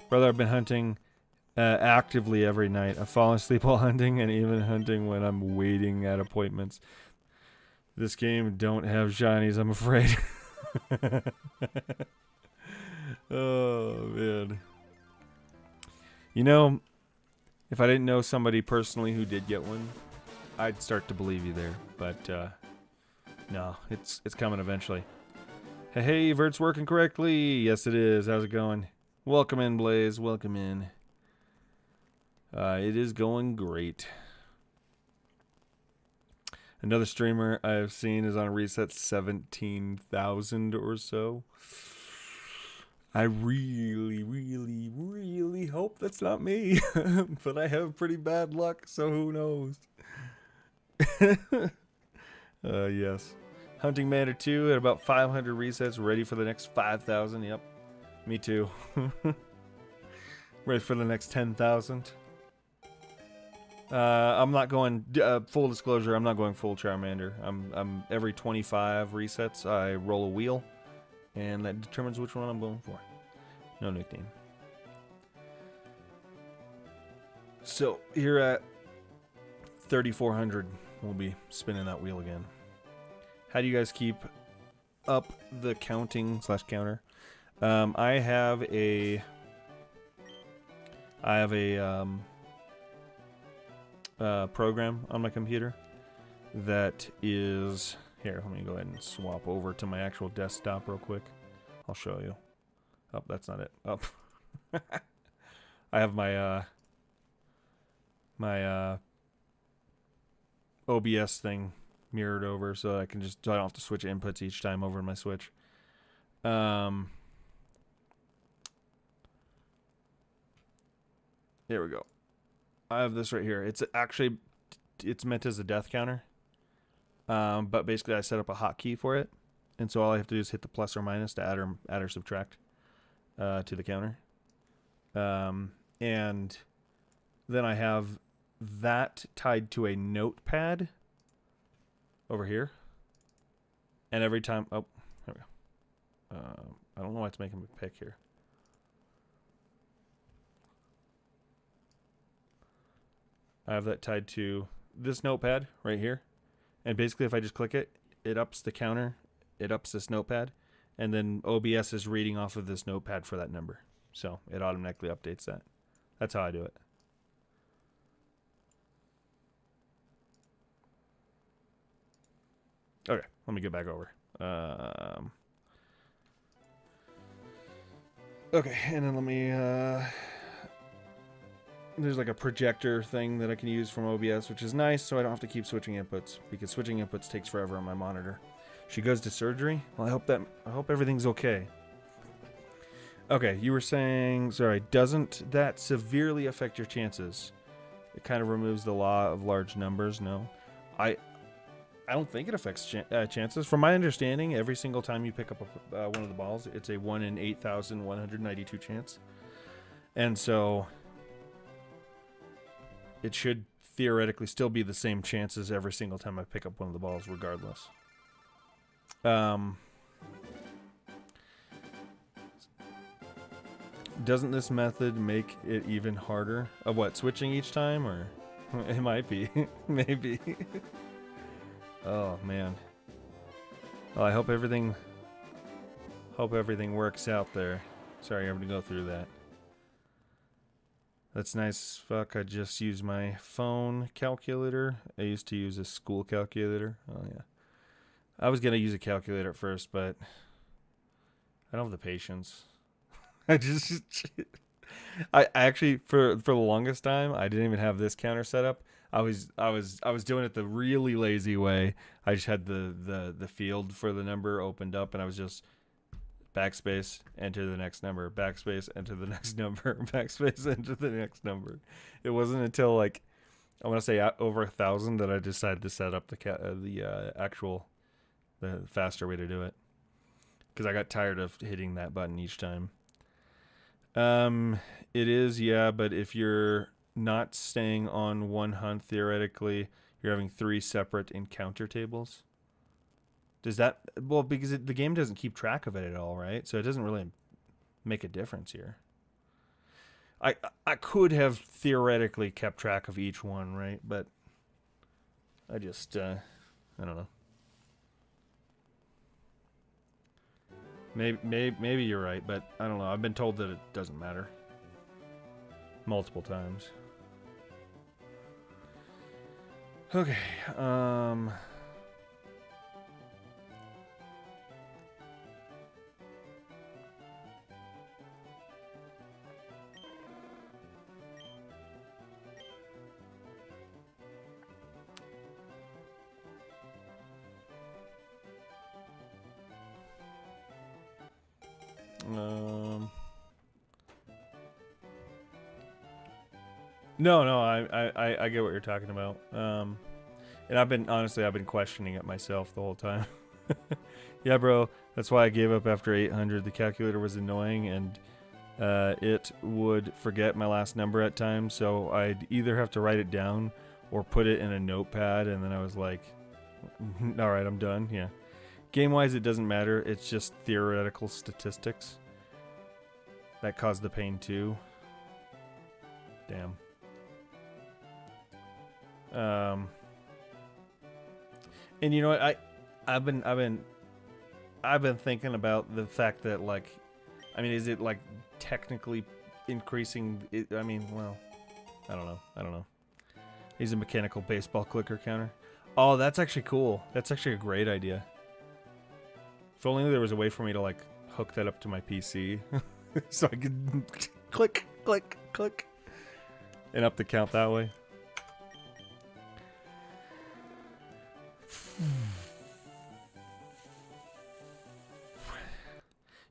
Brother, I've been hunting actively every night. I fall asleep while hunting, and even hunting when I'm waiting at appointments. This game don't have shinies, I'm afraid. Oh, man. You know, if I didn't know somebody personally who did get one, I'd start to believe you there. But, no, it's coming eventually. Hey, Vert's working correctly. Yes, it is. How's it going? Welcome in, Blaze. Welcome in. It is going great. Another streamer I've seen is on a reset 17,000 or so. I really, really, really hope that's not me. But I have pretty bad luck, so who knows? Yes. Hunting Manor 2 at about 500 resets, ready for the next 5,000. Yep. Me too. Ready for the next 10,000. I'm not going, full disclosure, I'm not going full Charmander. I'm every 25 resets, I roll a wheel, and that determines which one I'm going for. No nickname. So, here at 3,400, we'll be spinning that wheel again. How do you guys keep up the counting/counter? I have a program on my computer that is here. Let me go ahead and swap over to my actual desktop real quick. I'll show you. Oh, that's not it. Oh, I have my OBS thing mirrored over, so I don't have to switch inputs each time over in my Switch. Here we go. I have this right here. It's meant as a death counter. But basically I set up a hotkey for it. And so all I have to do is hit the plus or minus to add or subtract to the counter. And then I have that tied to a notepad over here. And every time, oh, there we go. I don't know why it's making me pick here. I have that tied to this notepad right here. And basically if I just click it, it ups the counter, it ups this notepad, and then OBS is reading off of this notepad for that number. So it automatically updates that. That's how I do it. Okay, let me get back over. Okay, and then let me... there's like a projector thing that I can use from OBS, which is nice, so I don't have to keep switching inputs, because switching inputs takes forever on my monitor. She goes to surgery? Well, I hope everything's okay. Okay, you were saying, sorry, doesn't that severely affect your chances? It kind of removes the law of large numbers. No, I I don't think it affects chances. From my understanding, every single time you pick up one of the balls, it's a 1 in 8,192 chance. And so it should theoretically still be the same chances every single time I pick up one of the balls, regardless. Doesn't this method make it even harder? Of what, switching each time? Or it might be. Maybe. Oh, man. Well, I hope everything works out there. Sorry, I'm going to go through that. That's nice as fuck. I just use my phone calculator. I used to use a school calculator. Oh, yeah. I was going to use a calculator at first, but I don't have the patience. I actually, for the longest time, I didn't even have this counter set up. I was doing it the really lazy way. I just had the field for the number opened up, and I was just backspace, enter the next number, backspace, enter the next number, backspace, enter the next number. It wasn't until like I want to say over 1,000 that I decided to set up the faster way to do it, because I got tired of hitting that button each time. It is, yeah, but if you're not staying on one hunt, theoretically, you're having 3 separate encounter tables. Does that, well, because the game doesn't keep track of it at all, right? So it doesn't really make a difference here. I could have theoretically kept track of each one, right? But I just, I don't know. Maybe you're right, but I don't know. I've been told that it doesn't matter. Multiple times. Okay, No, I get what you're talking about. And I've been questioning it myself the whole time. Yeah, bro, that's why I gave up after 800. The calculator was annoying, and it would forget my last number at times, so I'd either have to write it down or put it in a notepad, and then I was like, all right, I'm done. Yeah. Game-wise, it doesn't matter. It's just theoretical statistics that cause the pain too. Damn. And you know what? I've been thinking about the fact that, like, I mean, is it like technically increasing? I mean, well, I don't know. He's a mechanical baseball clicker counter. Oh, that's actually cool. That's actually a great idea. If only there was a way for me to like hook that up to my PC, so I could click, click, click, and up the count that way.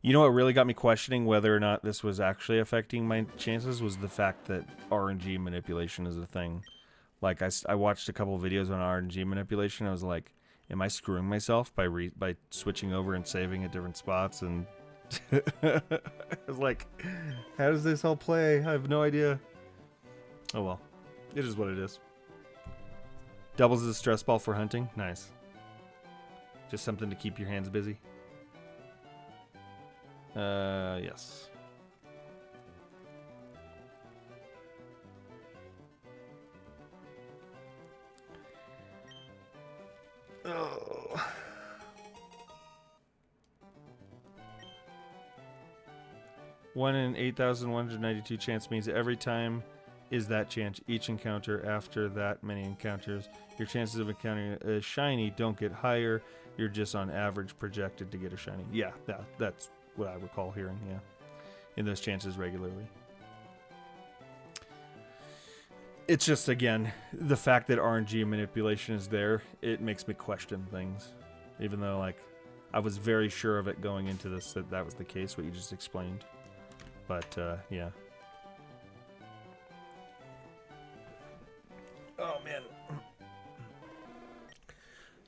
You know what really got me questioning whether or not this was actually affecting my chances was the fact that RNG manipulation is a thing. Like, I watched a couple of videos on RNG manipulation. I was like, am I screwing myself by switching over and saving at different spots? And I was like, how does this all play? I have no idea. Oh well, it is what it is. Doubles as a stress ball for hunting. Nice. Just something to keep your hands busy. Yes. Oh. One in 8,192 chance means every time is that chance. Each encounter after that many encounters, your chances of encountering a shiny don't get higher. You're just on average projected to get a shiny. Yeah, that's what I recall hearing. Yeah, in those chances regularly. It's just, again, the fact that RNG manipulation is there, it makes me question things. Even though, like, I was very sure of it going into this, that was the case, what you just explained. But yeah. Oh man.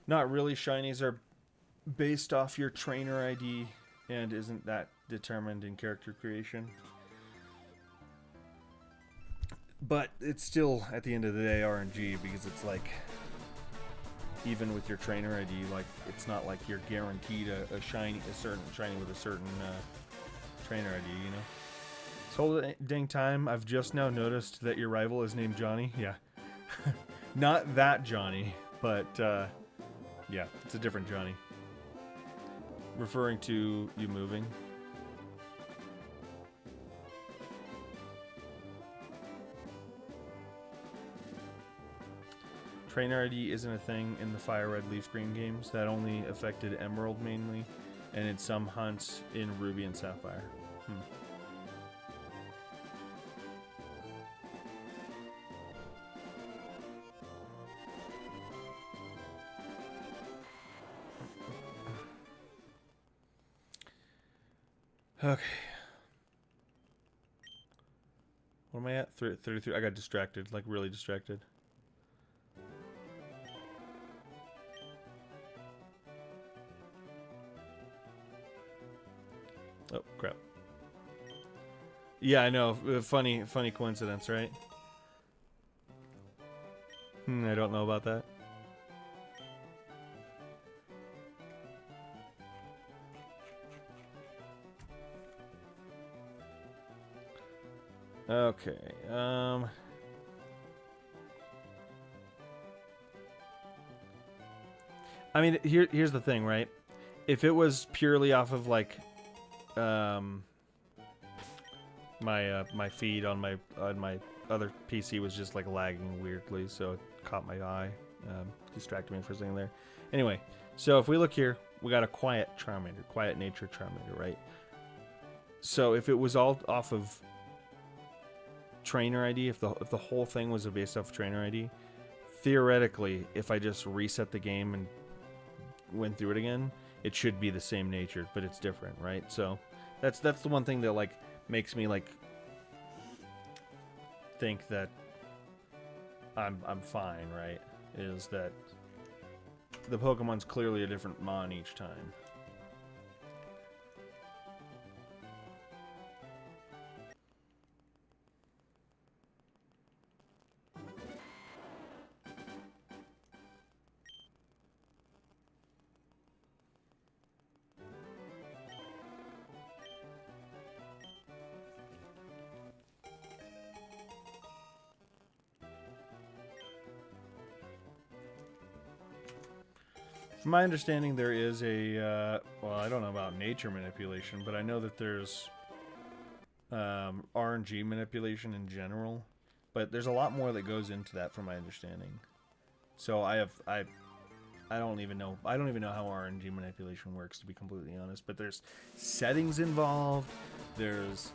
Not really. Shinies are based off your trainer ID and isn't that determined in character creation. But it's still, at the end of the day, RNG, because it's like, even with your trainer ID, like, it's not like you're guaranteed a certain shiny with a certain trainer ID, you know? This whole dang time, I've just now noticed that your rival is named Johnny. Yeah. Not that Johnny, but, yeah, it's a different Johnny. Referring to you moving. Trainer ID isn't a thing in the Fire Red Leaf Green games. That only affected Emerald mainly, and in some hunts in Ruby and Sapphire. Okay. What am I at? 33. I got distracted, like really distracted. Oh, crap. Yeah, I know. Funny coincidence, right? I don't know about that. Okay. I mean, here's the thing, right? If it was purely off of like my feed on my other PC was just like lagging weirdly, so it caught my eye, distracted me for a second there. Anyway, so if we look here, we got a quiet Charmander, quiet nature Charmander, right? So if it was all off of trainer ID, if the whole thing was based off of trainer ID, theoretically, if I just reset the game and went through it again, it should be the same nature, but it's different, right? So that's the one thing that like makes me like think that I'm fine, right? Is that the Pokemon's clearly a different mon each time. From my understanding, there is a, well, I don't know about nature manipulation, but I know that there's RNG manipulation in general, but there's a lot more that goes into that from my understanding. So I don't even know how RNG manipulation works, to be completely honest, but there's settings involved, there's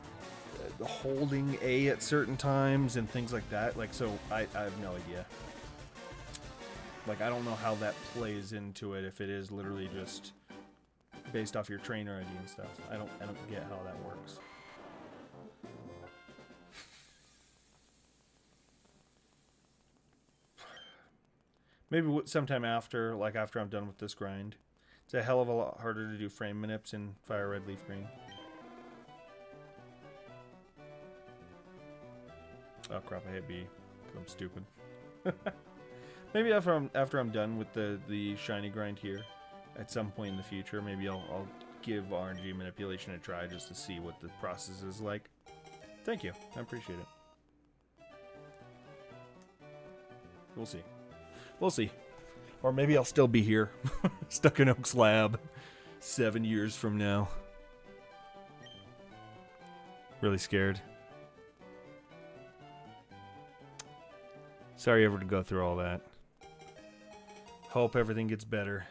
holding A at certain times and things like that, like, so I have no idea. Like, I don't know how that plays into it, if it is literally just based off your trainer ID and stuff. I don't get how that works. Maybe sometime after, like after I'm done with this grind. It's a hell of a lot harder to do frame manips in Fire Red Leaf Green. Oh crap, I hit B. I'm stupid. Maybe after I'm done with the shiny grind here, at some point in the future, maybe I'll give RNG manipulation a try just to see what the process is like. Thank you, I appreciate it. We'll see. We'll see. Or maybe I'll still be here, stuck in Oak's lab, 7 years from now. Really scared. Sorry ever to go through all that. Hope everything gets better.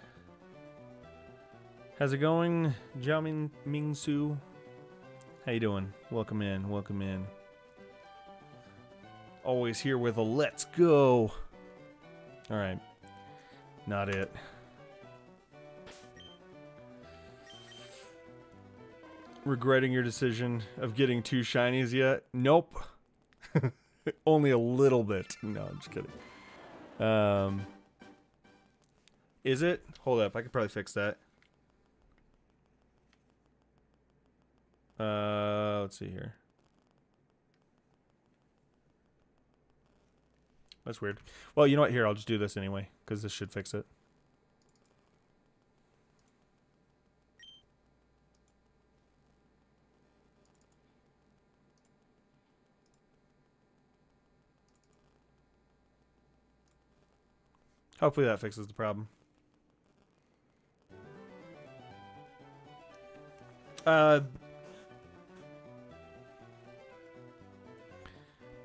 How's it going, Jiao Ming Su? How you doing? Welcome in, welcome in. Always here with a let's go. Alright. Not it. regretting your decision of getting 2 shinies yet? Nope. Only a little bit. No, I'm just kidding. Is it? Hold up, I could probably fix that. Let's see here. That's weird. Well, you know what? Here, I'll just do this anyway, because this should fix it. Hopefully that fixes the problem.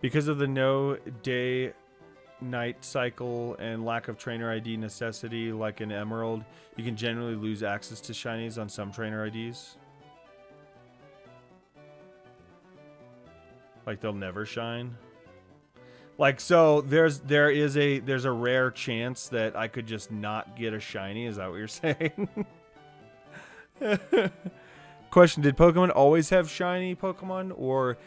Because of the no day night cycle and lack of trainer ID necessity, like an Emerald, you can generally lose access to shinies on some trainer IDs. Like they'll never shine. Like, so there's a rare chance that I could just not get a shiny. Is that what you're saying? Question: did Pokemon always have shiny Pokemon, or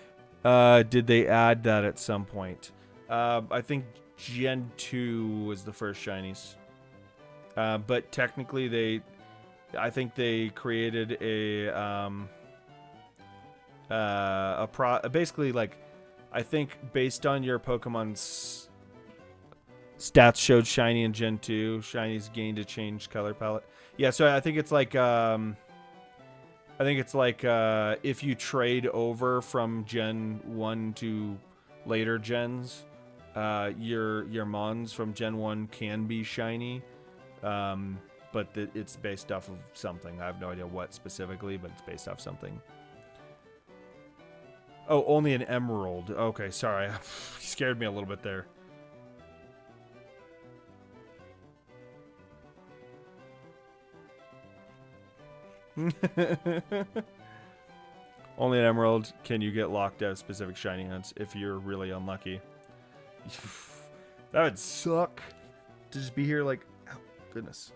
did they add that at some point? I think Gen 2 was the first shinies. But technically I think they created basically, like, I think based on your Pokemon's stats showed shiny in Gen 2, shinies gained a changed color palette. Yeah, so I think it's like if you trade over from Gen 1 to later gens, your Mons from Gen 1 can be shiny. But it's based off of something. I have no idea what specifically, but it's based off something. Oh, only an Emerald. Okay, sorry. You scared me a little bit there. Only an Emerald can you get locked out of specific shiny hunts if you're really unlucky. That would suck to just be here like, oh, goodness.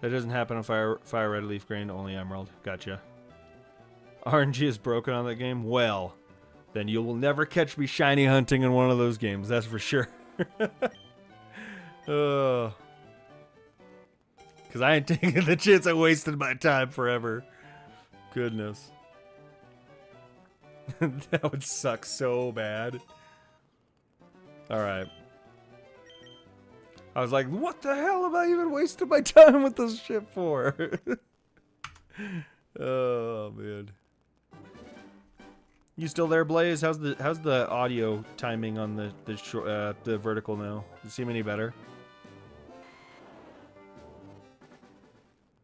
That doesn't happen on Fire Red, Leaf Green, only Emerald. Gotcha. RNG is broken on that game? Well, then you will never catch me shiny hunting in one of those games, that's for sure. Because I ain't taking the chance. I wasted my time forever. Goodness. That would suck so bad. Alright. I was like, what the hell am I even wasting my time with this shit for? Oh, man. You still there, Blaze? How's the audio timing on the vertical now? Does it seem any better?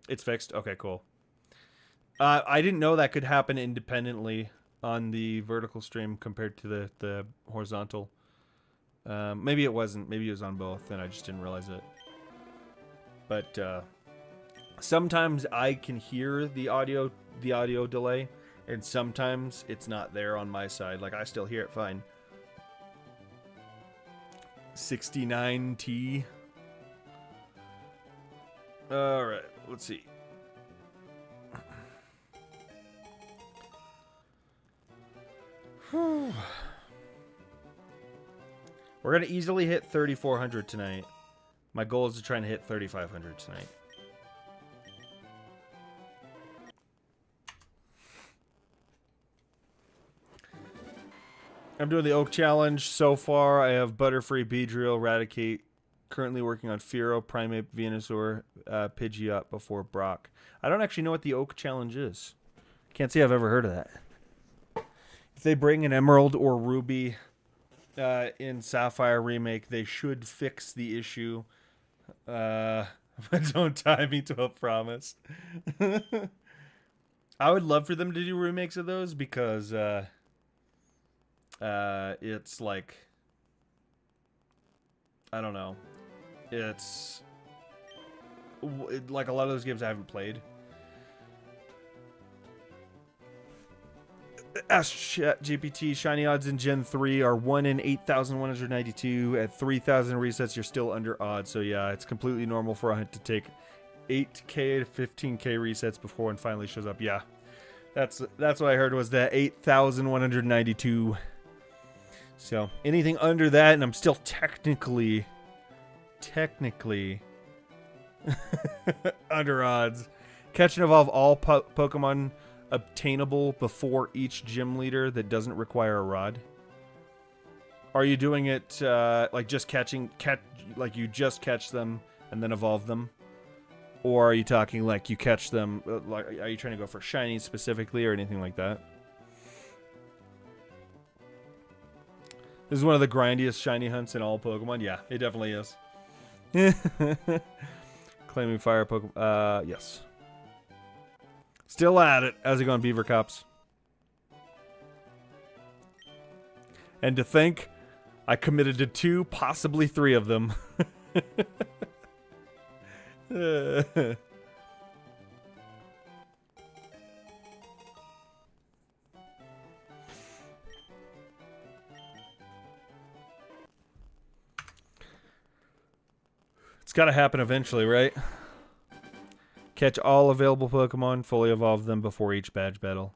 It's fixed? Okay, cool. I didn't know that could happen independently on the vertical stream compared to the horizontal. Maybe it wasn't. Maybe it was on both, and I just didn't realize it. But sometimes I can hear the audio delay, and sometimes it's not there on my side. Like, I still hear it fine. 69T. All right, let's see. Whew. We're going to easily hit 3,400 tonight. My goal is to try and hit 3,500 tonight. I'm doing the Oak Challenge so far. I have Butterfree, Beedrill, Eradicate. Currently working on Fearow, Primeape, Venusaur, Pidgeot before Brock. I don't actually know what the Oak Challenge is. Can't say I've ever heard of that. If they bring an Emerald or Ruby in Sapphire Remake, they should fix the issue. But don't tie me to a promise. I would love for them to do remakes of those because it's like, I don't know. It's like a lot of those games I haven't played. Ask GPT shiny odds in Gen 3 are 1 in 8,192. At 3,000 resets, you're still under odds. So yeah, it's completely normal for a hunt to take 8k to 15k resets before one finally shows up. Yeah, that's what I heard was that 8,192. So anything under that, and I'm still technically under odds. Catch and evolve all Pokemon obtainable before each gym leader that doesn't require a rod. Are you doing it like just like you just catch them and then evolve them? Or are you talking like you catch them, like, are you trying to go for shinies specifically or anything like that? This is one of the grindiest shiny hunts in all Pokemon. Yeah, it definitely is. Claiming fire Pokemon. Yes. Still at it. How's it going, Beaver Cops? And to think, I committed to 2, possibly 3 of them. It's got to happen eventually, right? Catch all available Pokemon, fully evolve them before each badge battle.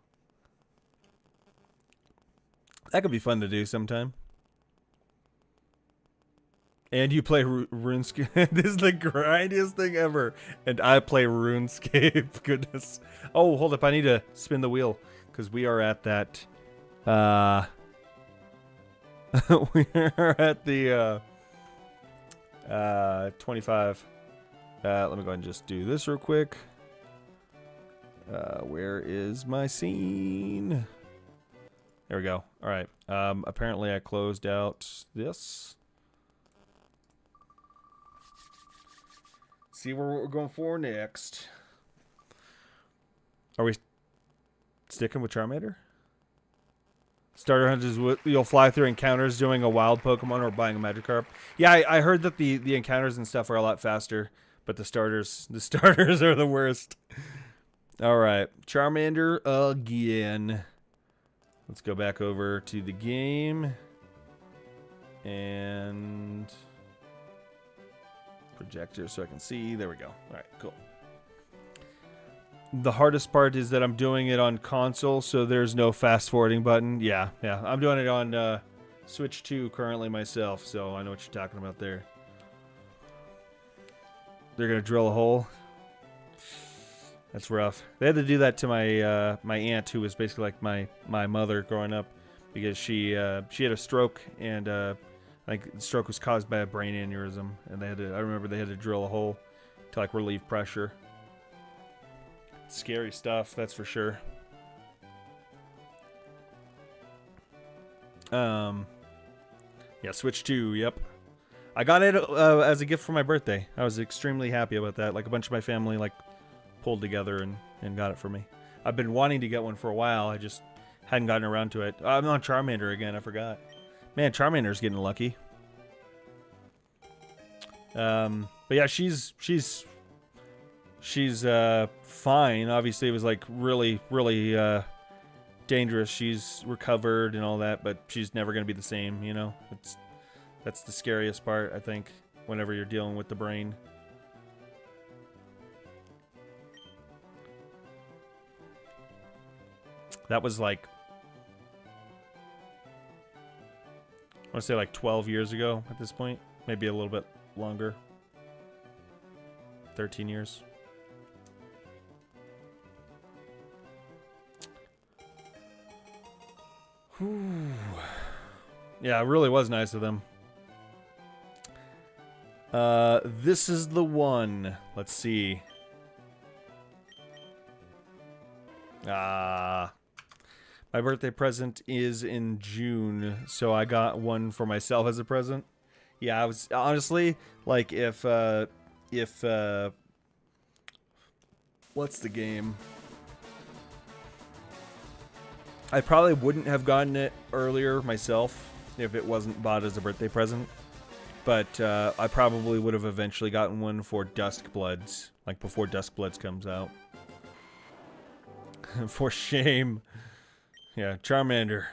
That could be fun to do sometime. And you play RuneScape. This is the grindiest thing ever. And I play RuneScape. Goodness. Oh, hold up. I need to spin the wheel. Because we are at that... we are at the... 25. Let me go ahead and just do this real quick. Where is my scene? There we go. All right. Apparently I closed out this. See where we're going for next. Are we sticking with Charmander? Starter hunt is what you'll fly through encounters doing a wild Pokemon or buying a Magikarp. Yeah, I heard that the encounters and stuff are a lot faster, but the starters are the worst. All right, Charmander again. Let's go back over to the game and projector so I can see. There we go. All right, cool. The hardest part is that I'm doing it on console, so there's no fast forwarding button. Yeah. I'm doing it on Switch 2 currently myself, so I know what you're talking about there. They're gonna drill a hole. That's rough. They had to do that to my my aunt, who was basically like my mother growing up, because she had a stroke, and I think the stroke was caused by a brain aneurysm, and I remember they had to drill a hole to like relieve pressure. Scary stuff, that's for sure. Yeah, Switch 2, yep. I got it as a gift for my birthday. I was extremely happy about that. Like, a bunch of my family, like, pulled together and got it for me. I've been wanting to get one for a while. I just hadn't gotten around to it. I'm on Charmander again, I forgot. Man, Charmander's getting lucky. But yeah, she's fine. Obviously, it was like really dangerous. She's recovered and all that, but she's never gonna be the same. You know, that's the scariest part, I think, whenever you're dealing with the brain. That was like, I want to say like 12 years ago at this point, maybe a little bit longer. 13 years. Whew. Yeah, it really was nice of them. This is the one. Let's see. My birthday present is in June, so I got one for myself as a present. Yeah, I was honestly like, if what's the game? I probably wouldn't have gotten it earlier myself if it wasn't bought as a birthday present. But I probably would have eventually gotten one for Duskbloods, like before Duskbloods comes out. For shame. Yeah, Charmander.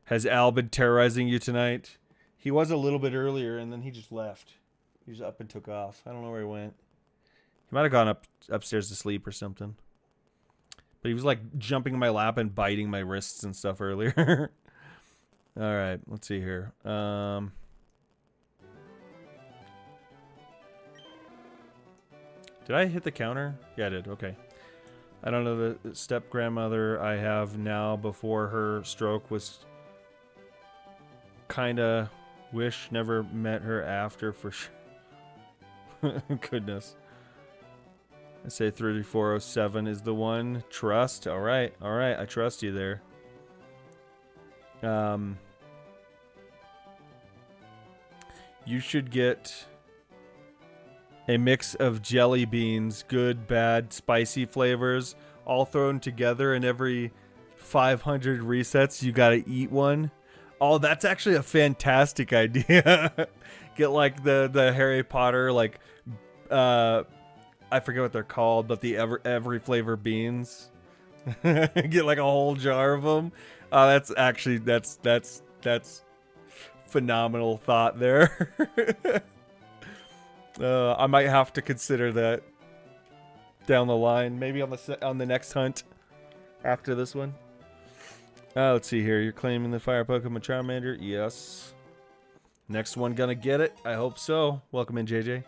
Has Al been terrorizing you tonight? He was a little bit earlier, and then he just left. He just up and took off. I don't know where he went. He might have gone upstairs to sleep or something. But he was like jumping in my lap and biting my wrists and stuff earlier. All right, let's see here. Did I hit the counter? Yeah, I did. Okay. I don't know, the step grandmother I have now before her stroke was kind of wish never met her after for sure. Goodness. I say 3407 is the one. Trust. All right. All right. I trust you there. You should get a mix of jelly beans, good, bad, spicy flavors, all thrown together, and every 500 resets, you gotta eat one. Oh, that's actually a fantastic idea. Get like the Harry Potter, like, I forget what they're called, but the every flavor beans. Get like a whole jar of them. That's actually, that's phenomenal thought there. I might have to consider that down the line, maybe on the next hunt after this one. Let's see here. You're claiming the fire Pokemon Charmander. Yes. Next one gonna get it. I hope so. Welcome in, JJ.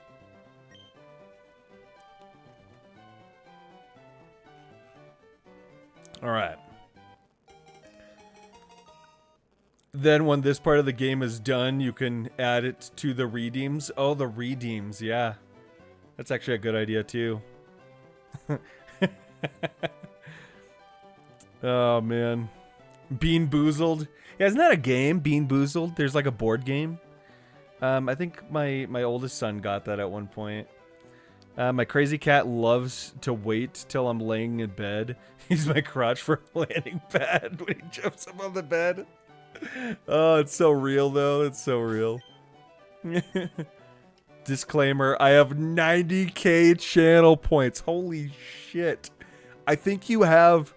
All right. Then when this part of the game is done, you can add it to the redeems. Oh, the redeems, yeah. That's actually a good idea, too. Oh, man. Bean Boozled. Yeah, isn't that a game? Bean Boozled? There's like a board game. I think my oldest son got that at one point. My crazy cat loves to wait till I'm laying in bed. He's my crotch for a landing pad when he jumps up on the bed. Oh, it's so real, though. It's so real. Disclaimer, I have 90k channel points. Holy shit. I think you have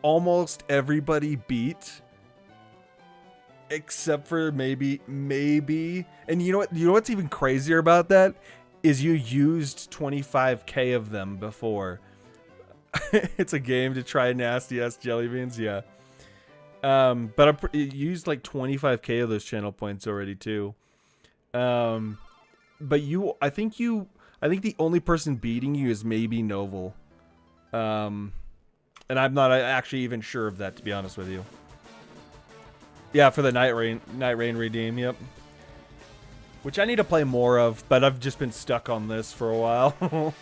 almost everybody beat. Except for maybe. And you know what? You know what's even crazier about that? Is you used 25k of them before. It's a game to try nasty ass jelly beans, yeah. But I used like 25k of those channel points already too. But I think the only person beating you is maybe Novel. And I'm not actually even sure of that, to be honest with you. Yeah, for the Night Rain redeem, yep. Which I need to play more of, but I've just been stuck on this for a while.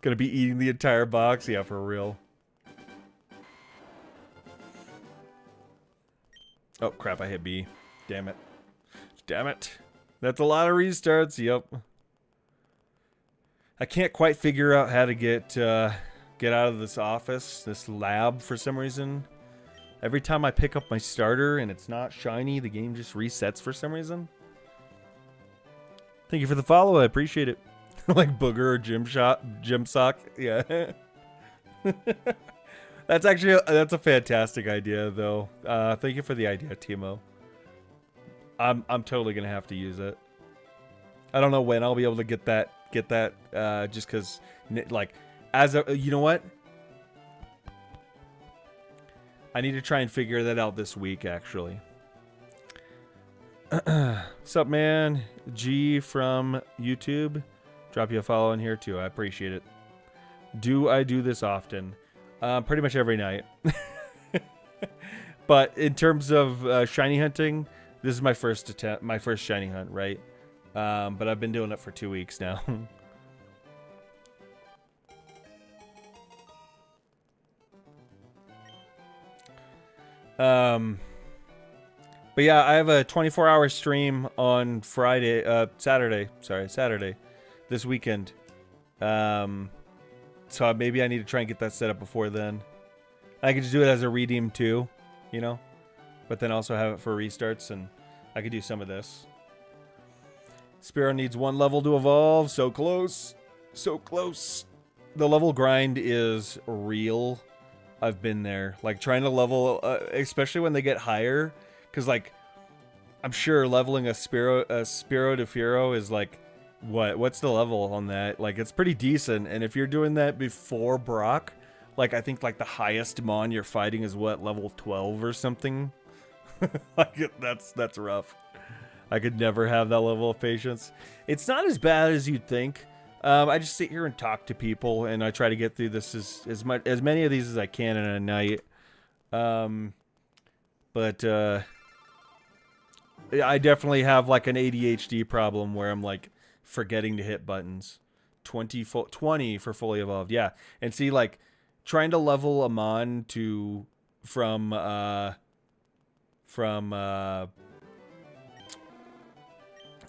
Gonna be eating the entire box, yeah, for real. Oh, crap, I hit B. Damn it. Damn it. That's a lot of restarts, yep. I can't quite figure out how to get out of this office, this lab, for some reason. Every time I pick up my starter and it's not shiny, the game just resets for some reason. Thank you for the follow, I appreciate it. Like Booger or Gym Sock, yeah. That's a fantastic idea, though. Thank you for the idea, Timo. I'm totally gonna have to use it. I don't know when I'll be able to get that. Just because, like, you know what? I need to try and figure that out this week, actually. Sup, man? G from YouTube. Drop you a follow in here, too. I appreciate it. Do I do this often? Pretty much every night. But in terms of shiny hunting, this is my first attempt, my first shiny hunt, right? But I've been doing it for 2 weeks now. But yeah, I have a 24-hour stream on Saturday this weekend. So maybe I need to try and get that set up before then. I could just do it as a redeem too, you know? But then also have it for restarts, and I could do some of this. Spearow needs 1 level to evolve. So close. So close. The level grind is real. I've been there, like trying to level, especially when they get higher, because like I'm sure leveling a Spearow to Fearow is like, what's the level on that? Like it's pretty decent, and if you're doing that before Brock, like I think like the highest Mon you're fighting is what, level 12 or something. Like that's rough. I could never have that level of patience. It's not as bad as you'd think. I just sit here and talk to people, and I try to get through this as many of these as I can in a night. But I definitely have like an ADHD problem where I'm like forgetting to hit buttons. 20 for fully evolved, yeah. And see, like trying to level a Mon to from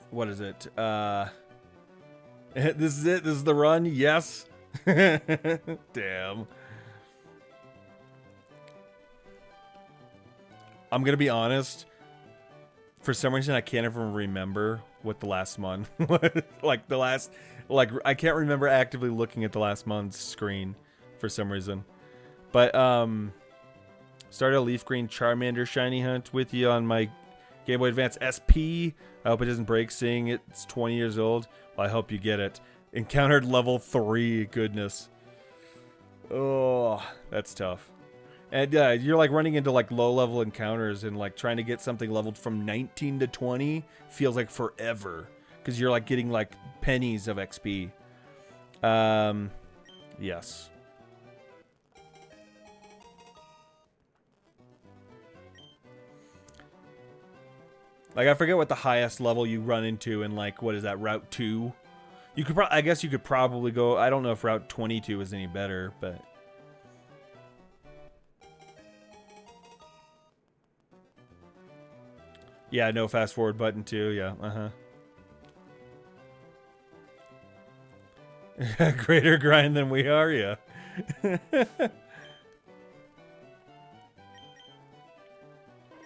what is it? This is it. This is the run. Yes. Damn. I'm gonna be honest. For some reason, I can't even remember what the last month was. I can't remember actively looking at the last month's screen for some reason. But started a leaf green Charmander shiny hunt with you on my Game Boy Advance SP. I hope it doesn't break, seeing it's 20 years old. Well, I hope you get it. Encountered level 3. Goodness. Oh, that's tough. And you're like running into like low level encounters, and like trying to get something leveled from 19 to 20 feels like forever, because you're like getting like pennies of XP. Yes. Like I forget what the highest level you run into in, like, what is that, Route 2? You could I guess you could probably go, I don't know if Route 22 is any better, but yeah, no fast forward button too. Yeah, greater grind than we are, yeah.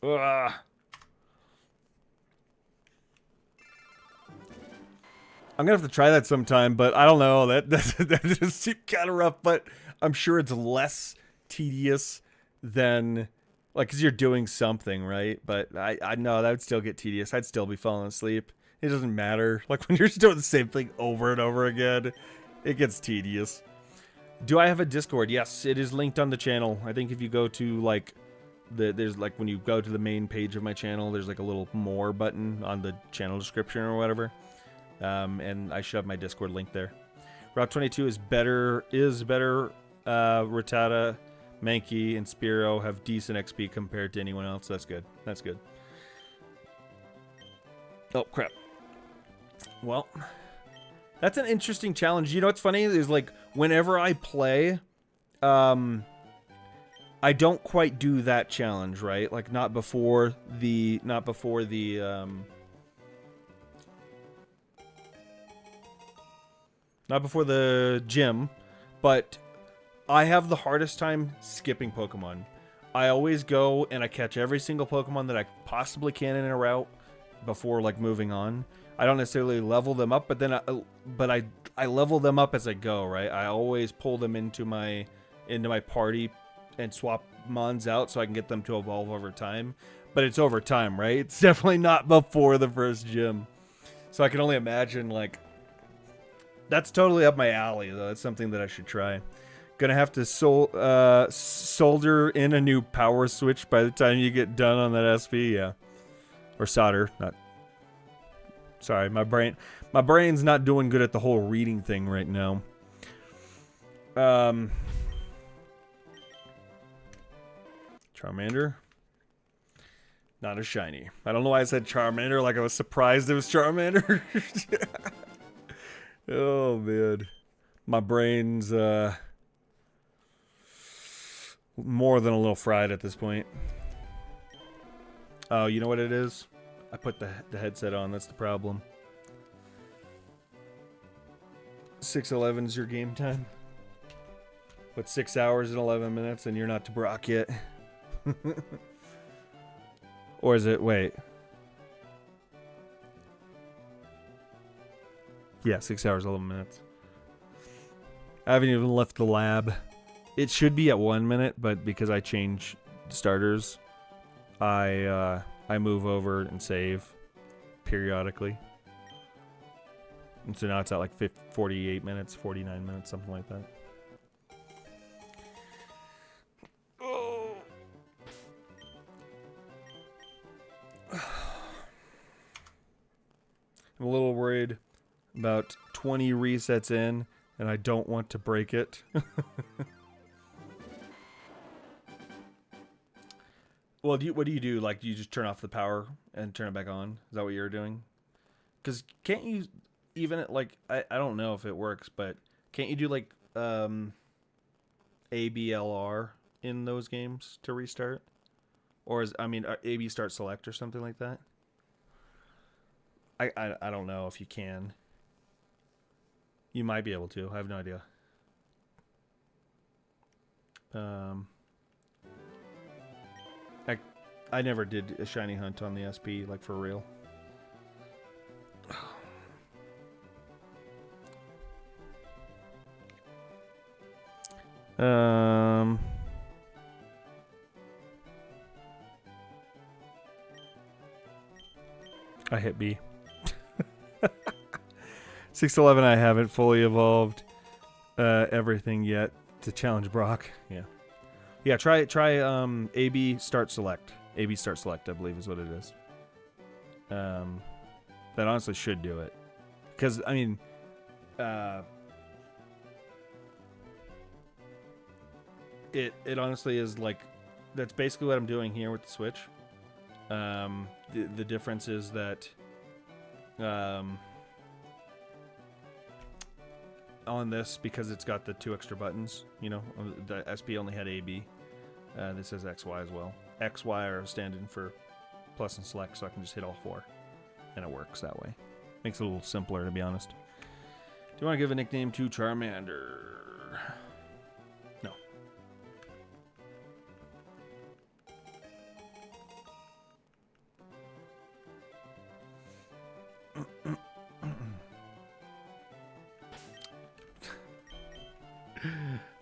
Ugh. I'm gonna have to try that sometime, but I don't know. That just seems kind of rough, but I'm sure it's less tedious than, like, because you're doing something, right? But I know that would still get tedious. I'd still be falling asleep. It doesn't matter. Like, when you're doing the same thing over and over again, it gets tedious. Do I have a Discord? Yes, it is linked on the channel. I think if you go to, like, there's, like, when you go to the main page of my channel, there's, like, a little more button on the channel description or whatever. And I should have my Discord link there. Route 22 is better. Rattata, Mankey, and Spearow have decent XP compared to anyone else. That's good. That's good. Oh, crap. Well, that's an interesting challenge. You know what's funny is, like, whenever I play, I don't quite do that challenge, right? Like, not before the gym, but I have the hardest time skipping Pokemon. I always go and I catch every single Pokemon that I possibly can in a route before, like, moving on. I don't necessarily level them up, but then I level them up as I go, right? I always pull them into my party and swap Mons out so I can get them to evolve over time. But it's over time, right? It's definitely not before the first gym. So I can only imagine, like, that's totally up my alley, though. It's something that I should try. Gonna have to solder in a new power switch by the time you get done on that SP, yeah. Or solder, not... Sorry, my brain's not doing good at the whole reading thing right now. Charmander. Not a shiny. I don't know why I said Charmander, like I was surprised it was Charmander. Oh, man. My brain's more than a little fried at this point. Oh, you know what it is? I put the headset on. That's the problem. 6:11 is your game time. But 6 hours and 11 minutes, and you're not to Brock yet. Or is it? Wait. Yeah, 6 hours, 11 minutes. I haven't even left the lab. It should be at 1 minute, but because I change starters, I move over and save periodically. And so now it's at like 48 minutes, 49 minutes, something like that. Oh. I'm a little worried about 20 resets in, and I don't want to break it. Well, what do you do? Like, do you just turn off the power and turn it back on? Is that what you're doing? Because can't you even, like, I don't know if it works, but can't you do, like, ABLR in those games to restart? Or is, I mean, AB start select or something like that? I don't know if you can. You might be able to. I have no idea. I never did a shiny hunt on the SP, like, for real. I hit B. 611, I haven't fully evolved everything yet to challenge Brock. Yeah, try AB start select. AB start select, I believe, is what it is. That honestly should do it. Because, I mean, it honestly is like, that's basically what I'm doing here with the Switch. The difference is that on this, because it's got the 2 extra buttons, you know, the SP only had AB. This says XY as well. XY are standing for plus and select, so I can just hit all 4. And it works that way. Makes it a little simpler, to be honest. Do you want to give a nickname to Charmander? No.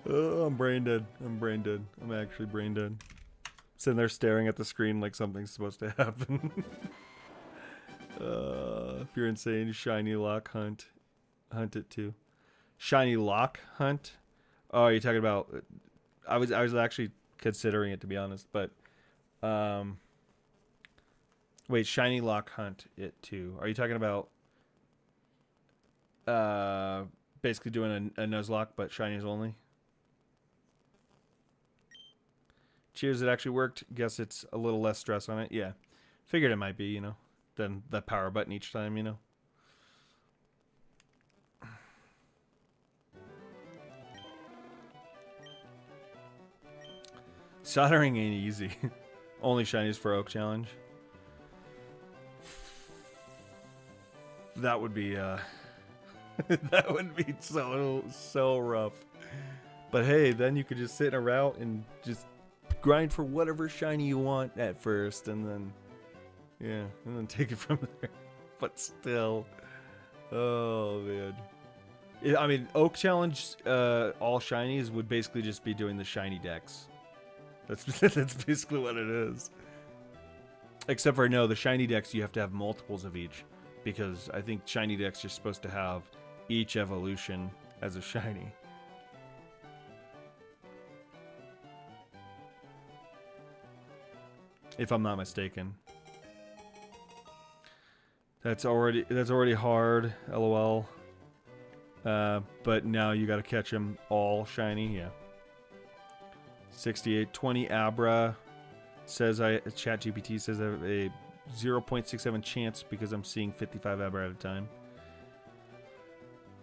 Oh, I'm brain dead. I'm brain dead. I'm actually brain dead. Sitting there staring at the screen like something's supposed to happen. If you're insane, shiny lock hunt. Hunt it too. Shiny lock hunt? Oh, you're talking about... I was actually considering it, to be honest, but... wait, shiny lock hunt it too. Are you talking about... basically doing a Nuzlocke, but shinies only? Cheers, it actually worked. Guess it's a little less stress on it. Yeah. Figured it might be, you know, than the power button each time, you know. Soldering ain't easy. Only shinies for Oak Challenge. That would be, that would be so rough. But hey, then you could just sit in a route and just grind for whatever shiny you want at first, and then, yeah, and then take it from there. But still, oh man. I mean, Oak Challenge, all shinies would basically just be doing the shiny dex. That's basically what it is. Except for, no, the shiny dex, you have to have multiples of each, because I think shiny dex, you're supposed to have each evolution as a shiny. If I'm not mistaken. That's already hard, lol. But now you gotta catch them all shiny, yeah. 68, 20 Abra says ChatGPT says I have a 0.67 chance because I'm seeing 55 Abra at a time.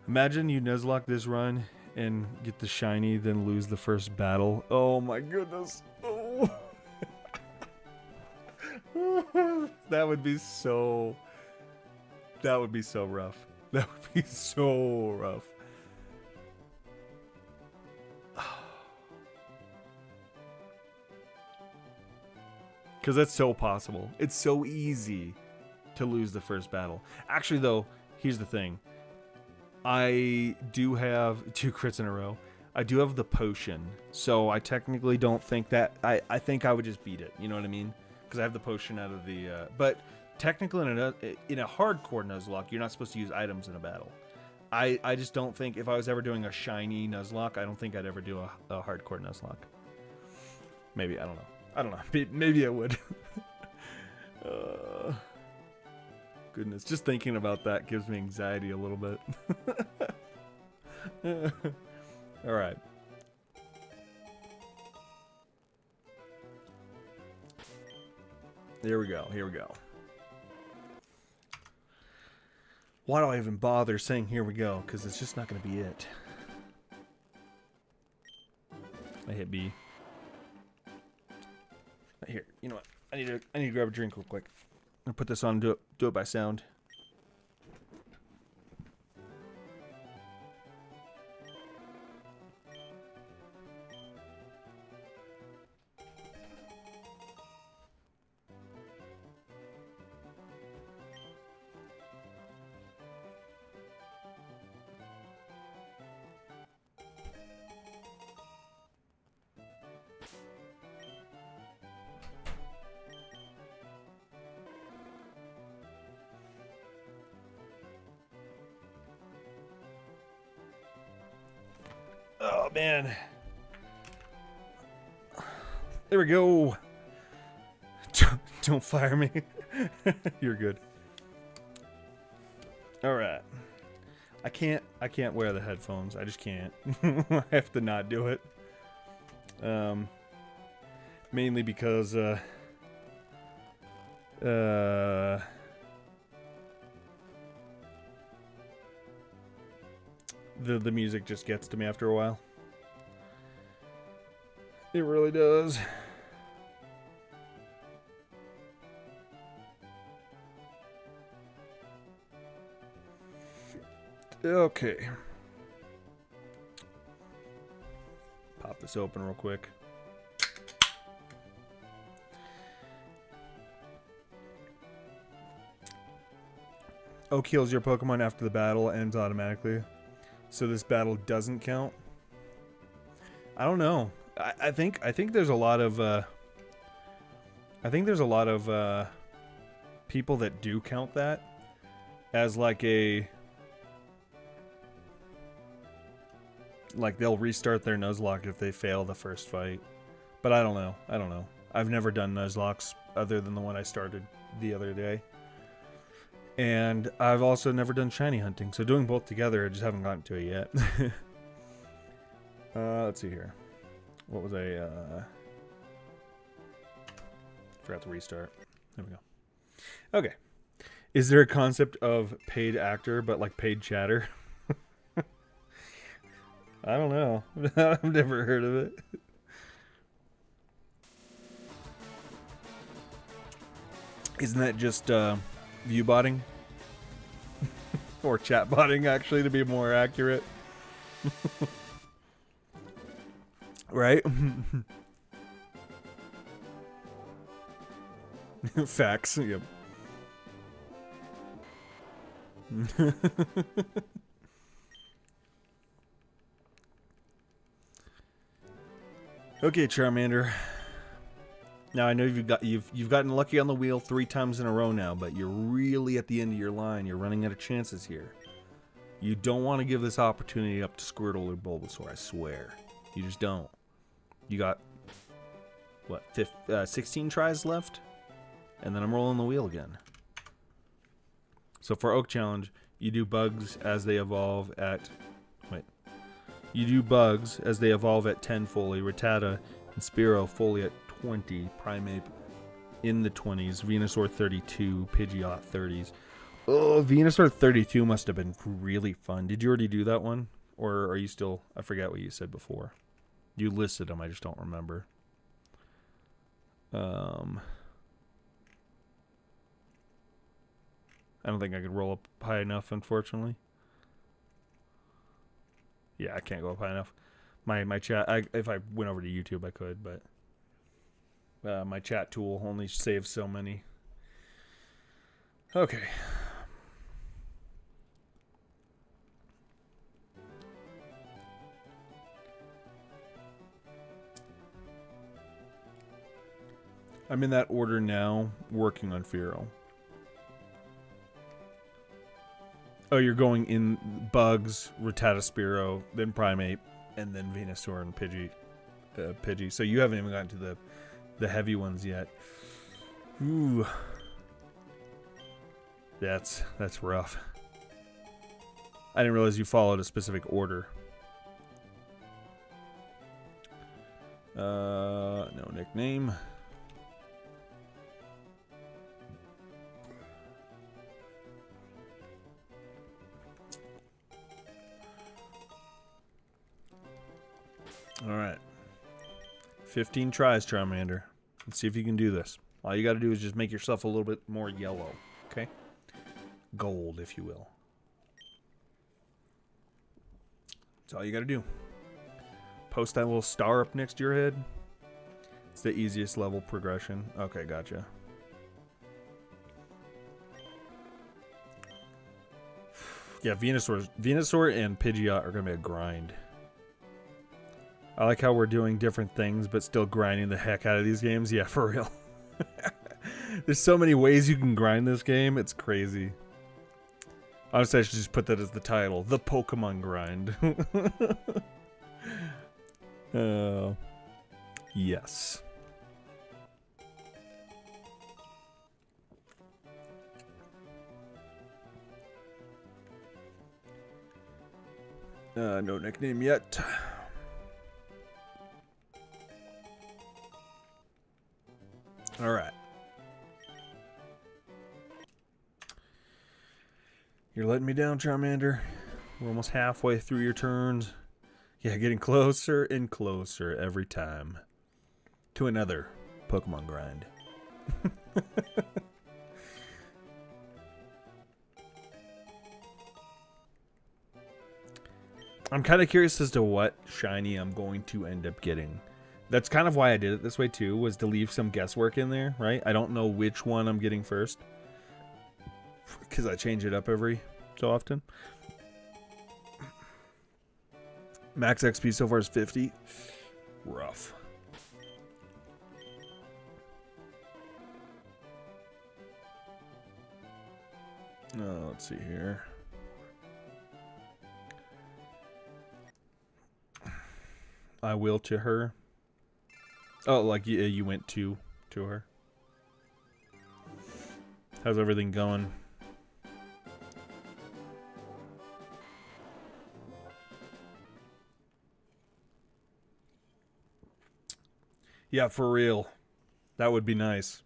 Imagine you Nuzlocke this run and get the shiny, then lose the first battle. Oh my goodness. Oh. That would be so rough. That would be so rough. Because that's so possible. It's so easy to lose the first battle. Actually, though, here's the thing. I do have 2 crits in a row, I do have the potion, so I technically don't think that... I think I would just beat it, you know what I mean? Because I have the potion out of the... but technically in a hardcore Nuzlocke, you're not supposed to use items in a battle. I just don't think... If I was ever doing a shiny Nuzlocke, I don't think I'd ever do a hardcore Nuzlocke. Maybe, I don't know. I don't know. Maybe I would. Goodness, just thinking about that gives me anxiety a little bit. All right. Here we go. Here we go. Why do I even bother saying here we go? Because it's just not going to be it. I hit B. Here, you know what? I need to grab a drink real quick. I'm gonna put this on and do it by sound. Oh, man. There we go. Don't fire me. You're good. All right. I can't wear the headphones. I just can't. I have to not do it. Mainly because the music just gets to me after a while. It really does. Okay. Pop this open real quick. Oak heals your Pokemon after the battle ends automatically. So this battle doesn't count. I don't know. I think there's a lot of people that do count that as like they'll restart their Nuzlocke if they fail the first fight. But I don't know. I've never done Nuzlocks other than the one I started the other day. And I've also never done shiny hunting, so doing both together, I just haven't gotten to it yet. Let's see here. What was I, forgot to restart. There we go. Okay. Is there a concept of paid actor, but like paid chatter? I don't know. I've never heard of it. Isn't that just, view botting? Or chat botting, actually, to be more accurate. Right? Facts, yep. Okay, Charmander. Now I know you've gotten lucky on the wheel 3 times in a row now, but you're really at the end of your line. You're running out of chances here. You don't want to give this opportunity up to Squirtle or Bulbasaur, I swear. You just don't. You got, what, 16 tries left? And then I'm rolling the wheel again. So for Oak Challenge, you do bugs as they evolve at... Wait. You do bugs as they evolve at 10 fully. Rattata and Spearow fully at 20. Primeape in the 20s. Venusaur 32. Pidgeot 30s. Oh, Venusaur 32 must have been really fun. Did you already do that one? Or are you still... I forget what you said before. You listed them, I just don't remember. I don't think I could roll up high enough, unfortunately. Yeah, I can't go up high enough. My chat... if I went over to YouTube, I could, but... my chat tool only saves so many. Okay. I'm in that order now, working on Fearow. Oh, you're going in Bugs, Rattata Spearow, then Primeape, and then Venusaur and Pidgey. So you haven't even gotten to the heavy ones yet. Ooh. That's rough. I didn't realize you followed a specific order. No nickname. All right. 15 tries, Charmander. Let's see if you can do this. All you got to do is just make yourself a little bit more yellow, okay? Gold, if you will. That's all you got to do. Post that little star up next to your head. It's the easiest level progression. Okay, gotcha. Yeah, Venusaur and Pidgeot are going to be a grind. I like how we're doing different things, but still grinding the heck out of these games. Yeah, for real. There's so many ways you can grind this game. It's crazy. Honestly, I should just put that as the title. The Pokemon Grind. Yes. No nickname yet. All right. You're letting me down, Charmander. We're almost halfway through your turns. Yeah, getting closer and closer every time to another Pokemon grind. I'm kind of curious as to what shiny I'm going to end up getting. That's kind of why I did it this way too, was to leave some guesswork in there, right? I don't know which one I'm getting first because I change it up every so often. Max XP so far is 50. Rough. Let's see here. I will to her. Oh, like you went to her. How's everything going? Yeah, for real. That would be nice.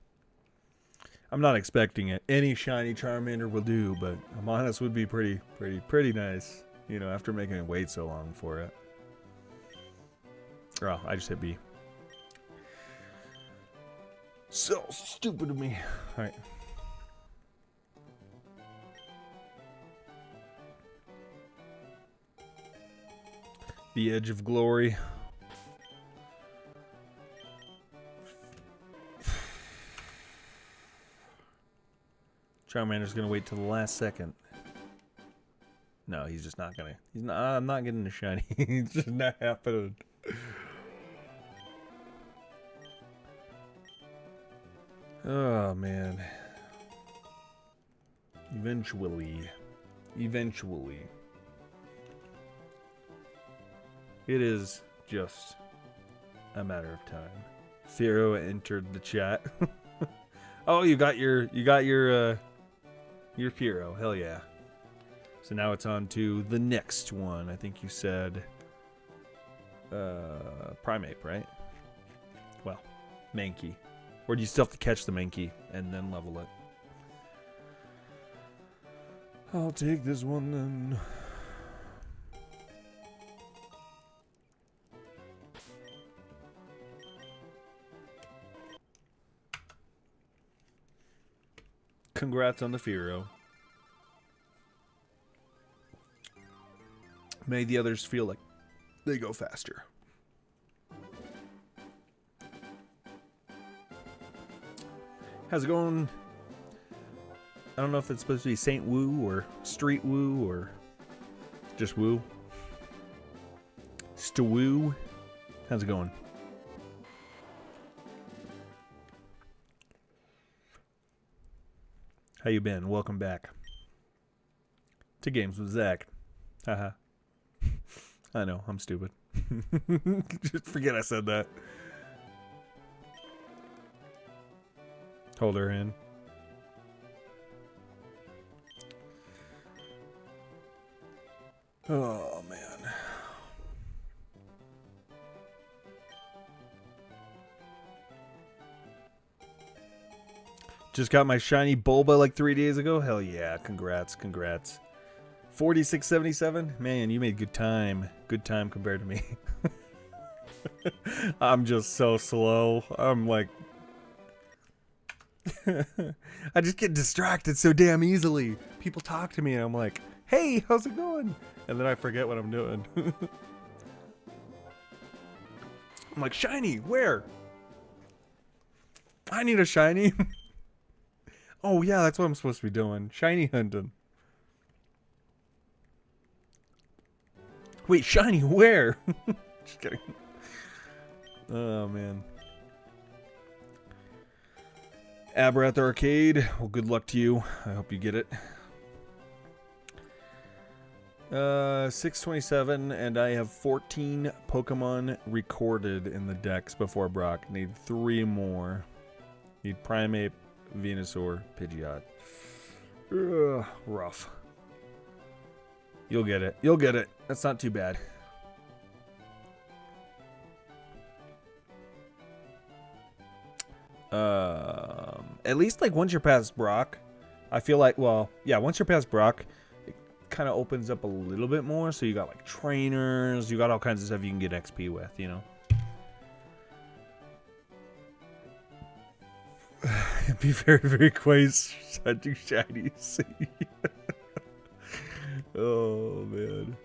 I'm not expecting it. Any shiny Charmander will do, but I'm honest, would be pretty nice. You know, after making it wait so long for it. Oh, I just hit B. So stupid of me. Alright. The Edge of Glory. Charmander's gonna wait till the last second. No, he's just not gonna. He's not. I'm not getting a shiny. It's just not happening. Oh man. Eventually. It is just a matter of time. Fearow entered the chat. Oh, you got your Fearow. Hell yeah. So now it's on to the next one. I think you said Primeape, right? Well, Mankey. Or do you still have to catch the Mankey and then level it? I'll take this one then. Congrats on the Fearow. May the others feel like they go faster. How's it going? I don't know if it's supposed to be Saint Woo or Street Woo or just Woo. Stewoo. How's it going? How you been? Welcome back to Games with Zach. Haha. I know, I'm stupid. Just forget I said that. Hold her in. Oh, man. Just got my shiny Bulba like 3 days ago. Hell yeah. Congrats. 4677? Man, you made good time. Good time compared to me. I'm just so slow. I'm like... I just get distracted so damn easily. People talk to me and I'm like, hey, how's it going? And then I forget what I'm doing. I'm like, shiny, where? I need a shiny. Oh yeah, that's what I'm supposed to be doing. Shiny hunting. Wait, shiny where? Just kidding. Oh man. Abra at the arcade. Well, good luck to you. I hope you get it. 627, and I have 14 Pokemon recorded in the decks before Brock. Need 3 more. Need Primeape, Venusaur, Pidgeot. Rough. You'll get it. You'll get it. That's not too bad. At least like once you're past Brock, I feel like, well, yeah, once you're past Brock, it kind of opens up a little bit more. So you got like trainers, you got all kinds of stuff you can get XP with, you know. It'd be very, very close hunting shinies. Oh man.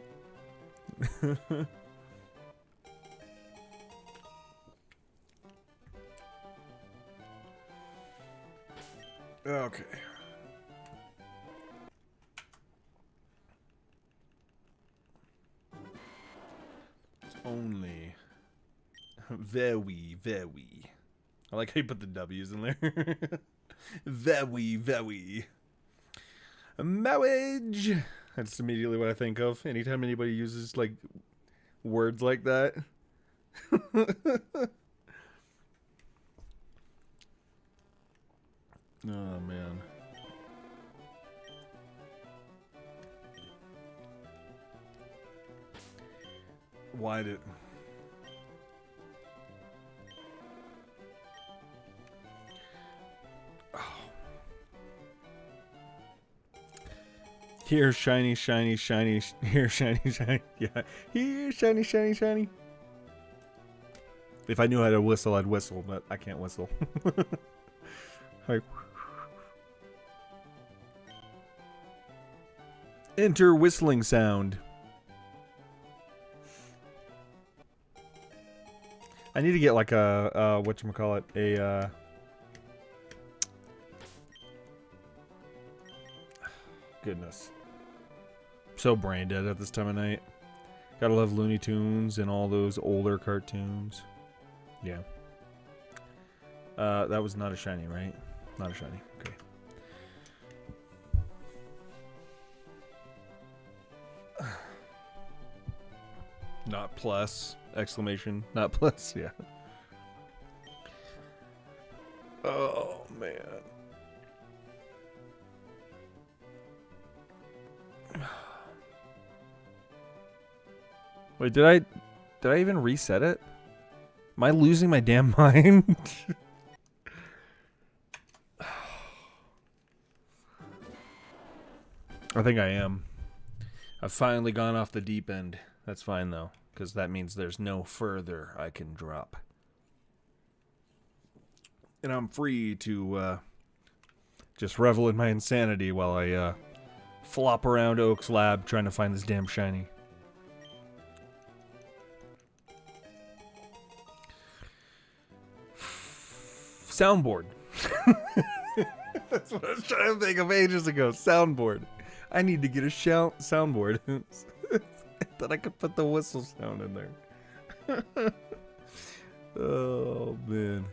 Okay. It's only very, very. I like how you put the W's in there. Very, very. Marriage. That's immediately what I think of. Anytime anybody uses like words like that. Oh man. Why did... Oh. Here, shiny, shiny, shiny. Here, shiny, shiny. Yeah. Here, shiny, shiny, shiny. If I knew how to whistle, I'd whistle, but I can't whistle. Hi. Enter whistling sound. I need to get like a whatchamacallit, a goodness. So brain dead at this time of night. Gotta love Looney Tunes and all those older cartoons. Yeah. That was not a shiny, right? Not a shiny. Okay. Not plus, exclamation, not plus, yeah. Oh, man. Wait, did I even reset it? Am I losing my damn mind? I think I am. I've finally gone off the deep end. That's fine, though, because that means there's no further I can drop. And I'm free to just revel in my insanity while I flop around Oak's lab trying to find this damn shiny. Soundboard. That's what I was trying to think of ages ago. Soundboard. I need to get a soundboard. That I could put the whistle sound in there. Oh, man.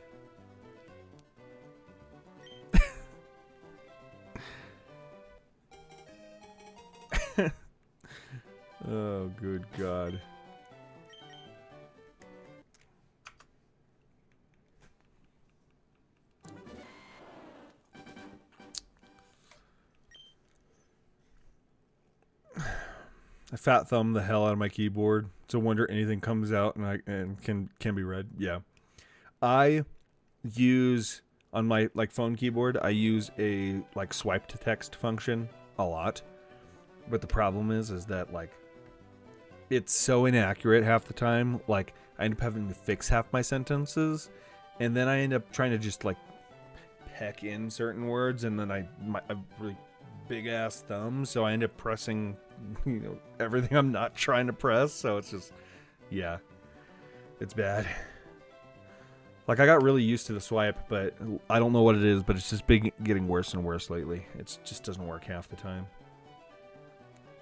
Oh, good God. I fat thumb the hell out of my keyboard. It's a wonder anything comes out and can be read. Yeah. I use on my like phone keyboard, I use a like swipe to text function a lot. But the problem is that like it's so inaccurate half the time. Like I end up having to fix half my sentences, and then I end up trying to just like peck in certain words, and then I have really big ass thumb, so I end up pressing, you know, everything I'm not trying to press. So it's just, yeah, it's bad. Like I got really used to the swipe, but I don't know what it is, but it's just getting worse and worse lately. It just doesn't work half the time.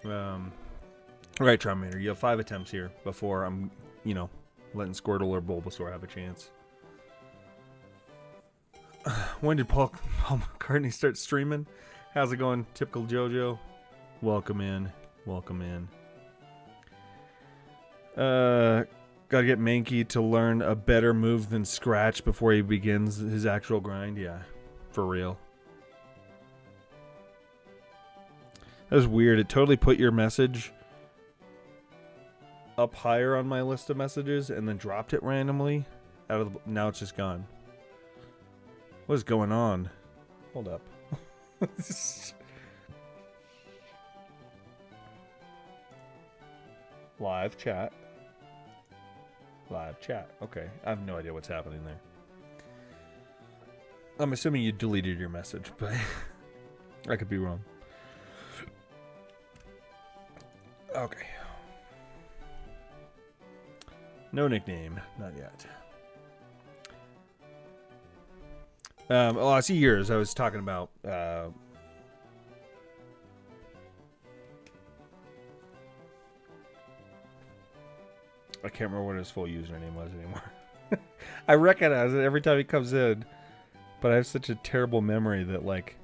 All right, Charmander, you have 5 attempts here before I'm, you know, letting Squirtle or Bulbasaur have a chance. When did Paul McCartney start streaming? How's it going, typical JoJo? Welcome in. Welcome in. Gotta get Mankey to learn a better move than Scratch before he begins his actual grind. Yeah, for real. That was weird. It totally put your message up higher on my list of messages and then dropped it randomly. Now it's just gone. What is going on? Hold up. Live chat. Live chat. Okay. I have no idea what's happening there. I'm assuming you deleted your message, but I could be wrong. Okay. No nickname. Not yet. Oh, I see yours. I was talking about I can't remember what his full username was anymore. I recognize it every time he comes in, but I have such a terrible memory that, like,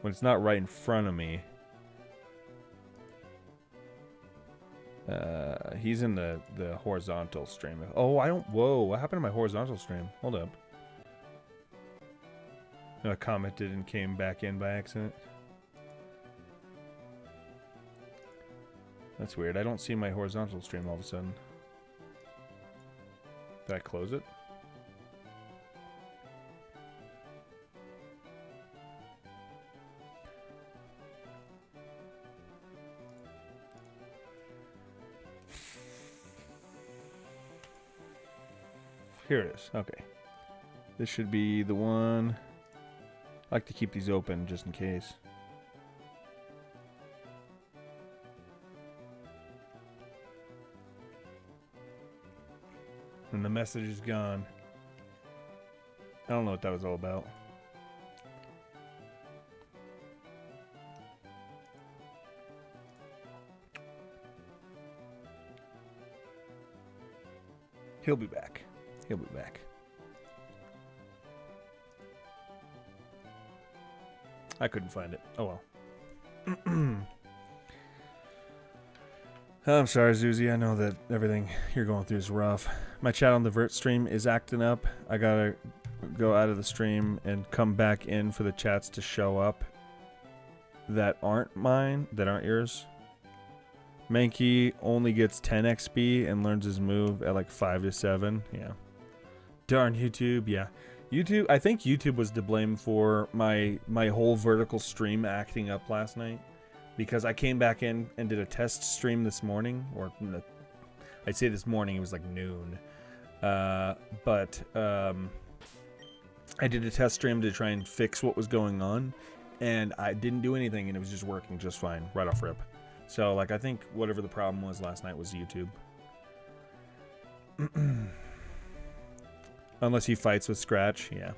when it's not right in front of me. He's in the horizontal stream. Oh, I don't. Whoa, what happened to my horizontal stream? Hold up. I commented and came back in by accident. That's weird. I don't see my horizontal stream all of a sudden. Did I close it? Here it is. Okay. This should be the one. I like to keep these open just in case. And the message is gone. I don't know what that was all about. He'll be back. He'll be back. I couldn't find it. Oh well. I'm sorry, Zuzi. I know that everything you're going through is rough. My chat on the Vert stream is acting up. I gotta go out of the stream and come back in for the chats to show up that aren't mine, that aren't yours. Mankey only gets 10 XP and learns his move at like 5 to 7. Yeah. Darn YouTube. Yeah. YouTube. I think YouTube was to blame for my whole vertical stream acting up last night. Because I came back in and did a test stream this morning, or I'd say this morning, it was like noon. But I did a test stream to try and fix what was going on, and I didn't do anything, and it was just working just fine, right off rip. So, like, I think whatever the problem was last night was YouTube. Unless he fights with Scratch, yeah.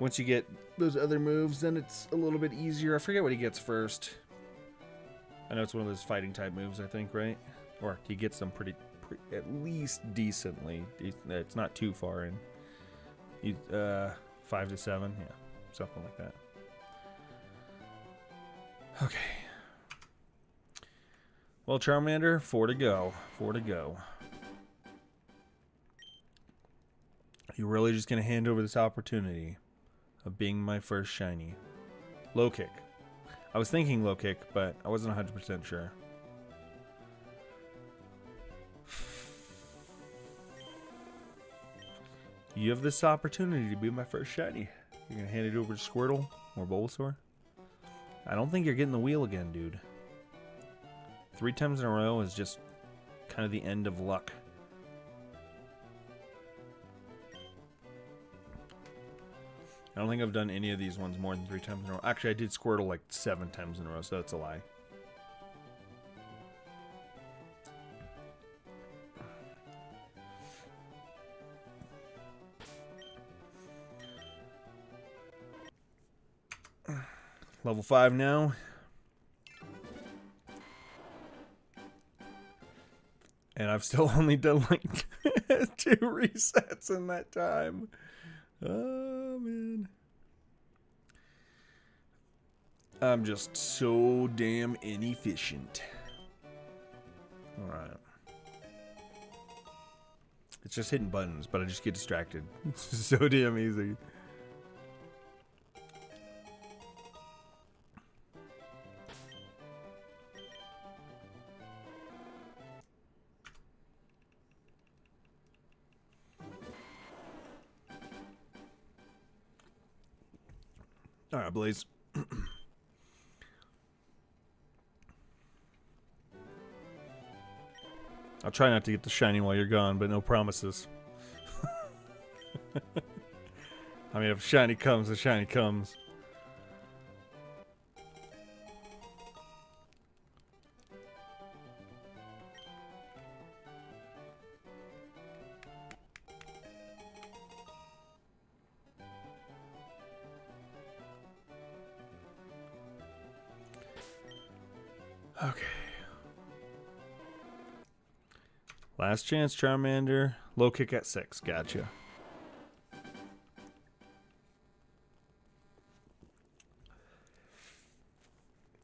Once you get those other moves, then it's a little bit easier. I forget what he gets first. I know it's one of those fighting type moves, I think, right? Or he gets them pretty at least decently. It's not too far in. 5 to 7, yeah, something like that. Okay. Well, Charmander, 4 to go. 4 to go. You're really just going to hand over this opportunity of being my first shiny. Low kick. I was thinking low kick, but I wasn't 100% sure. You have this opportunity to be my first shiny. You're going to hand it over to Squirtle or Bulbasaur? I don't think you're getting the wheel again, dude. 3 times in a row is just kind of the end of luck. I don't think I've done any of these ones more than 3 times in a row. Actually, I did Squirtle like 7 times in a row, so that's a lie. Level 5 now. And I've still only done like 2 resets in that time. Oh, man. I'm just so damn inefficient. Alright. It's just hitting buttons, but I just get distracted. It's so damn easy. Alright, Blaze. I'll try not to get the shiny while you're gone, but no promises. I mean, if shiny comes, the shiny comes. Okay. Last chance, Charmander. Low kick at 6. Gotcha.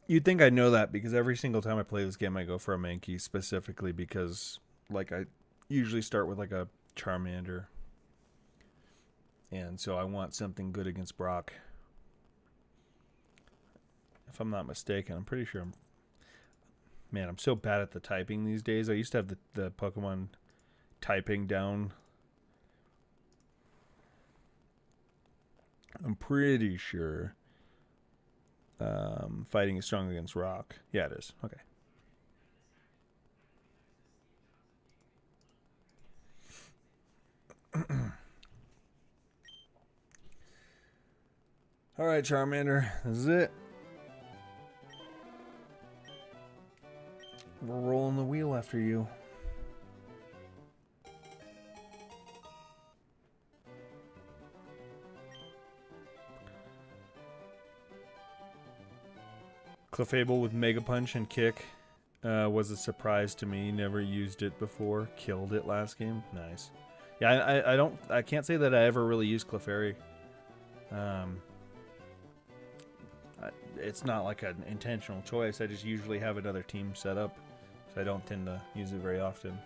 You'd think I'd know that because every single time I play this game, I go for a Mankey specifically because, like, I usually start with, like, a Charmander. And so I want something good against Brock. If I'm not mistaken, I'm pretty sure I'm... Man, I'm so bad at the typing these days. I used to have the Pokemon typing down. I'm pretty sure fighting is strong against rock. Yeah, it is. Okay. All right, Charmander. This is it. We're rolling the wheel after you. Clefable with Mega Punch and Kick was a surprise to me. Never used it before. Killed it last game. Nice. Yeah, I can't say that I ever really used Clefairy. It's not like an intentional choice. I just usually have another team set up, so I don't tend to use it very often.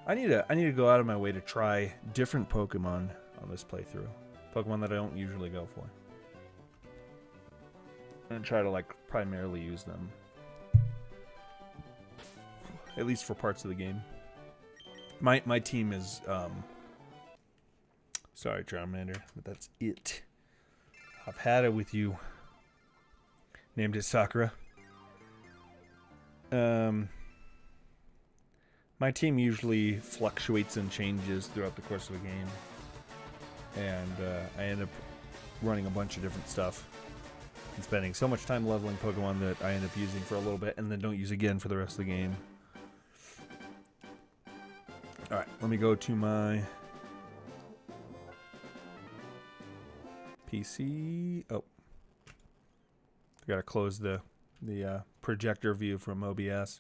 I need to go out of my way to try different Pokemon on this playthrough. Pokemon that I don't usually go for. And try to, like, primarily use them. At least for parts of the game. My team is sorry, Charmander, but that's it. I've had it with you. Named it Sakura. My team usually fluctuates and changes throughout the course of a game. And I end up running a bunch of different stuff. And spending so much time leveling Pokemon that I end up using for a little bit and then don't use again for the rest of the game. Alright, let me go to my PC. Oh. I gotta close the projector view from OBS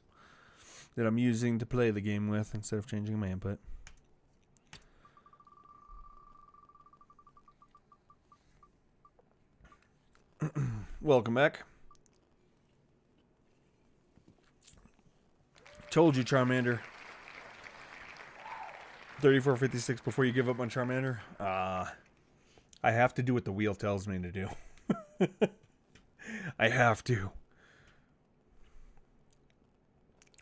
that I'm using to play the game with instead of changing my input. Welcome back. Told you, Charmander. 3456 before you give up on Charmander. I have to do what the wheel tells me to do. I have to.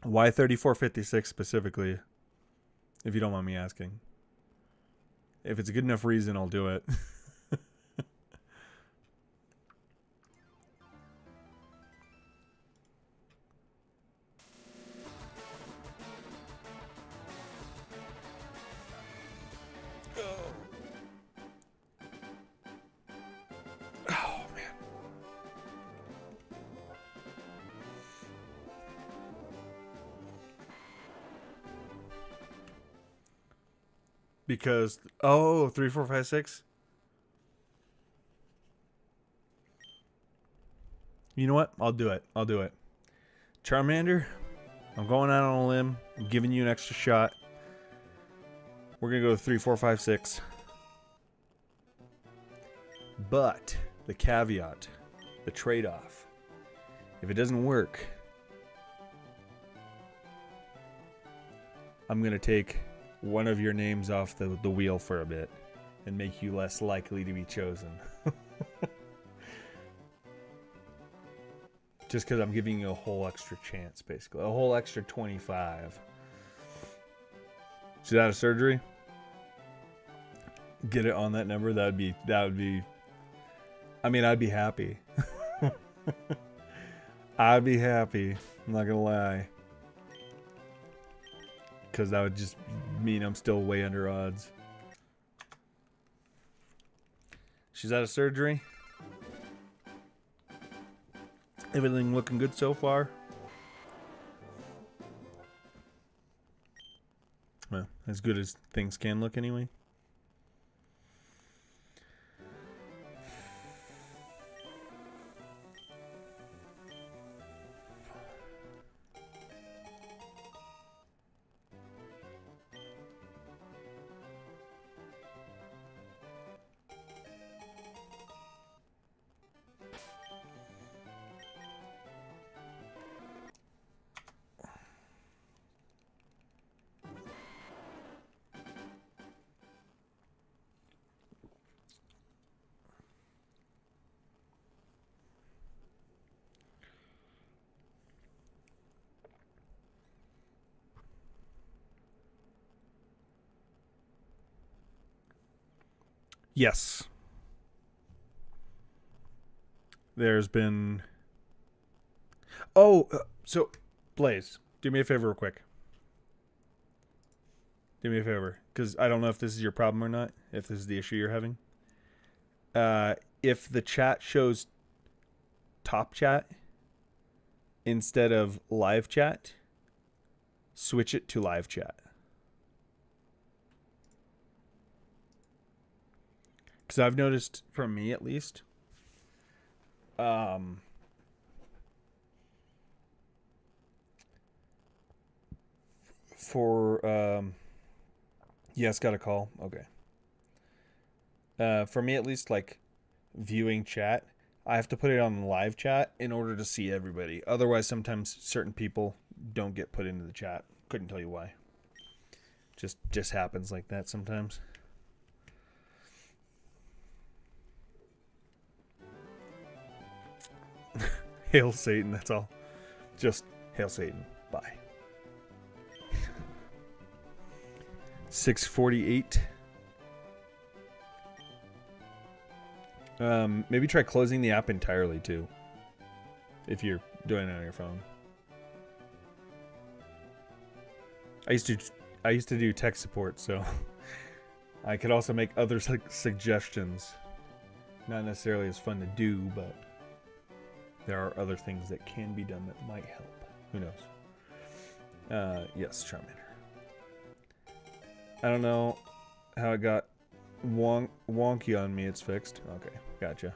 Why 3456 specifically? If you don't mind me asking. If it's a good enough reason, I'll do it. Because, 3456. You know what? I'll do it. Charmander, I'm going out on a limb. I'm giving you an extra shot. We're going to go to 3456. But, the caveat, the trade-off, if it doesn't work, I'm going to take one of your names off the wheel for a bit and make you less likely to be chosen. Just because I'm giving you a whole extra chance, basically. A whole extra 25. She's out of surgery. Get it on that number. That would be. I mean, I'd be happy. I'd be happy. I'm not gonna lie. Because that would just mean I'm still way under odds. She's out of surgery. Everything looking good so far. Well, as good as things can look anyway. Yes. There's been... so, Blaze, do me a favor real quick. Do me a favor, because I don't know if this is your problem or not, if this is the issue you're having. If the chat shows top chat instead of live chat, switch it to live chat. Because I've noticed, from me at least, yes, got a call. Okay. For me at least, like, viewing chat, I have to put it on live chat in order to see everybody. Otherwise, sometimes certain people don't get put into the chat. Couldn't tell you why. Just happens like that sometimes. Hail Satan, that's all. Just hail Satan. Bye. 6:48. Maybe try closing the app entirely too, if you're doing it on your phone. I used to do tech support, so I could also make other suggestions. Not necessarily as fun to do, but there are other things that can be done that might help. Who knows? Yes, Charmander. I don't know how it got wonky on me. It's fixed. Okay, gotcha.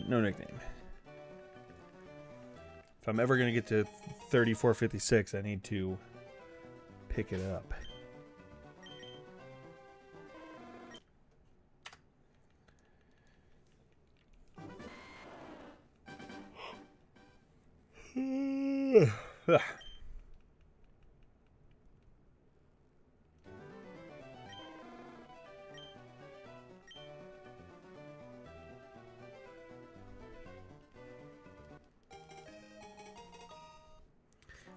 No nickname. If I'm ever going to get to 3456, I need to pick it up.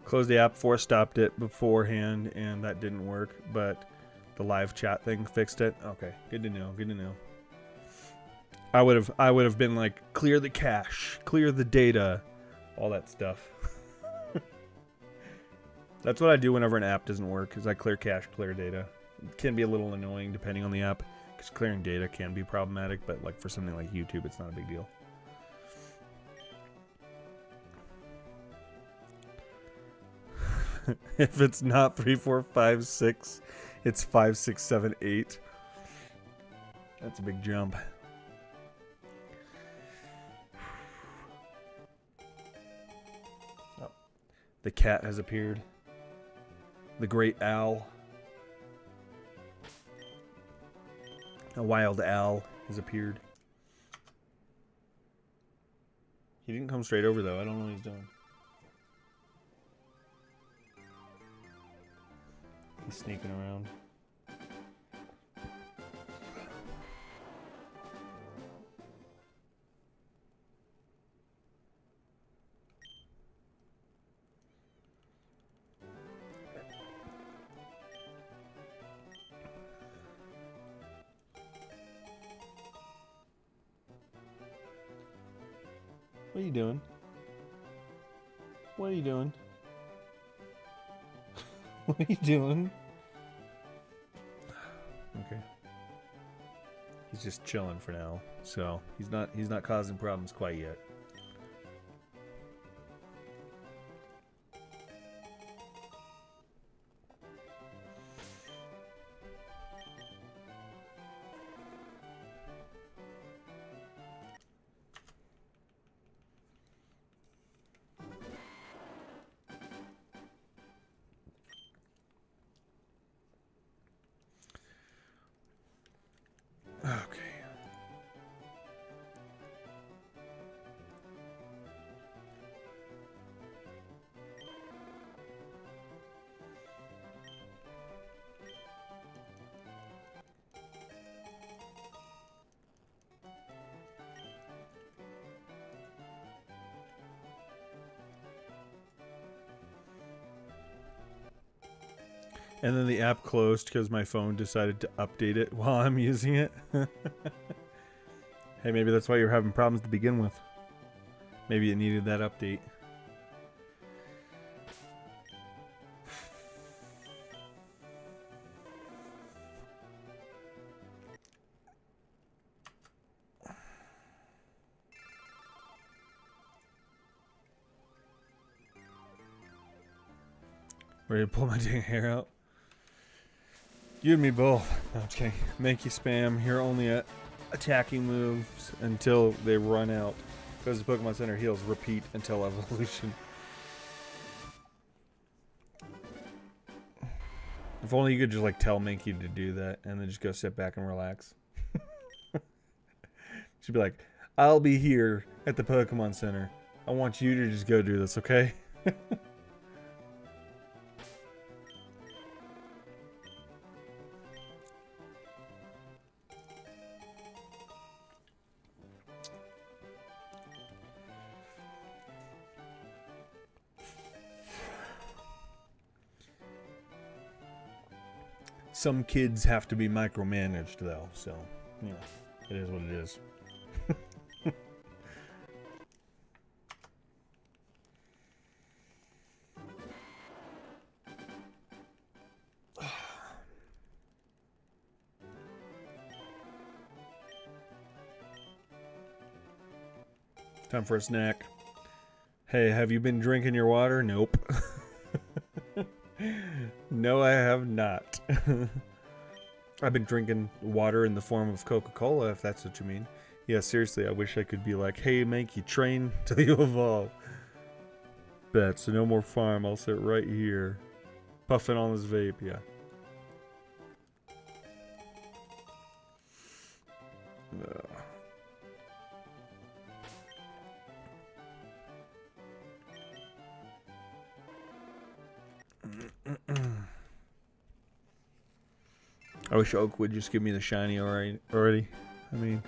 Closed the app, stopped it beforehand, and that didn't work, but the live chat thing fixed it. Okay, good to know. Good to know. I would have been like, clear the cache, clear the data, all that stuff. That's what I do whenever an app doesn't work, is I clear cache, clear data. It can be a little annoying depending on the app, because clearing data can be problematic, but like for something like YouTube, it's not a big deal. If it's not 3, 4, 5, 6, it's 5, 6, 7, 8. That's a big jump. Oh, the cat has appeared. The great owl. A wild owl has appeared. He didn't come straight over though. I don't know what he's doing. He's sneaking around. What are you doing? What are you doing? What are you doing? Okay. He's just chilling for now, so he's not causing problems quite yet. Okay. And then the app closed because my phone decided to update it while I'm using it. Hey, maybe that's why you're having problems to begin with. Maybe it needed that update. Ready to pull my dang hair out? You and me both. No, I'm just kidding. Make you spam. You're only at attacking moves until they run out. Because the Pokemon Center heals repeat until evolution. If only you could just like tell Mankey to do that and then just go sit back and relax. She'd be like, I'll be here at the Pokemon Center. I want you to just go do this, okay? Some kids have to be micromanaged, though, so, you know, it is what it is. Time for a snack. Hey, have you been drinking your water? Nope. No, I have not. I've been drinking water in the form of Coca-Cola, if that's what you mean. Yeah, seriously, I wish I could be like, hey, Mankey, train till you evolve. Bet, so no more farm, I'll sit right here. Puffing on this vape, yeah. I wish Oak would just give me the shiny already. I mean,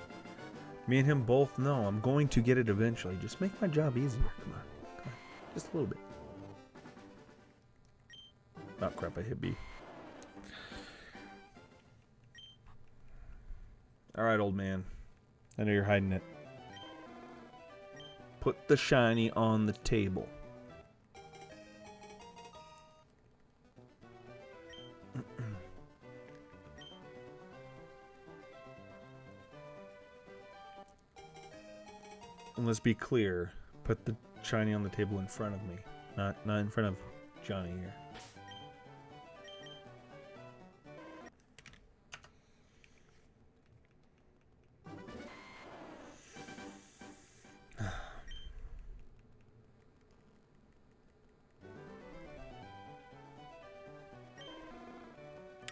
me and him both know I'm going to get it eventually. Just make my job easier. Come on. Come on. Just a little bit. Oh, crap. I hit B. Alright, old man. I know you're hiding it. Put the shiny on the table. And let's be clear. Put the shiny on the table in front of me. Not in front of Johnny here.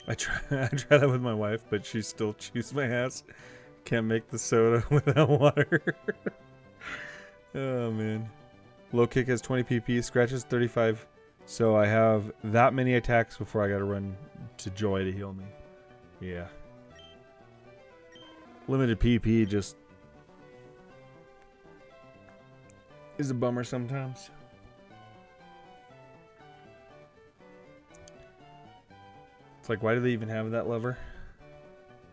I try that with my wife, but she still chews my ass. Can't make the soda without water. Oh man. Low kick has 20 PP, scratches 35. So I have that many attacks before I gotta run to Joy to heal me. Yeah. Limited PP just is a bummer sometimes. It's like, why do they even have that lever?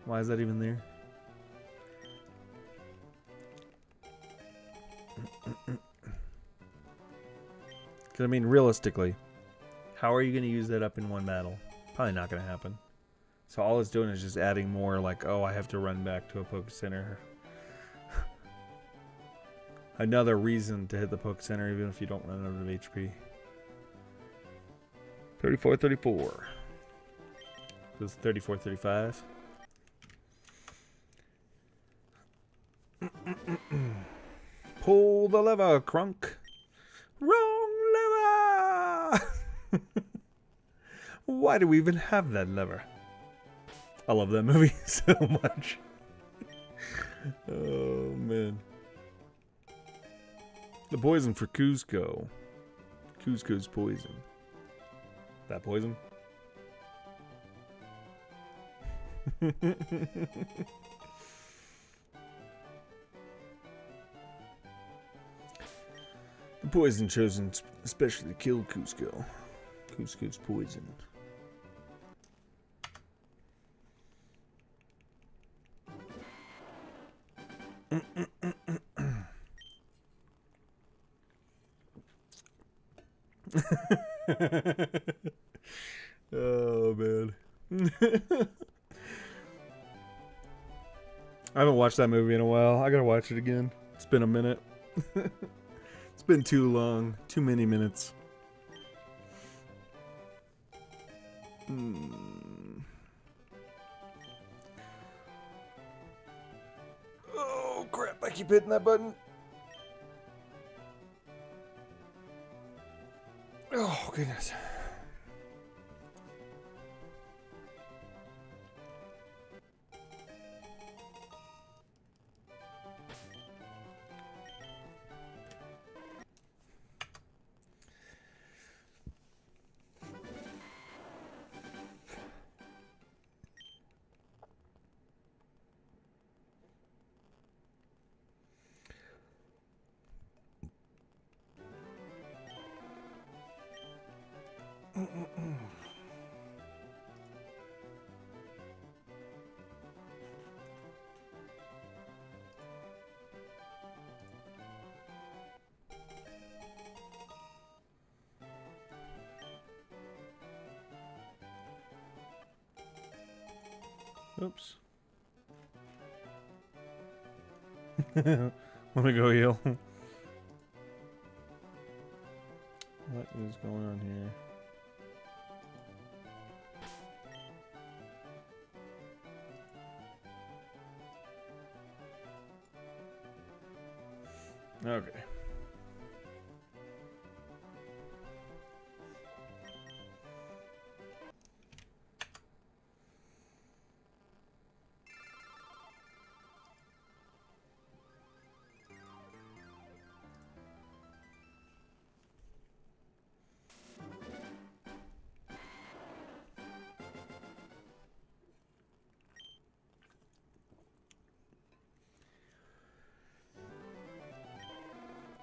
Why is that even there? Because, I mean, realistically, how are you going to use that up in one battle? Probably not going to happen. So all it's doing is just adding more, like, oh, I have to run back to a Poke Center. Another reason to hit the Poke Center, even if you don't run out of HP. 34-34. This is 34-35. Pull the lever, Crunk. Wrong lever! Why do we even have that lever? I love that movie so much. Oh, man. The poison for Cusco. Cusco's poison. That poison? The poison chosen especially to kill Cusco. Cusco's poison. Oh man. I haven't watched that movie in a while. I gotta watch it again. It's been a minute. It's been too long. Too many minutes. Oh crap, I keep hitting that button. Oh goodness. Oops. Let me go heal. What is going on here? Okay.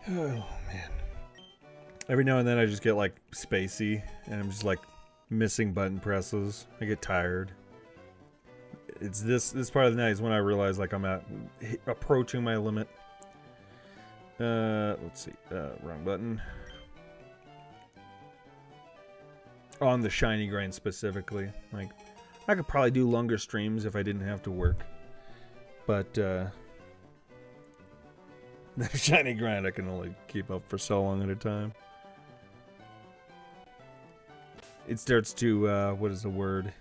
Oh, man. Every now and then I just get, like, spacey, and I'm just, like, missing button presses. I get tired. It's this part of the night is when I realize, like, I'm approaching my limit. Let's see. Wrong button. On the shiny grind specifically. Like, I could probably do longer streams if I didn't have to work. But, the shiny grind I can only keep up for so long at a time. It starts to, what is the word?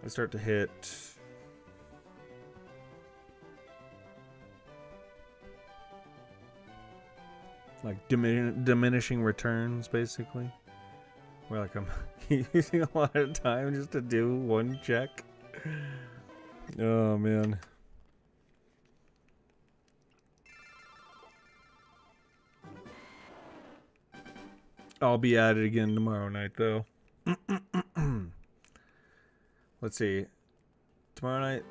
I start to hit... like diminishing returns, basically. Where like I'm using a lot of time just to do one check. Oh, man. I'll be at it again tomorrow night, though. Let's see. Tomorrow night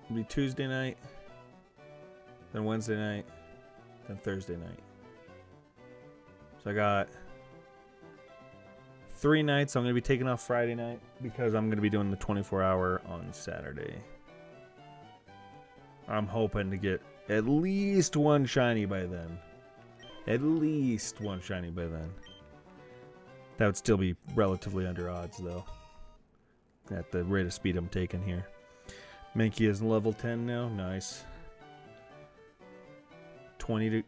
will be Tuesday night, then Wednesday night, then Thursday night. So I got 3 nights. I'm going to be taking off Friday night because I'm going to be doing the 24-hour on Saturday. I'm hoping to get at least one shiny by then. At least one shiny by then. That would still be relatively under odds, though. At the rate of speed I'm taking here. Mankey is level 10 now. Nice. 20.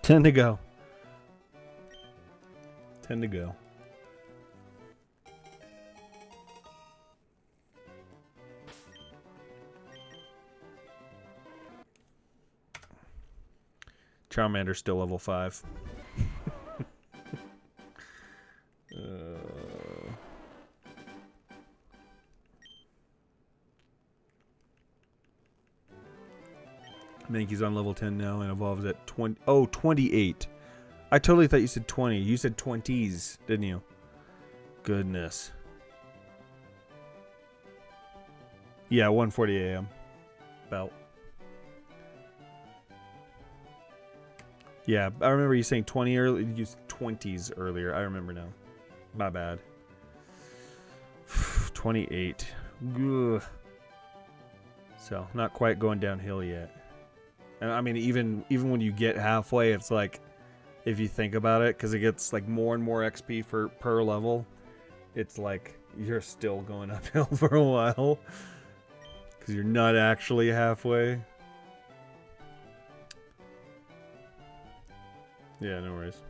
10 to go. 10 to go. Charmander's still level 5. Mankey's on level 10 now and evolves at 20. Oh, 28. I totally thought you said 20. You said 20s, didn't you? Goodness. Yeah, 1:40 a.m. About. Yeah, I remember you saying 20 earlier. You used 20s earlier. I remember now. My bad. 28. Ugh. So, not quite going downhill yet. And I mean, even when you get halfway, it's like, if you think about it, because it gets like more and more XP per level, it's like you're still going uphill for a while. Because you're not actually halfway. Yeah, no worries.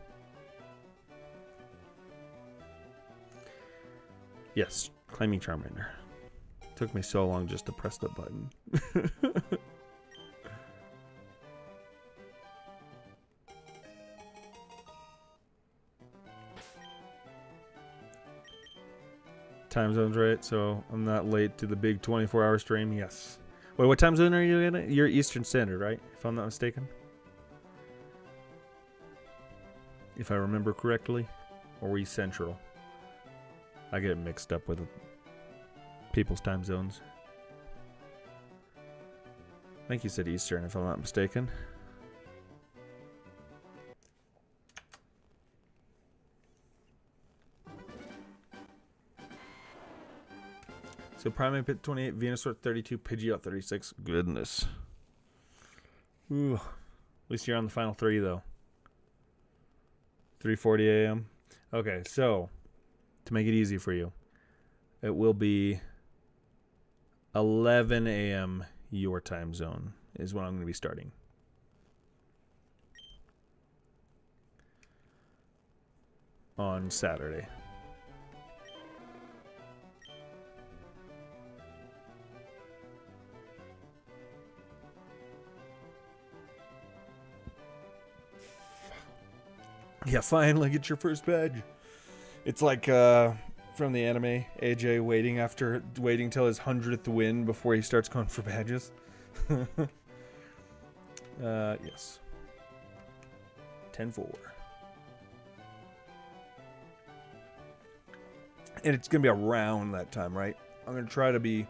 Yes, claiming Charmander. Took me so long just to press the button. Time zone's right, so I'm not late to the big 24-hour stream. Yes. Wait, what time zone are you in? You're Eastern Standard, right? If I'm not mistaken. If I remember correctly. Or were you Central? I get mixed up with people's time zones. I think you said Eastern, if I'm not mistaken. So Primeape at 28, Venusaur at 32, Pidgeot 36. Goodness. Ooh. At least you're on the final 3, though. 3:40 a.m. Okay, so to make it easy for you, it will be 11 a.m. your time zone is when I'm going to be starting. On Saturday. Yeah, finally get your first badge. It's like from the anime, AJ waiting till his 100th win before he starts going for badges. Yes. 10-4. And it's gonna be around that time, right? I'm gonna try to be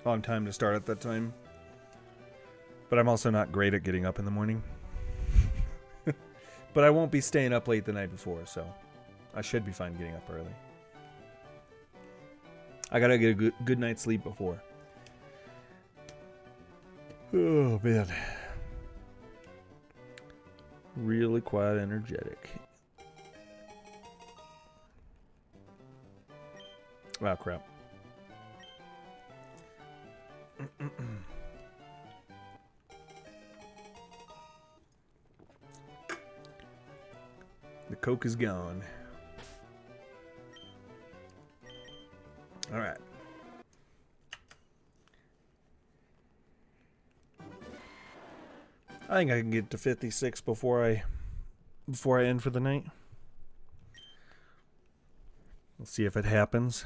on time to start at that time. But I'm also not great at getting up in the morning. But I won't be staying up late the night before, so I should be fine getting up early. I gotta get a good night's sleep before. Oh, man. Really quite energetic. Oh, crap. The Coke is gone. All right. I think I can get to 56 before I end for the night. We'll see if it happens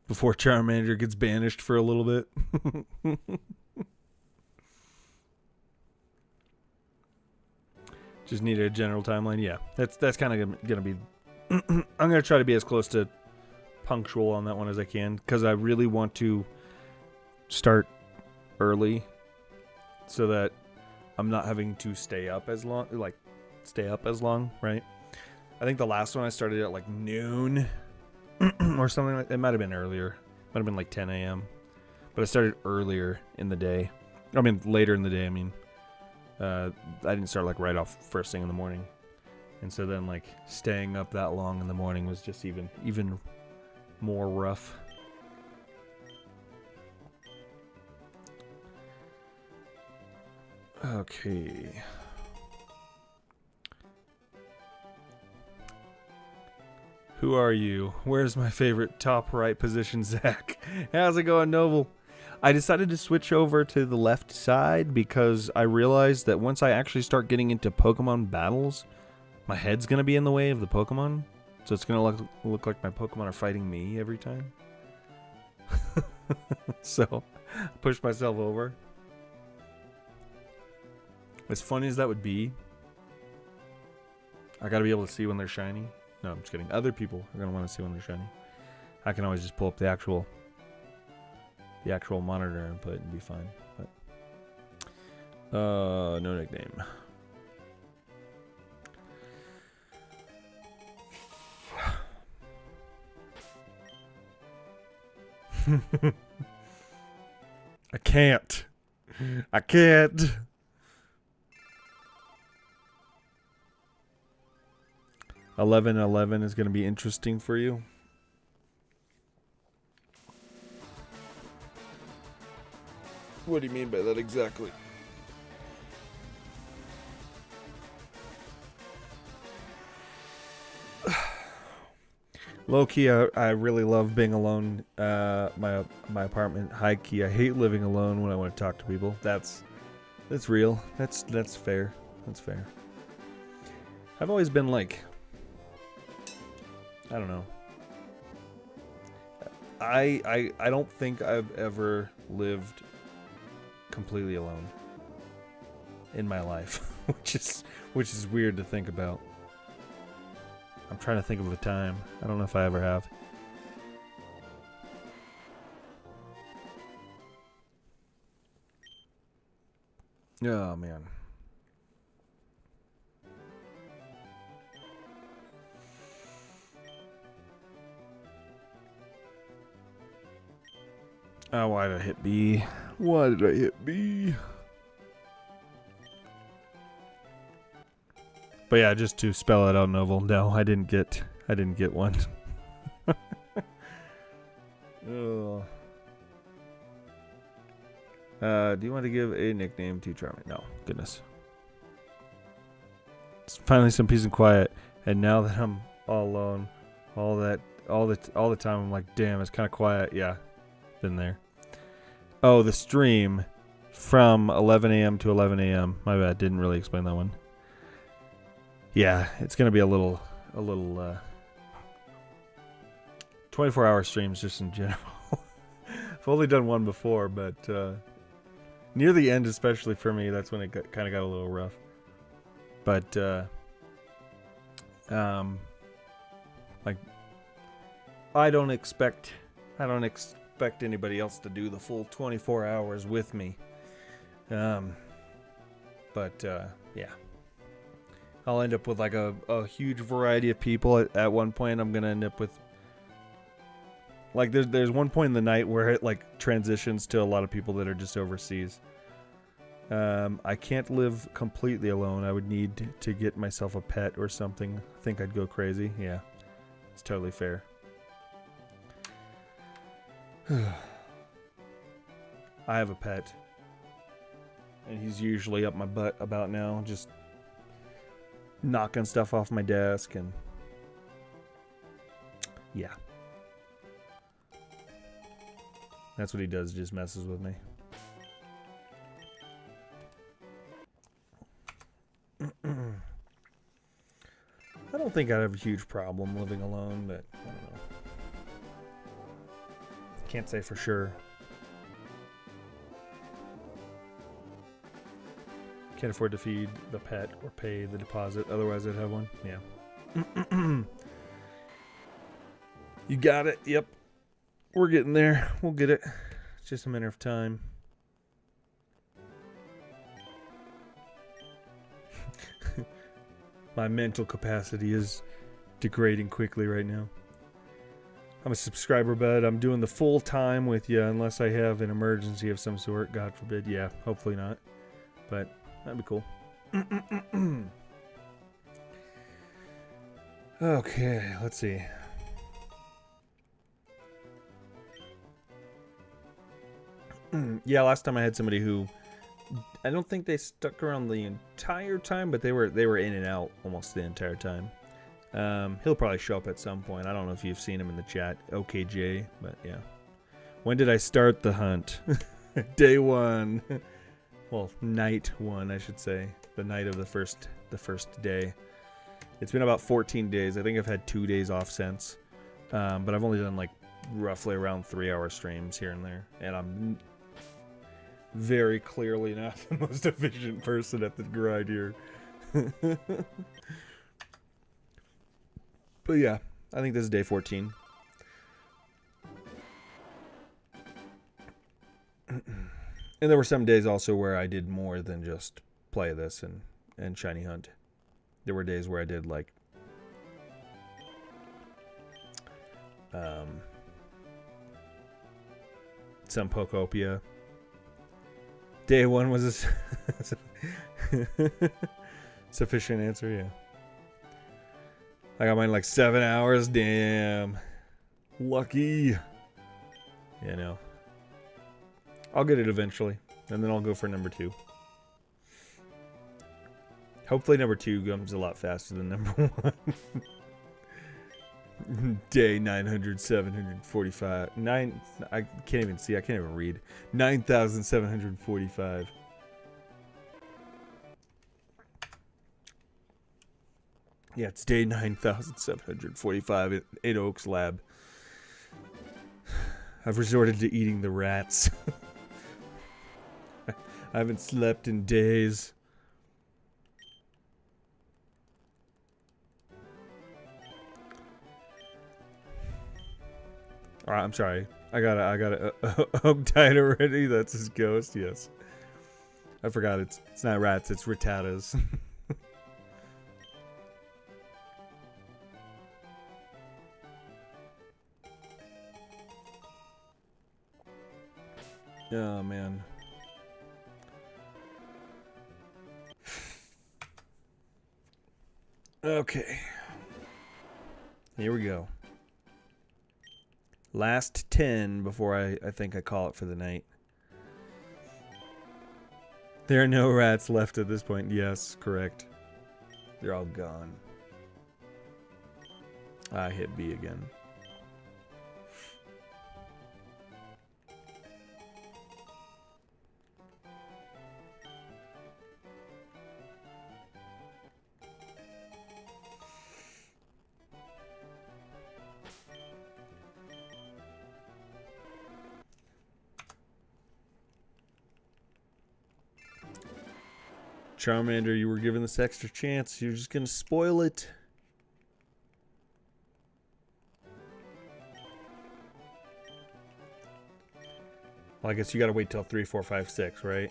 before Charmander gets banished for a little bit. Just need a general timeline. Yeah, that's kind of gonna be. I'm gonna try to be as close to punctual on that one as I can, because I really want to start early so that I'm not having to stay up as long. Right? I think the last one I started at like noon or something like that. It might have been earlier. Might have been like 10 a.m. But I started earlier in the day. I mean, later in the day. I mean, I didn't start like right off first thing in the morning. And so then like staying up that long in the morning was just even more rough. Okay. Who are you? Where's my favorite top right position, Zach? How's it going, Noble? I decided to switch over to the left side because I realized that once I actually start getting into Pokemon battles, my head's going to be in the way of the Pokemon. So it's going to look like my Pokemon are fighting me every time. So I pushed myself over. As funny as that would be, I got to be able to see when they're shiny. No, I'm just kidding. Other people are going to want to see when they're shiny. I can always just pull up the actual monitor input and be fine. But no nickname. I can't. 11-11 is going to be interesting for you. What do you mean by that exactly? Low key, I really love being alone. My apartment. High key, I hate living alone when I want to talk to people. That's real. That's fair. That's fair. I've always been like, I don't know. I don't think I've ever lived completely alone in my life, which is weird to think about. I'm trying to think of a time. I don't know if I ever have. Oh, man. Oh, why did I hit B? Why did I hit B? But yeah, just to spell it out, Novel. No, I didn't get one. Oh. Do you want to give a nickname to Charming? No, goodness. It's finally some peace and quiet, and now that I'm all alone, all the time, I'm like, damn, it's kind of quiet. Yeah, been there. Oh, the stream from 11 a.m. to 11 a.m. My bad, didn't really explain that one. Yeah, it's gonna be a little 24-hour streams just in general. I've only done one before, but near the end, especially for me, that's when it kind of got a little rough. But like, I don't expect expect anybody else to do the full 24 hours with me. Yeah. I'll end up with like a huge variety of people. At one point, I'm going to end up with... Like, there's one point in the night where it, like, transitions to a lot of people that are just overseas. I can't live completely alone. I would need to get myself a pet or something. I think I'd go crazy. Yeah, it's totally fair. I have a pet. And he's usually up my butt about now, just knocking stuff off my desk and... Yeah. That's what he does, just messes with me. I don't think I'd have a huge problem living alone, but I don't know. Can't say for sure. Can't afford to feed the pet or pay the deposit, otherwise I'd have one. Yeah. You got it. Yep. We're getting there. We'll get it. It's just a matter of time. My mental capacity is degrading quickly right now. I'm a subscriber, bud. I'm doing the full time with you unless I have an emergency of some sort. God forbid. Yeah, hopefully not. But that'd be cool. Okay, let's see. Yeah, last time I had somebody who... I don't think they stuck around the entire time, but they were in and out almost the entire time. He'll probably show up at some point. I don't know if you've seen him in the chat. OKJ, but yeah. When did I start the hunt? Day 1. Well, night 1, I should say. The night of the first day. It's been about 14 days. I think I've had 2 days off since. But I've only done like roughly around 3-hour streams here and there. And I'm very clearly not the most efficient person at the grind here. But yeah, I think this is day 14. And there were some days also where I did more than just play this and shiny hunt. There were days where I did like some Pokopia. Day 1 was a sufficient answer, yeah. I got mine like 7 hours, damn. Lucky. Yeah, no. I'll get it eventually, and then I'll go for number 2. Hopefully number 2 comes a lot faster than number 1. Day 900, 745. I can't even see. I can't even read. 9,745. Yeah, it's day 9,745 at 8 Oaks Lab. I've resorted to eating the rats. I haven't slept in days. Alright, I'm sorry. I got a home tied already. That's his ghost. Yes. I forgot. It's not rats. It's rattatas. Oh man. Okay. Here we go. Last 10 before I think I call it for the night. There are no rats left at this point. Yes, correct. They're all gone. I hit B again. Charmander, you were given this extra chance. You're just going to spoil it. Well, I guess you gotta wait till 3, 4, 5, 6, right?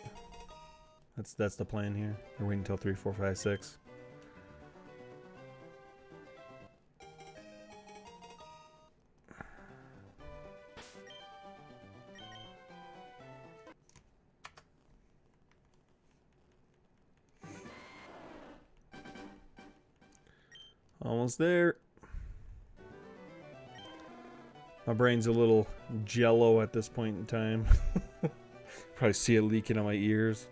That's the plan here. You're waiting until 3, 4, 5, 6. Almost there. My brain's a little jello at this point in time. Probably see it leaking on my ears.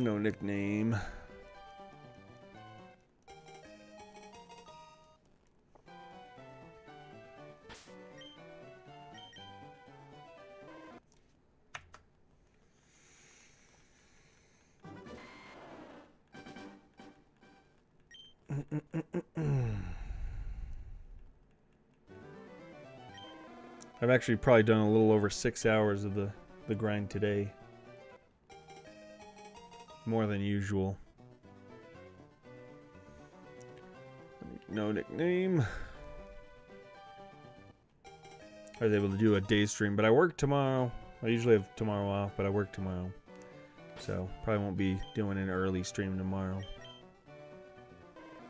No nickname. I've actually probably done a little over 6 hours of the grind today. More than usual. No nickname. I was able to do a day stream, but I work tomorrow. I usually have tomorrow off, but I work tomorrow. So probably won't be doing an early stream tomorrow.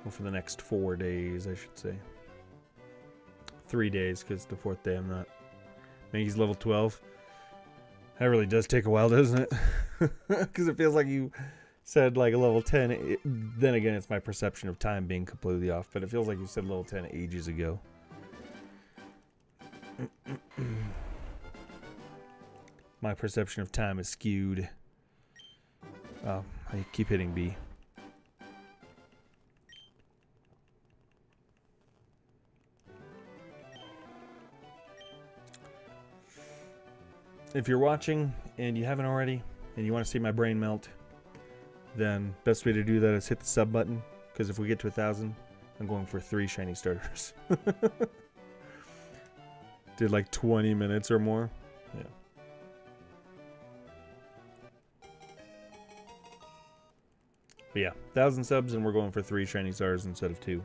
Or for the next 4 days, I should say. 3 days, because the 4th day I'm not. Maybe he's level 12. That really does take a while, doesn't it? Because it feels like you said like a level 10. Then again, it's my perception of time being completely off. But it feels like you said level 10 ages ago. My perception of time is skewed. Oh, I keep hitting B. If you're watching and you haven't already, and you want to see my brain melt, then best way to do that is hit the sub button. Because if we get to 1,000, I'm going for 3 shiny starters. Did like 20 minutes or more. Yeah. But yeah, 1,000 subs and we're going for 3 shiny stars instead of 2.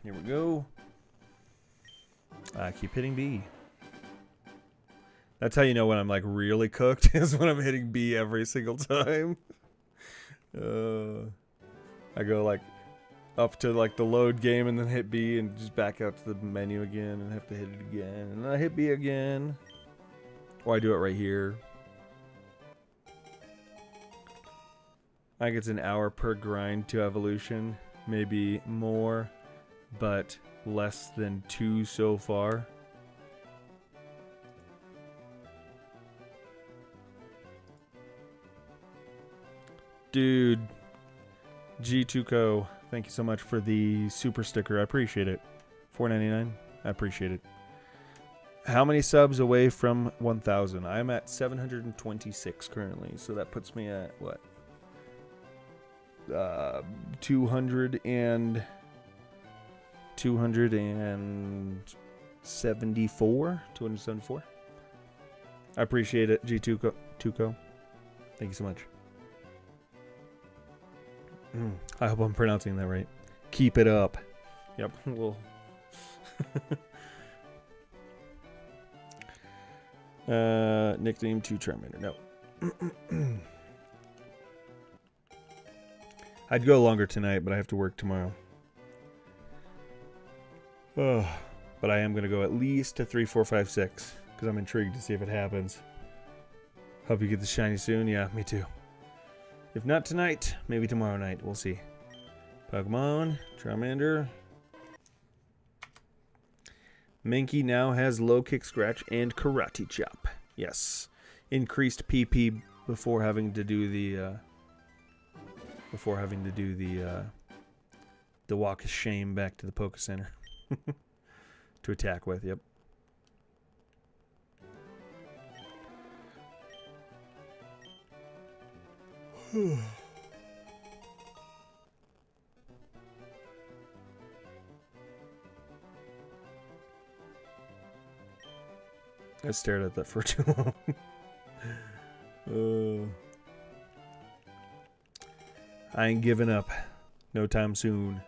Here we go. I keep hitting B. That's how you know when I'm like really cooked, is when I'm hitting B every single time. I go like up to like the load game and then hit B and just back out to the menu again and have to hit it again. And then I hit B again. Or I do it right here. I think it's an hour per grind to evolution. Maybe more, but less than 2 so far. Dude, G2Co, thank you so much for the super sticker. I appreciate it. $4.99. I appreciate it. How many subs away from 1,000? I'm at 726 currently, so that puts me at what? 274. I appreciate it, G2Co. Thank you so much. I hope I'm pronouncing that right. Keep it up. Yep. Well. Nickname 2 Charmander. No. I'd go longer tonight, but I have to work tomorrow. Oh, but I am going to go at least to 3, 4, 5, 6 because I'm intrigued to see if it happens. Hope you get the shiny soon. Yeah, me too. If not tonight, maybe tomorrow night. We'll see. Pokemon, Charmander. Mankey now has low kick scratch and karate chop. Yes. Increased PP before having to do the the walk of shame back to the Poke Center to attack with. Yep. I stared at that for too long. I ain't giving up. No time soon.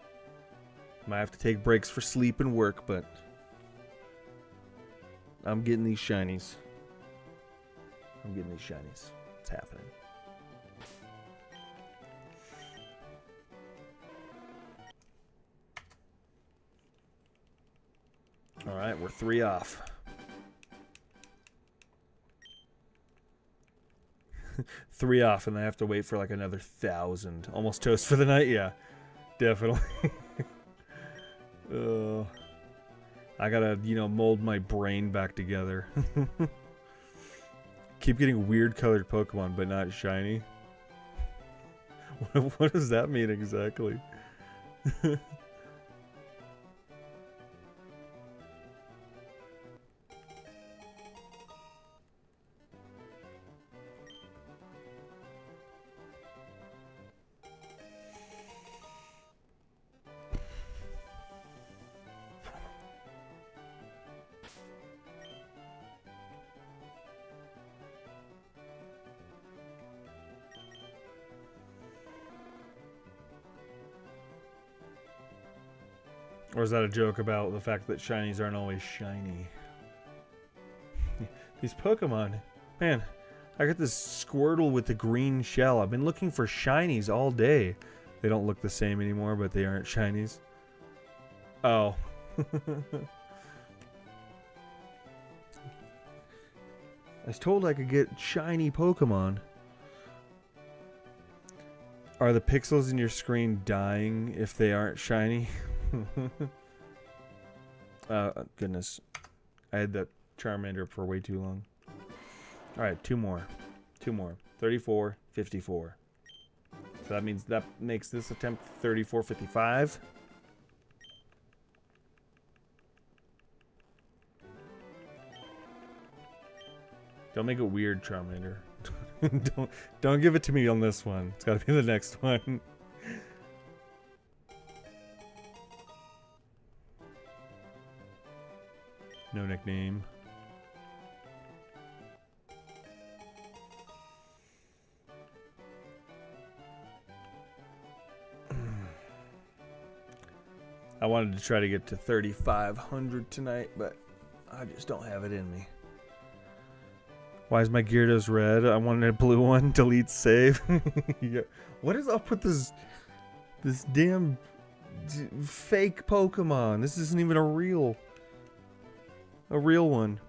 Might have to take breaks for sleep and work, but I'm getting these shinies. It's happening. Alright, we're 3 off. 3 off, and I have to wait for like another 1,000. Almost toast for the night? Yeah, definitely. I gotta, you know, mold my brain back together. Keep getting weird colored Pokemon, but not shiny. What does that mean exactly? Or is that a joke about the fact that shinies aren't always shiny? These Pokemon. Man, I got this Squirtle with the green shell. I've been looking for shinies all day. They don't look the same anymore, but they aren't shinies. Oh. I was told I could get shiny Pokemon. Are the pixels in your screen dying if they aren't shiny? Goodness. I had that Charmander for way too long. Alright, 2 more. 2 more. 34, 54. So that means that makes this attempt 34, 55. Don't make it weird, Charmander. don't give it to me on this one. It's gotta be the next one. No nickname. I wanted to try to get to 3,500 tonight, but I just don't have it in me. Why is my Gyarados red? I wanted a blue one. Delete save. Yeah. What is up with this damn fake Pokemon? This isn't even a real one.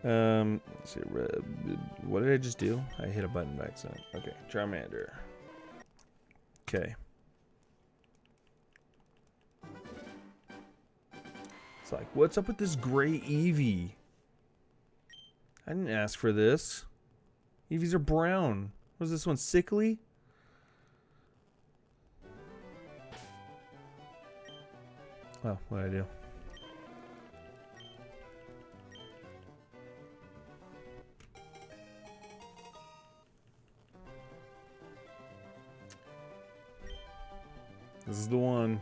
Let's see. What did I just do? I hit a button by accident. Okay, Charmander. Okay. It's like, what's up with this gray Eevee? I didn't ask for this. Eevees are brown. Was this one sickly? Oh, what did I do? This is the one.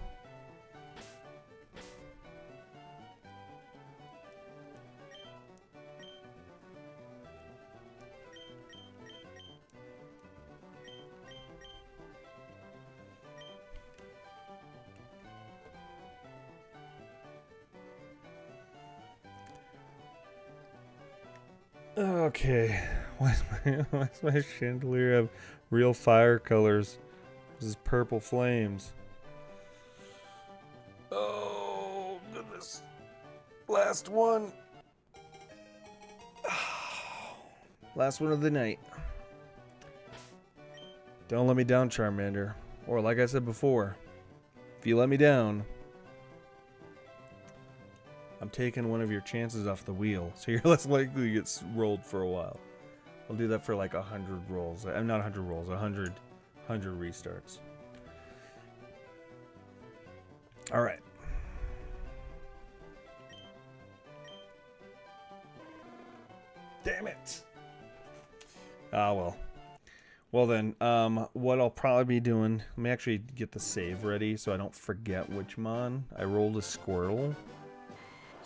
Okay, why does my chandelier have real fire colors? This is purple flames. Oh, goodness. Last one. Last one of the night. Don't let me down, Charmander. Or like I said before, if you let me down, I'm taking one of your chances off the wheel, so you're less likely to get rolled for a while. I'll do that for like 100 rolls. I'm not 100 rolls, 100 restarts. All right. Damn it. Ah, well. Well then, what I'll probably be doing, let me actually get the save ready so I don't forget which mon. I rolled a Squirtle.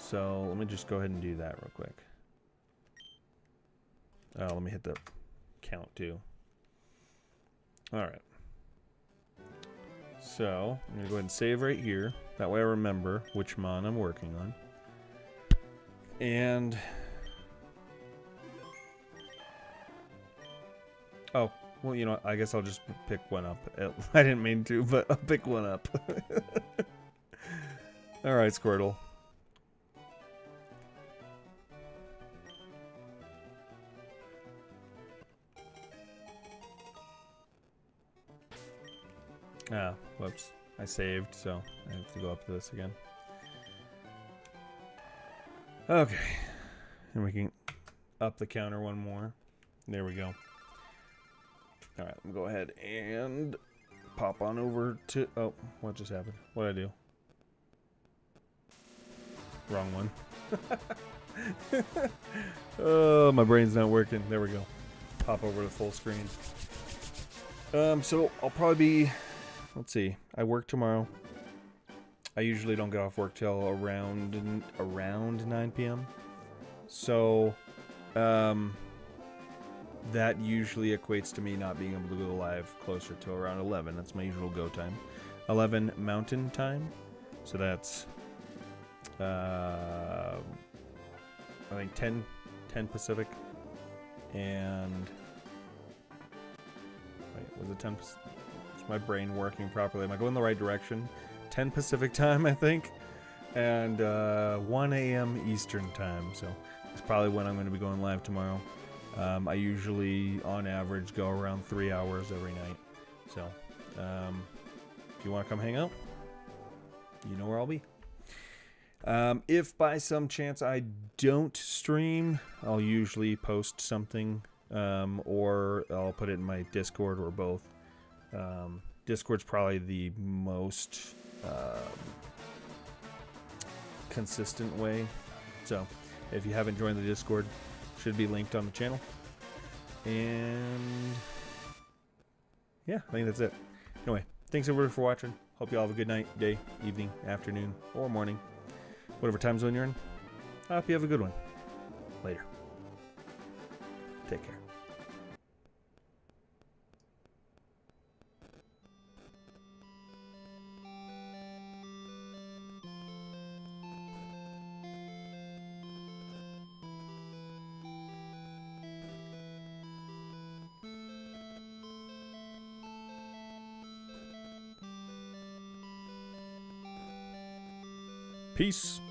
So let me just go ahead and do that real quick. Let me hit the count too. Alright. So I'm going to go ahead and save right here. That way I remember which mon I'm working on. And... oh, well, you know, I guess I'll just pick one up. I didn't mean to, but I'll pick one up. Alright, Squirtle. Ah, whoops. I saved, so I have to go up to this again. Okay. And we can up the counter one more. There we go. Alright, I'm gonna go ahead and pop on over to... oh, what just happened? What did I do? Wrong one. Oh, my brain's not working. There we go. Pop over to full screen. So I'll probably be... let's see. I work tomorrow. I usually don't get off work till around 9 p.m. So, that usually equates to me not being able to go live closer to around 11. That's my usual go time. 11 Mountain Time. So that's, I think 10 Pacific. And, wait, was it 10 Pacific? Is my brain working properly? Am I going the right direction? 10 Pacific time, I think. And 1 a.m. Eastern time. So it's probably when I'm going to be going live tomorrow. I usually, on average, go around 3 hours every night. So, if you want to come hang out, you know where I'll be. If by some chance I don't stream, I'll usually post something, or I'll put it in my Discord or both. Discord's probably the most consistent way. So, if you haven't joined the Discord, should be linked on the channel. And yeah, I think that's it. Anyway, thanks everybody for watching. Hope you all have a good night, day, evening, afternoon, or morning. Whatever time zone you're in. I hope you have a good one. Later. Take care. Peace.